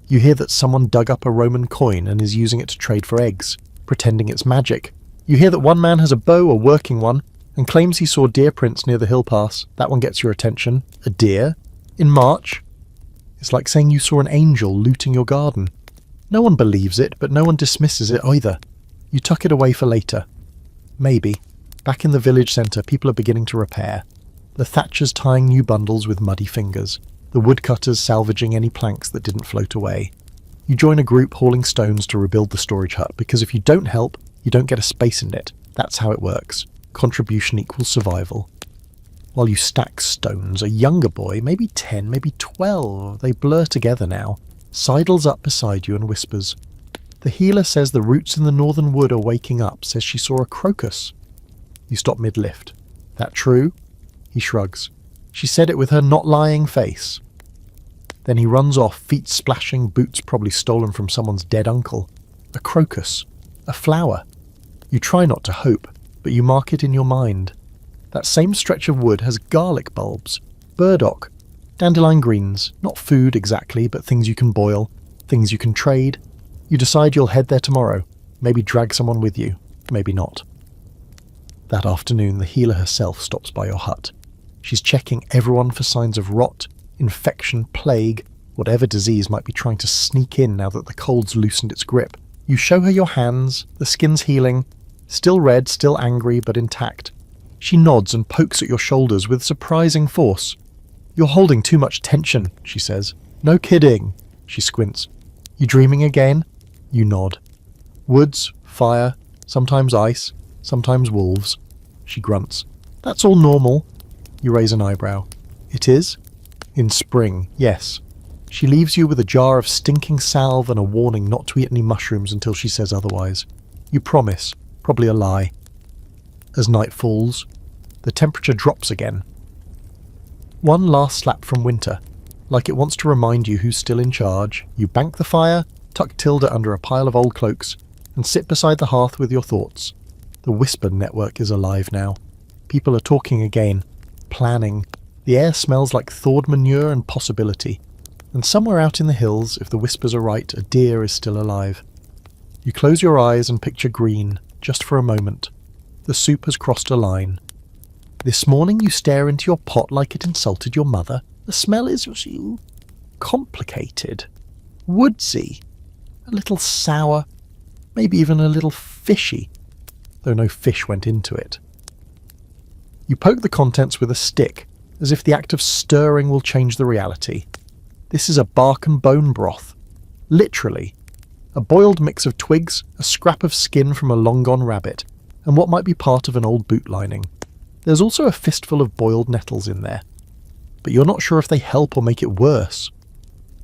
You hear that someone dug up a Roman coin and is using it to trade for eggs, pretending it's magic. You hear that one man has a bow, a working one, and claims he saw deer prints near the hill pass. That one gets your attention. A deer? In March? It's like saying you saw an angel looting your garden. No one believes it, but no one dismisses it either. You tuck it away for later. Maybe. Back in the village centre, people are beginning to repair. The thatchers tying new bundles with muddy fingers. The woodcutters salvaging any planks that didn't float away. You join a group hauling stones to rebuild the storage hut, because if you don't help, you don't get a space in it. That's how it works. Contribution equals survival. While you stack stones, a younger boy, maybe 10, maybe 12, they blur together now, sidles up beside you and whispers, "The healer says the roots in the northern wood are waking up, says she saw a crocus." You stop mid-lift. "That true?" He shrugs. She said it with her not lying face. Then he runs off, feet splashing, boots probably stolen from someone's dead uncle. A crocus. A flower. You try not to hope, but you mark it in your mind. That same stretch of wood has garlic bulbs, burdock, dandelion greens, not food exactly, but things you can boil, things you can trade. You decide you'll head there tomorrow, maybe drag someone with you, maybe not. That afternoon, the healer herself stops by your hut. She's checking everyone for signs of rot, infection, plague, whatever disease might be trying to sneak in now that the cold's loosened its grip. You show her your hands, the skin's healing, still red, still angry, but intact. She nods and pokes at your shoulders with surprising force. "You're holding too much tension," she says. "No kidding." She squints. "You dreaming again?" You nod. "Woods, fire, sometimes ice, sometimes wolves." She grunts. "That's all normal." You raise an eyebrow. "It is?" "In spring, yes." She leaves you with a jar of stinking salve and a warning not to eat any mushrooms until she says otherwise. You promise, probably a lie. As night falls, the temperature drops again. One last slap from winter, like it wants to remind you who's still in charge. You bank the fire, tuck Tilda under a pile of old cloaks, and sit beside the hearth with your thoughts. The Whisper Network is alive now. People are talking again, planning. The air smells like thawed manure and possibility. And somewhere out in the hills, if the whispers are right, a deer is still alive. You close your eyes and picture green, just for a moment. The soup has crossed a line. This morning you stare into your pot like it insulted your mother. The smell is complicated, woodsy, a little sour, maybe even a little fishy, though no fish went into it. You poke the contents with a stick, as if the act of stirring will change the reality. This is a bark and bone broth. Literally. A boiled mix of twigs, a scrap of skin from a long-gone rabbit, and what might be part of an old boot lining. There's also a fistful of boiled nettles in there. But you're not sure if they help or make it worse.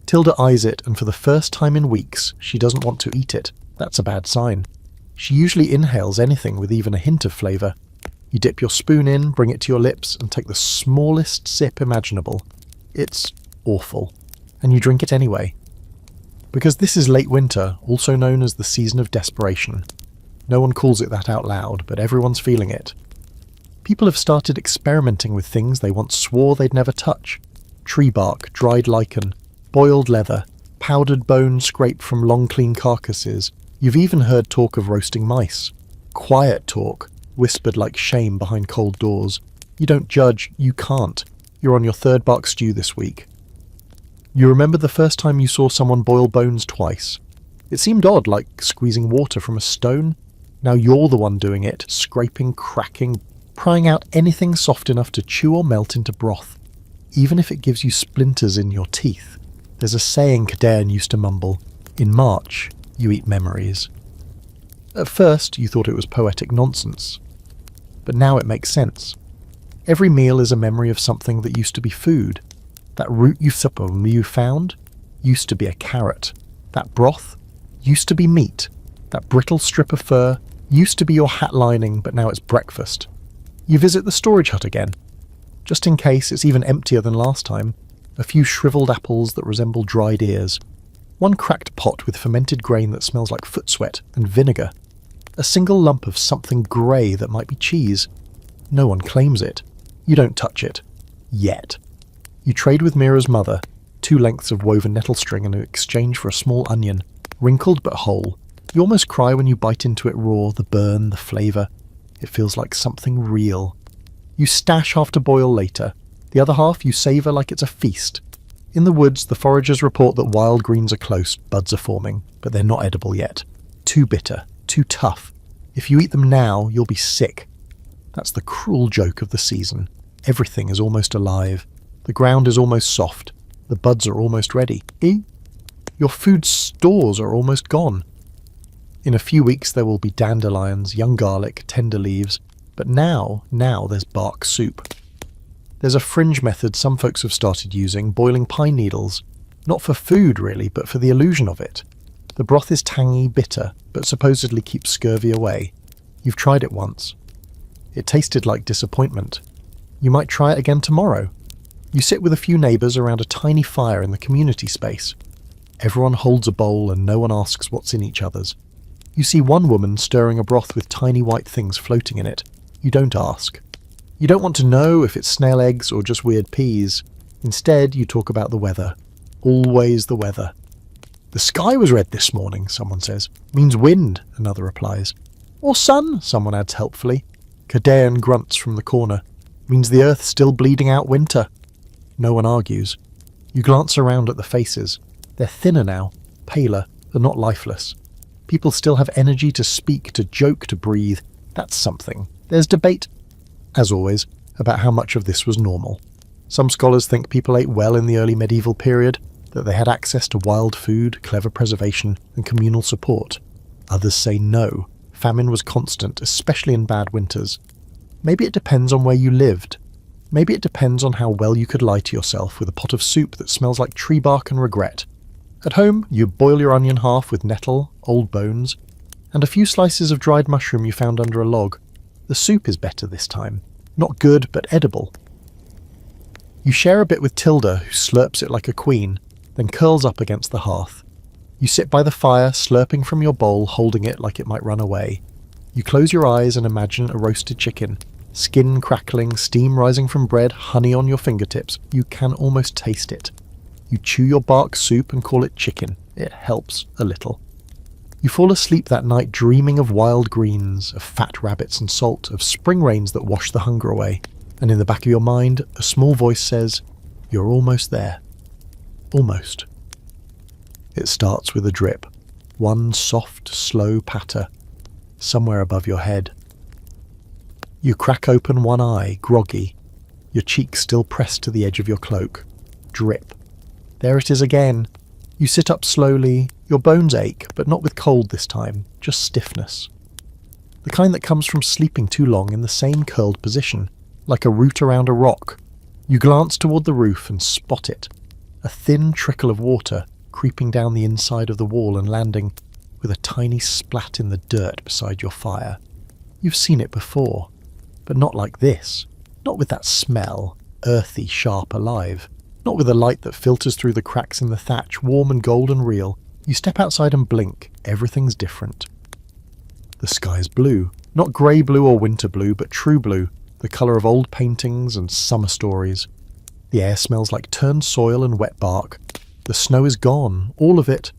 Tilda eyes it, and for the first time in weeks, she doesn't want to eat it. That's a bad sign. She usually inhales anything with even a hint of flavour. You dip your spoon in, bring it to your lips, and take the smallest sip imaginable. It's awful. And you drink it anyway. Because this is late winter, also known as the season of desperation. No one calls it that out loud, but everyone's feeling it. People have started experimenting with things they once swore they'd never touch. Tree bark, dried lichen, boiled leather, powdered bone scraped from long clean carcasses, You've even heard talk of roasting mice. Quiet talk, whispered like shame behind cold doors. You don't judge, you can't. You're on your third bark stew this week. You remember the first time you saw someone boil bones twice. It seemed odd, like squeezing water from a stone. Now you're the one doing it, scraping, cracking, prying out anything soft enough to chew or melt into broth, even if it gives you splinters in your teeth. There's a saying Cadeirn used to mumble, "In March, you eat memories." At first, you thought it was poetic nonsense, but now it makes sense. Every meal is a memory of something that used to be food. That root you found used to be a carrot. That broth used to be meat. That brittle strip of fur used to be your hat lining, but now it's breakfast. You visit the storage hut again. Just in case, it's even emptier than last time. A few shriveled apples that resemble dried ears. One cracked pot with fermented grain that smells like foot sweat and vinegar. A single lump of something grey that might be cheese. No one claims it. You don't touch it. Yet. You trade with Mira's mother, 2 lengths of woven nettle string in exchange for a small onion, wrinkled but whole. You almost cry when you bite into it raw, the burn, the flavour. It feels like something real. You stash half to boil later. The other half you savour like it's a feast. In the woods, the foragers report that wild greens are close, buds are forming, but they're not edible yet. Too bitter, too tough. If you eat them now, you'll be sick. That's the cruel joke of the season. Everything is almost alive. The ground is almost soft. The buds are almost ready. Your food stores are almost gone. In a few weeks there will be dandelions, young garlic, tender leaves. But now there's bark soup. There's a fringe method some folks have started using, boiling pine needles. Not for food, really, but for the illusion of it. The broth is tangy, bitter, but supposedly keeps scurvy away. You've tried it once. It tasted like disappointment. You might try it again tomorrow. You sit with a few neighbours around a tiny fire in the community space. Everyone holds a bowl and no one asks what's in each other's. You see one woman stirring a broth with tiny white things floating in it. You don't ask. You don't want to know if it's snail eggs or just weird peas. Instead, you talk about the weather. Always the weather. "The sky was red this morning," someone says. "Means wind," another replies. "Or sun," someone adds helpfully. Cadeirn grunts from the corner. "Means the earth's still bleeding out winter." No one argues. You glance around at the faces. They're thinner now, paler, but not lifeless. People still have energy to speak, to joke, to breathe. That's something. There's debate, as always, about how much of this was normal. Some scholars think people ate well in the early medieval period, that they had access to wild food, clever preservation, and communal support. Others say no. Famine was constant, especially in bad winters. Maybe it depends on where you lived. Maybe it depends on how well you could lie to yourself with a pot of soup that smells like tree bark and regret. At home, you boil your onion half with nettle, old bones, and a few slices of dried mushroom you found under a log. The soup is better this time. Not good, but edible. You share a bit with Tilda, who slurps it like a queen, then curls up against the hearth. You sit by the fire, slurping from your bowl, holding it like it might run away. You close your eyes and imagine a roasted chicken. Skin crackling, steam rising from bread, honey on your fingertips. You can almost taste it. You chew your bark soup and call it chicken. It helps a little. You fall asleep that night dreaming of wild greens, of fat rabbits and salt, of spring rains that wash the hunger away. And in the back of your mind, a small voice says, "You're almost there. Almost." It starts with a drip. One soft, slow patter, somewhere above your head. You crack open one eye, groggy, your cheek still pressed to the edge of your cloak. Drip. There it is again. You sit up slowly. Your bones ache, but not with cold this time, just stiffness. The kind that comes from sleeping too long in the same curled position, like a root around a rock. You glance toward the roof and spot it. A thin trickle of water creeping down the inside of the wall and landing with a tiny splat in the dirt beside your fire. You've seen it before, but not like this. Not with that smell, earthy, sharp, alive. Not with a light that filters through the cracks in the thatch, warm and golden real. You step outside and blink. Everything's different. The sky's blue. Not grey blue or winter blue, but true blue, the colour of old paintings and summer stories. The air smells like turned soil and wet bark. The snow is gone, all of it.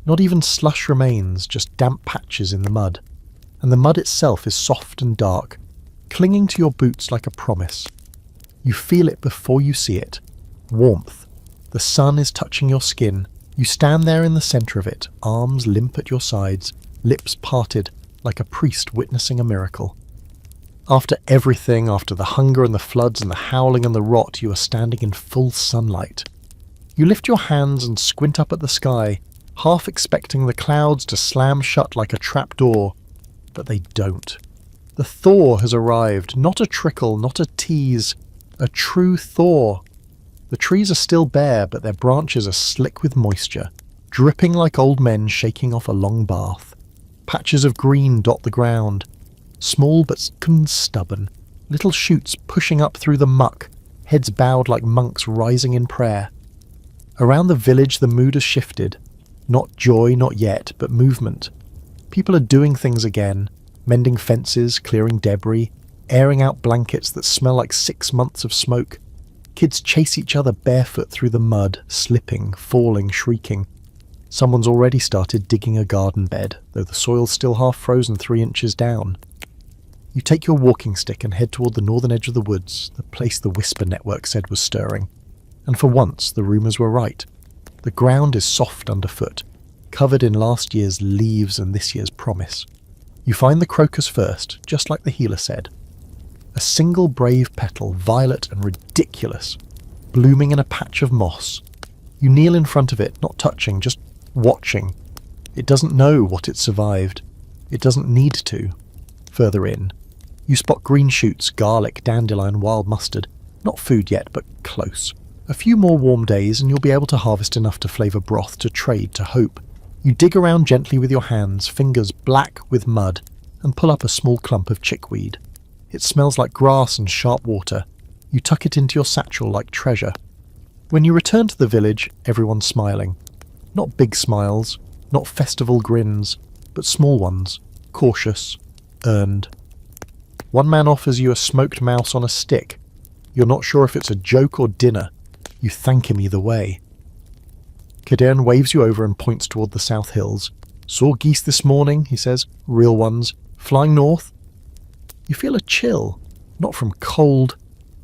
Not even slush remains, just damp patches in the mud. And the mud itself is soft and dark, clinging to your boots like a promise. You feel it before you see it. Warmth. The sun is touching your skin. You stand there in the centre of it, arms limp at your sides, lips parted, like a priest witnessing a miracle. After everything, after the hunger and the floods and the howling and the rot, you are standing in full sunlight. You lift your hands and squint up at the sky, half expecting the clouds to slam shut like a trapdoor, but they don't. The thaw has arrived, not a trickle, not a tease, a true thaw. The trees are still bare, but their branches are slick with moisture, dripping like old men shaking off a long bath. Patches of green dot the ground, small but stubborn, little shoots pushing up through the muck, heads bowed like monks rising in prayer. Around the village the mood has shifted. Not joy, not yet, but movement. People are doing things again, mending fences, clearing debris, airing out blankets that smell like 6 months of smoke. Kids chase each other barefoot through the mud, slipping, falling, shrieking. Someone's already started digging a garden bed, though the soil's still half frozen 3 inches down. You take your walking stick and head toward the northern edge of the woods, the place the whisper network said was stirring. And for once, the rumours were right. The ground is soft underfoot, covered in last year's leaves and this year's promise. You find the crocus first, just like the healer said. A single brave petal, violet and ridiculous, blooming in a patch of moss. You kneel in front of it, not touching, just watching. It doesn't know what it survived. It doesn't need to. Further in, you spot green shoots, garlic, dandelion, wild mustard. Not food yet, but close. A few more warm days and you'll be able to harvest enough to flavour broth, to trade, to hope. You dig around gently with your hands, fingers black with mud, and pull up a small clump of chickweed. It smells like grass and sharp water. You tuck it into your satchel like treasure. When you return to the village, everyone's smiling. Not big smiles, not festival grins, but small ones, cautious, earned. One man offers you a smoked mouse on a stick. You're not sure if it's a joke or dinner. You thank him either way. Cadern waves you over and points toward the south hills. Saw geese this morning, he says, real ones, flying north. You feel a chill, not from cold,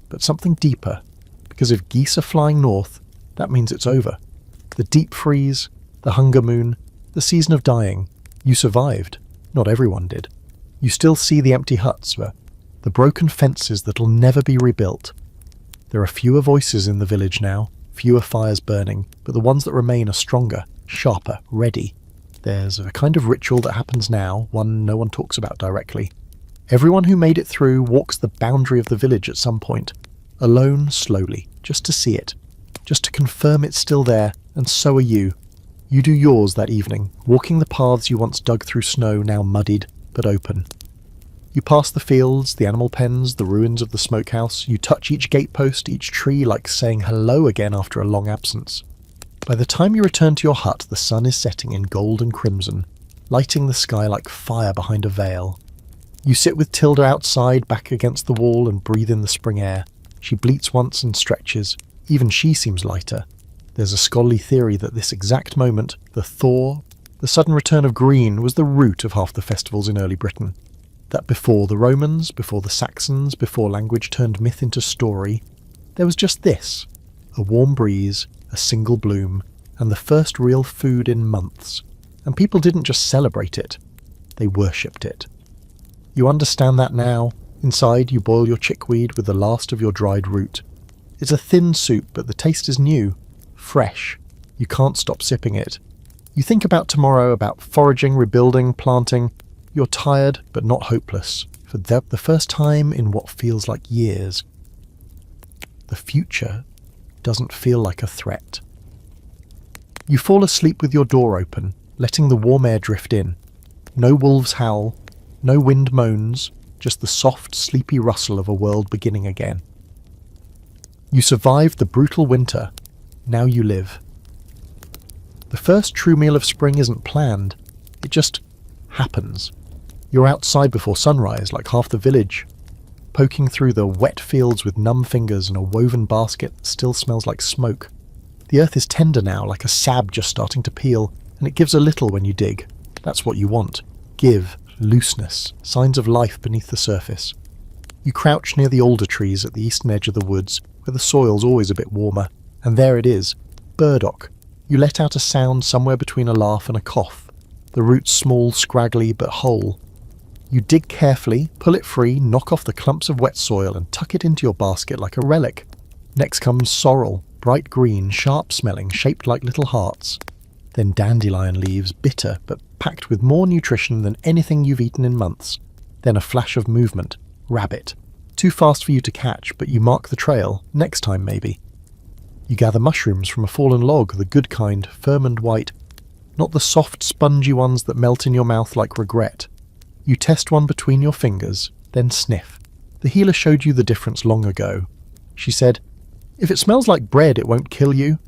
but something deeper, because if geese are flying north, that means it's over. The deep freeze, the hunger moon, the season of dying. You survived. Not everyone did. You still see the empty huts, the broken fences that'll never be rebuilt. There are fewer voices in the village now, fewer fires burning, but the ones that remain are stronger, sharper, ready. There's a kind of ritual that happens now, one no one talks about directly. Everyone who made it through walks the boundary of the village at some point, alone, slowly, just to see it, just to confirm it's still there, and so are you. You do yours that evening, walking the paths you once dug through snow, now muddied, but open. You pass the fields, the animal pens, the ruins of the smokehouse. You touch each gatepost, each tree, like saying hello again after a long absence. By the time you return to your hut, the sun is setting in gold and crimson, lighting the sky like fire behind a veil. You sit with Tilda outside, back against the wall, and breathe in the spring air. She bleats once and stretches. Even she seems lighter. There's a scholarly theory that this exact moment, the thaw, the sudden return of green, was the root of half the festivals in early Britain. That before the Romans, before the Saxons, before language turned myth into story, there was just this, a warm breeze, a single bloom, and the first real food in months. And people didn't just celebrate it, they worshipped it. You understand that now. Inside you boil your chickweed with the last of your dried root. It's a thin soup, but the taste is new, fresh. You can't stop sipping it. You think about tomorrow, about foraging, rebuilding, planting. You're tired, but not hopeless, for the first time in what feels like years. The future doesn't feel like a threat. You fall asleep with your door open, letting the warm air drift in. No wolves howl, no wind moans, just the soft, sleepy rustle of a world beginning again. You survived the brutal winter. Now you live. The first true meal of spring isn't planned. It just happens. You're outside before sunrise, like half the village, poking through the wet fields with numb fingers and a woven basket that still smells like smoke. The earth is tender now, like a sab just starting to peel, and it gives a little when you dig. That's what you want. Give, looseness, signs of life beneath the surface. You crouch near the alder trees at the eastern edge of the woods, where the soil's always a bit warmer, and there it is, burdock. You let out a sound somewhere between a laugh and a cough, the roots small, scraggly, but whole. You dig carefully, pull it free, knock off the clumps of wet soil and tuck it into your basket like a relic. Next comes sorrel, bright green, sharp-smelling, shaped like little hearts. Then dandelion leaves, bitter, but packed with more nutrition than anything you've eaten in months. Then a flash of movement. Rabbit. Too fast for you to catch, but you mark the trail, next time maybe. You gather mushrooms from a fallen log, the good kind, firm and white, not the soft, spongy ones that melt in your mouth like regret. You test one between your fingers, then sniff. The healer showed you the difference long ago. She said, "If it smells like bread, it won't kill you."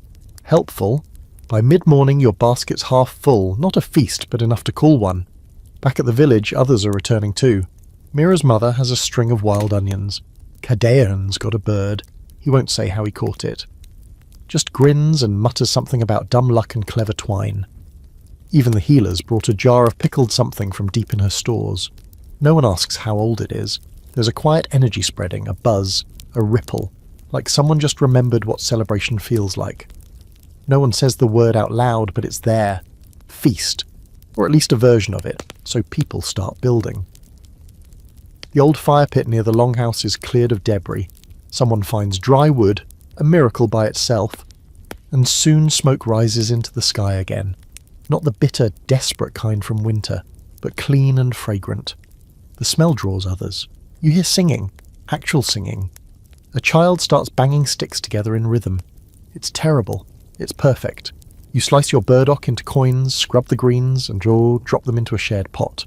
Helpful. By mid-morning, your basket's half full, not a feast, but enough to call one. Back at the village, others are returning too. Mira's mother has a string of wild onions. Cadeon's got a bird. He won't say how he caught it. Just grins and mutters something about dumb luck and clever twine. Even the healers brought a jar of pickled something from deep in her stores. No one asks how old it is. There's a quiet energy spreading, a buzz, a ripple, like someone just remembered what celebration feels like. No one says the word out loud, but it's there. Feast. Or at least a version of it, so people start building. The old fire pit near the longhouse is cleared of debris. Someone finds dry wood, a miracle by itself, and soon smoke rises into the sky again. Not the bitter, desperate kind from winter, but clean and fragrant. The smell draws others. You hear singing, actual singing. A child starts banging sticks together in rhythm. It's terrible. It's perfect. You slice your burdock into coins, scrub the greens, and drop them into a shared pot.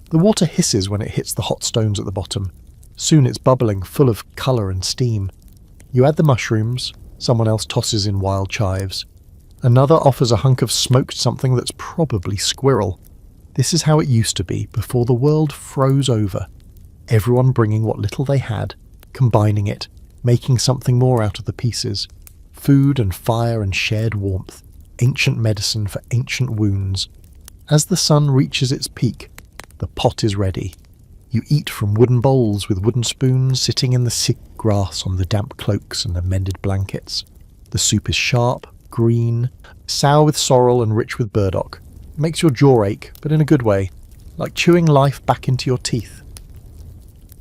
The water hisses when it hits the hot stones at the bottom. Soon it's bubbling, full of colour and steam. You add the mushrooms. Someone else tosses in wild chives. Another offers a hunk of smoked something that's probably squirrel. This is how it used to be, before the world froze over. Everyone bringing what little they had, combining it, making something more out of the pieces. Food and fire and shared warmth. Ancient medicine for ancient wounds. As the sun reaches its peak, the pot is ready. You eat from wooden bowls with wooden spoons, sitting in the sick grass on the damp cloaks and the mended blankets. The soup is sharp, green, sour with sorrel and rich with burdock. It makes your jaw ache, but in a good way, like chewing life back into your teeth.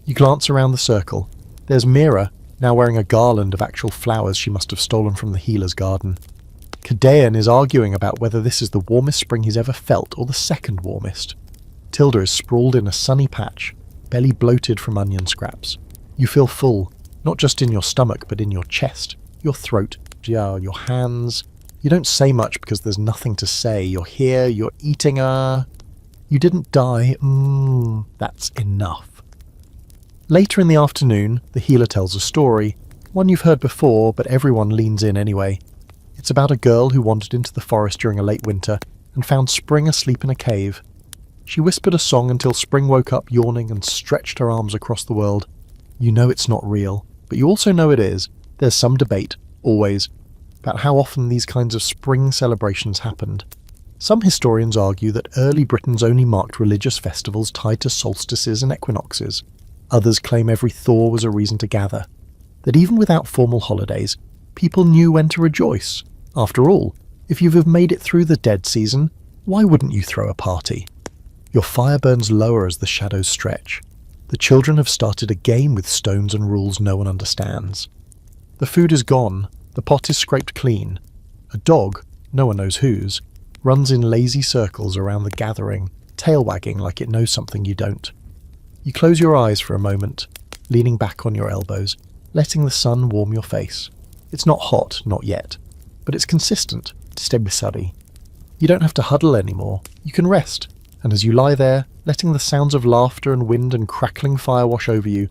You glance around the circle. There's Mira, now wearing a garland of actual flowers she must have stolen from the healer's garden. Cadeon is arguing about whether this is the warmest spring he's ever felt or the second warmest. Tilda is sprawled in a sunny patch, belly bloated from onion scraps. You feel full, not just in your stomach but in your chest, your throat, your hands. You don't say much because there's nothing to say. You're here, you're eating You didn't die. That's enough. Later in the afternoon, the healer tells a story, one you've heard before, but everyone leans in anyway. It's about a girl who wandered into the forest during a late winter and found Spring asleep in a cave. She whispered a song until Spring woke up yawning and stretched her arms across the world. You know it's not real, but you also know it is. There's some debate, always, about how often these kinds of spring celebrations happened. Some historians argue that early Britons only marked religious festivals tied to solstices and equinoxes. Others claim every thaw was a reason to gather. That even without formal holidays, people knew when to rejoice. After all, if you've made it through the dead season, why wouldn't you throw a party? Your fire burns lower as the shadows stretch. The children have started a game with stones and rules no one understands. The food is gone, the pot is scraped clean. A dog, no one knows whose, runs in lazy circles around the gathering, tail wagging like it knows something you don't. You close your eyes for a moment, leaning back on your elbows, letting the sun warm your face. It's not hot, not yet, but it's consistent, stebisari. You don't have to huddle anymore, you can rest, and as you lie there, letting the sounds of laughter and wind and crackling fire wash over you,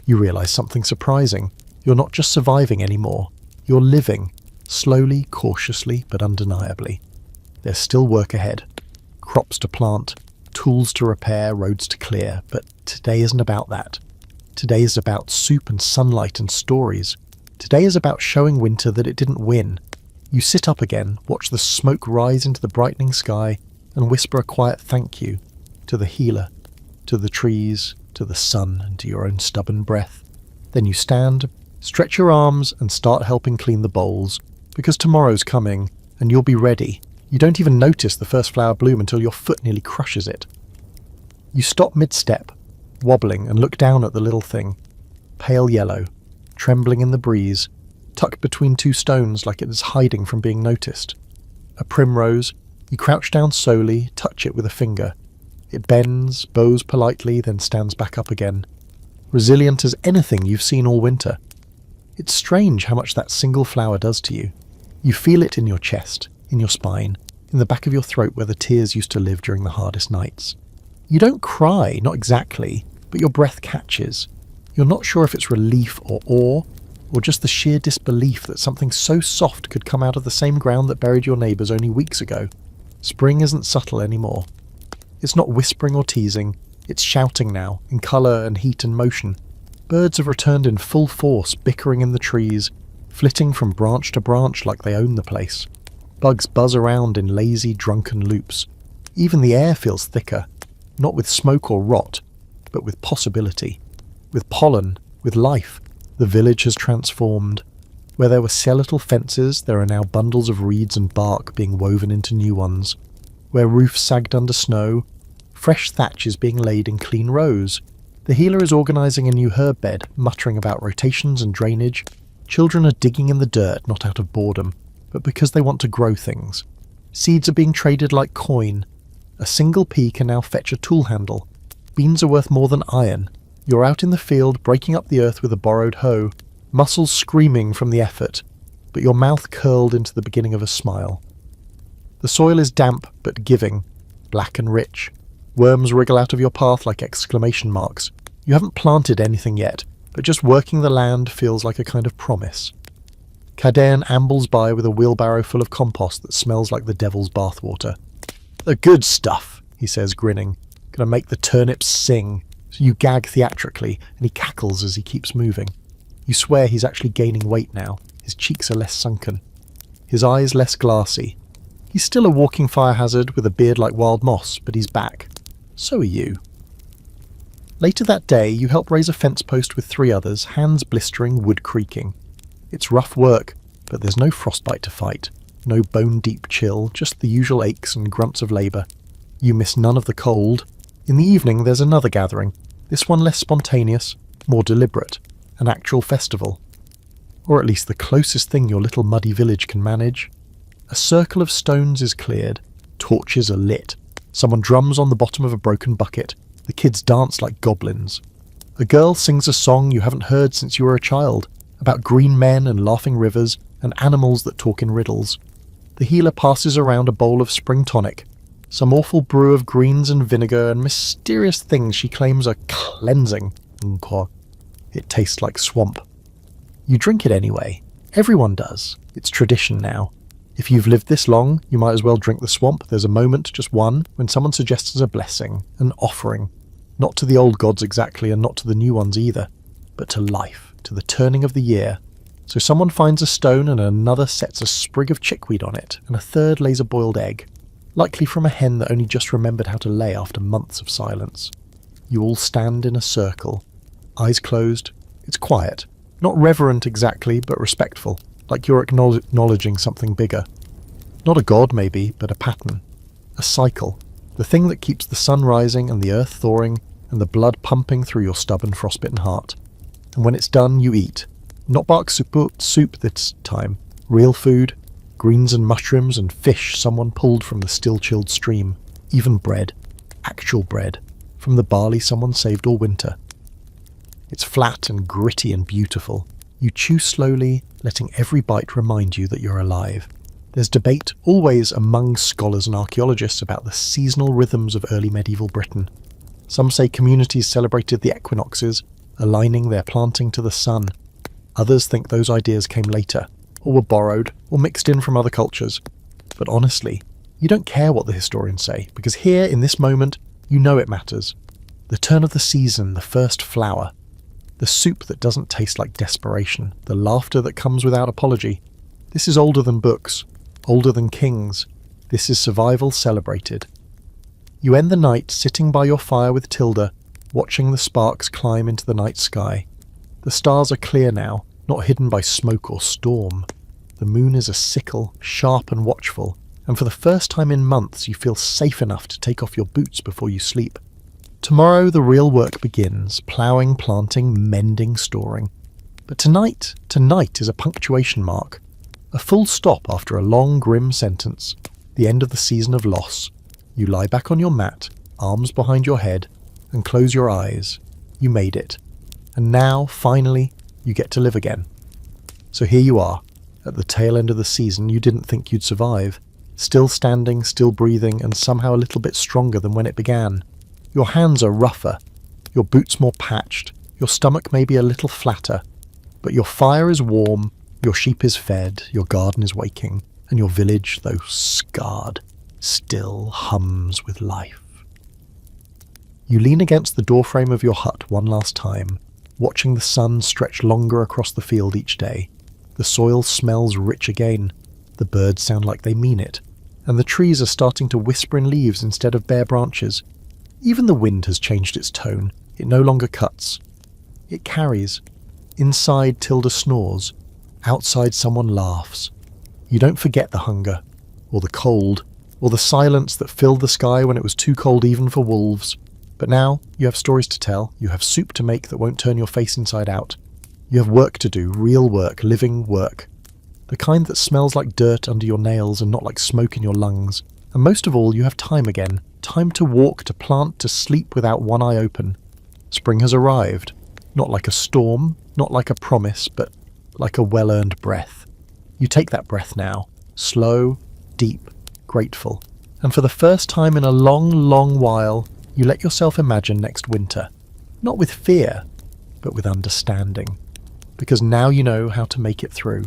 you realise something surprising. You're not just surviving anymore, you're living, slowly, cautiously, but undeniably. There's still work ahead. Crops to plant, tools to repair, roads to clear, but today isn't about that. Today is about soup and sunlight and stories. Today is about showing winter that it didn't win. You sit up again, watch the smoke rise into the brightening sky, and whisper a quiet thank you to the healer, to the trees, to the sun, and to your own stubborn breath. Then you stand, stretch your arms, and start helping clean the bowls, because tomorrow's coming, and you'll be ready. You don't even notice the first flower bloom until your foot nearly crushes it. You stop mid-step, wobbling, and look down at the little thing, pale yellow, trembling in the breeze, tucked between two stones like it is hiding from being noticed. A primrose. You crouch down slowly, touch it with a finger. It bends, bows politely, then stands back up again. Resilient as anything you've seen all winter. It's strange how much that single flower does to you. You feel it in your chest, in your spine, in the back of your throat where the tears used to live during the hardest nights. You don't cry, not exactly, but your breath catches. You're not sure if it's relief or awe, or just the sheer disbelief that something so soft could come out of the same ground that buried your neighbours only weeks ago. Spring isn't subtle anymore. It's not whispering or teasing, it's shouting now, in colour and heat and motion. Birds have returned in full force, bickering in the trees, flitting from branch to branch like they own the place. Bugs buzz around in lazy, drunken loops. Even the air feels thicker, not with smoke or rot, but with possibility. With pollen, with life. The village has transformed. Where there were skeletal fences, there are now bundles of reeds and bark being woven into new ones. Where roofs sagged under snow, fresh thatch is being laid in clean rows. The healer is organising a new herb bed, muttering about rotations and drainage. Children are digging in the dirt, not out of boredom, but because they want to grow things. Seeds are being traded like coin. A single pea can now fetch a tool handle. Beans are worth more than iron. You're out in the field, breaking up the earth with a borrowed hoe, muscles screaming from the effort, but your mouth curled into the beginning of a smile. The soil is damp but giving, black and rich. Worms wriggle out of your path like exclamation marks. You haven't planted anything yet, but just working the land feels like a kind of promise. Cadern ambles by with a wheelbarrow full of compost that smells like the devil's bathwater. "The good stuff," he says, grinning. "Gonna make the turnips sing." So you gag theatrically, and he cackles as he keeps moving. You swear he's actually gaining weight now. His cheeks are less sunken. His eyes less glassy. He's still a walking fire hazard with a beard like wild moss, but he's back. So are you. Later that day, you help raise a fence post with 3 others, hands blistering, wood creaking. It's rough work, but there's no frostbite to fight. No bone-deep chill, just the usual aches and grunts of labour. You miss none of the cold. In the evening, there's another gathering. This one less spontaneous, more deliberate. An actual festival. Or at least the closest thing your little muddy village can manage. A circle of stones is cleared. Torches are lit. Someone drums on the bottom of a broken bucket. The kids dance like goblins. A girl sings a song you haven't heard since you were a child, about green men and laughing rivers and animals that talk in riddles. The healer passes around a bowl of spring tonic, some awful brew of greens and vinegar and mysterious things she claims are cleansing. It tastes like swamp. You drink it anyway. Everyone does. It's tradition now. If you've lived this long, you might as well drink the swamp. There's a moment, just one, when someone suggests a blessing, an offering. Not to the old gods exactly, and not to the new ones either, but to life, to the turning of the year. So someone finds a stone and another sets a sprig of chickweed on it, and a third lays a boiled egg, likely from a hen that only just remembered how to lay after months of silence. You all stand in a circle, eyes closed. It's quiet. Not reverent exactly, but respectful, like you're acknowledging something bigger. Not a god maybe, but a pattern. A cycle. The thing that keeps the sun rising and the earth thawing and the blood pumping through your stubborn frostbitten heart. And when it's done, you eat. Not bark soup this time. Real food. Greens and mushrooms and fish someone pulled from the still-chilled stream. Even bread. Actual bread. From the barley someone saved all winter. It's flat and gritty and beautiful. You chew slowly, letting every bite remind you that you're alive. There's debate, always among scholars and archaeologists, about the seasonal rhythms of early medieval Britain. Some say communities celebrated the equinoxes, aligning their planting to the sun. Others think those ideas came later, or were borrowed, or mixed in from other cultures. But honestly, you don't care what the historians say, because here, in this moment, you know it matters. The turn of the season, the first flower. The soup that doesn't taste like desperation, the laughter that comes without apology. This is older than books, older than kings. This is survival celebrated. You end the night sitting by your fire with Tilda, watching the sparks climb into the night sky. The stars are clear now, not hidden by smoke or storm. The moon is a sickle, sharp and watchful, and for the first time in months you feel safe enough to take off your boots before you sleep. Tomorrow the real work begins, ploughing, planting, mending, storing. But tonight is a punctuation mark. A full stop after a long, grim sentence. The end of the season of loss. You lie back on your mat, arms behind your head, and close your eyes. You made it. And now, finally, you get to live again. So here you are, at the tail end of the season you didn't think you'd survive. Still standing, still breathing, and somehow a little bit stronger than when it began. Your hands are rougher, your boots more patched, your stomach maybe a little flatter, but your fire is warm, your sheep is fed, your garden is waking, and your village, though scarred, still hums with life. You lean against the doorframe of your hut one last time, watching the sun stretch longer across the field each day. The soil smells rich again, the birds sound like they mean it, and the trees are starting to whisper in leaves instead of bare branches. Even the wind has changed its tone. It no longer cuts. It carries. Inside, Tilda snores. Outside, someone laughs. You don't forget the hunger, or the cold, or the silence that filled the sky when it was too cold even for wolves. But now, you have stories to tell, you have soup to make that won't turn your face inside out. You have work to do, real work, living work. The kind that smells like dirt under your nails and not like smoke in your lungs. And most of all, you have time again. Time to walk, to plant, to sleep without one eye open. Spring has arrived. Not like a storm, not like a promise, but like a well-earned breath. You take that breath now. Slow, deep, grateful. And for the first time in a long, long while, you let yourself imagine next winter. Not with fear, but with understanding. Because now you know how to make it through.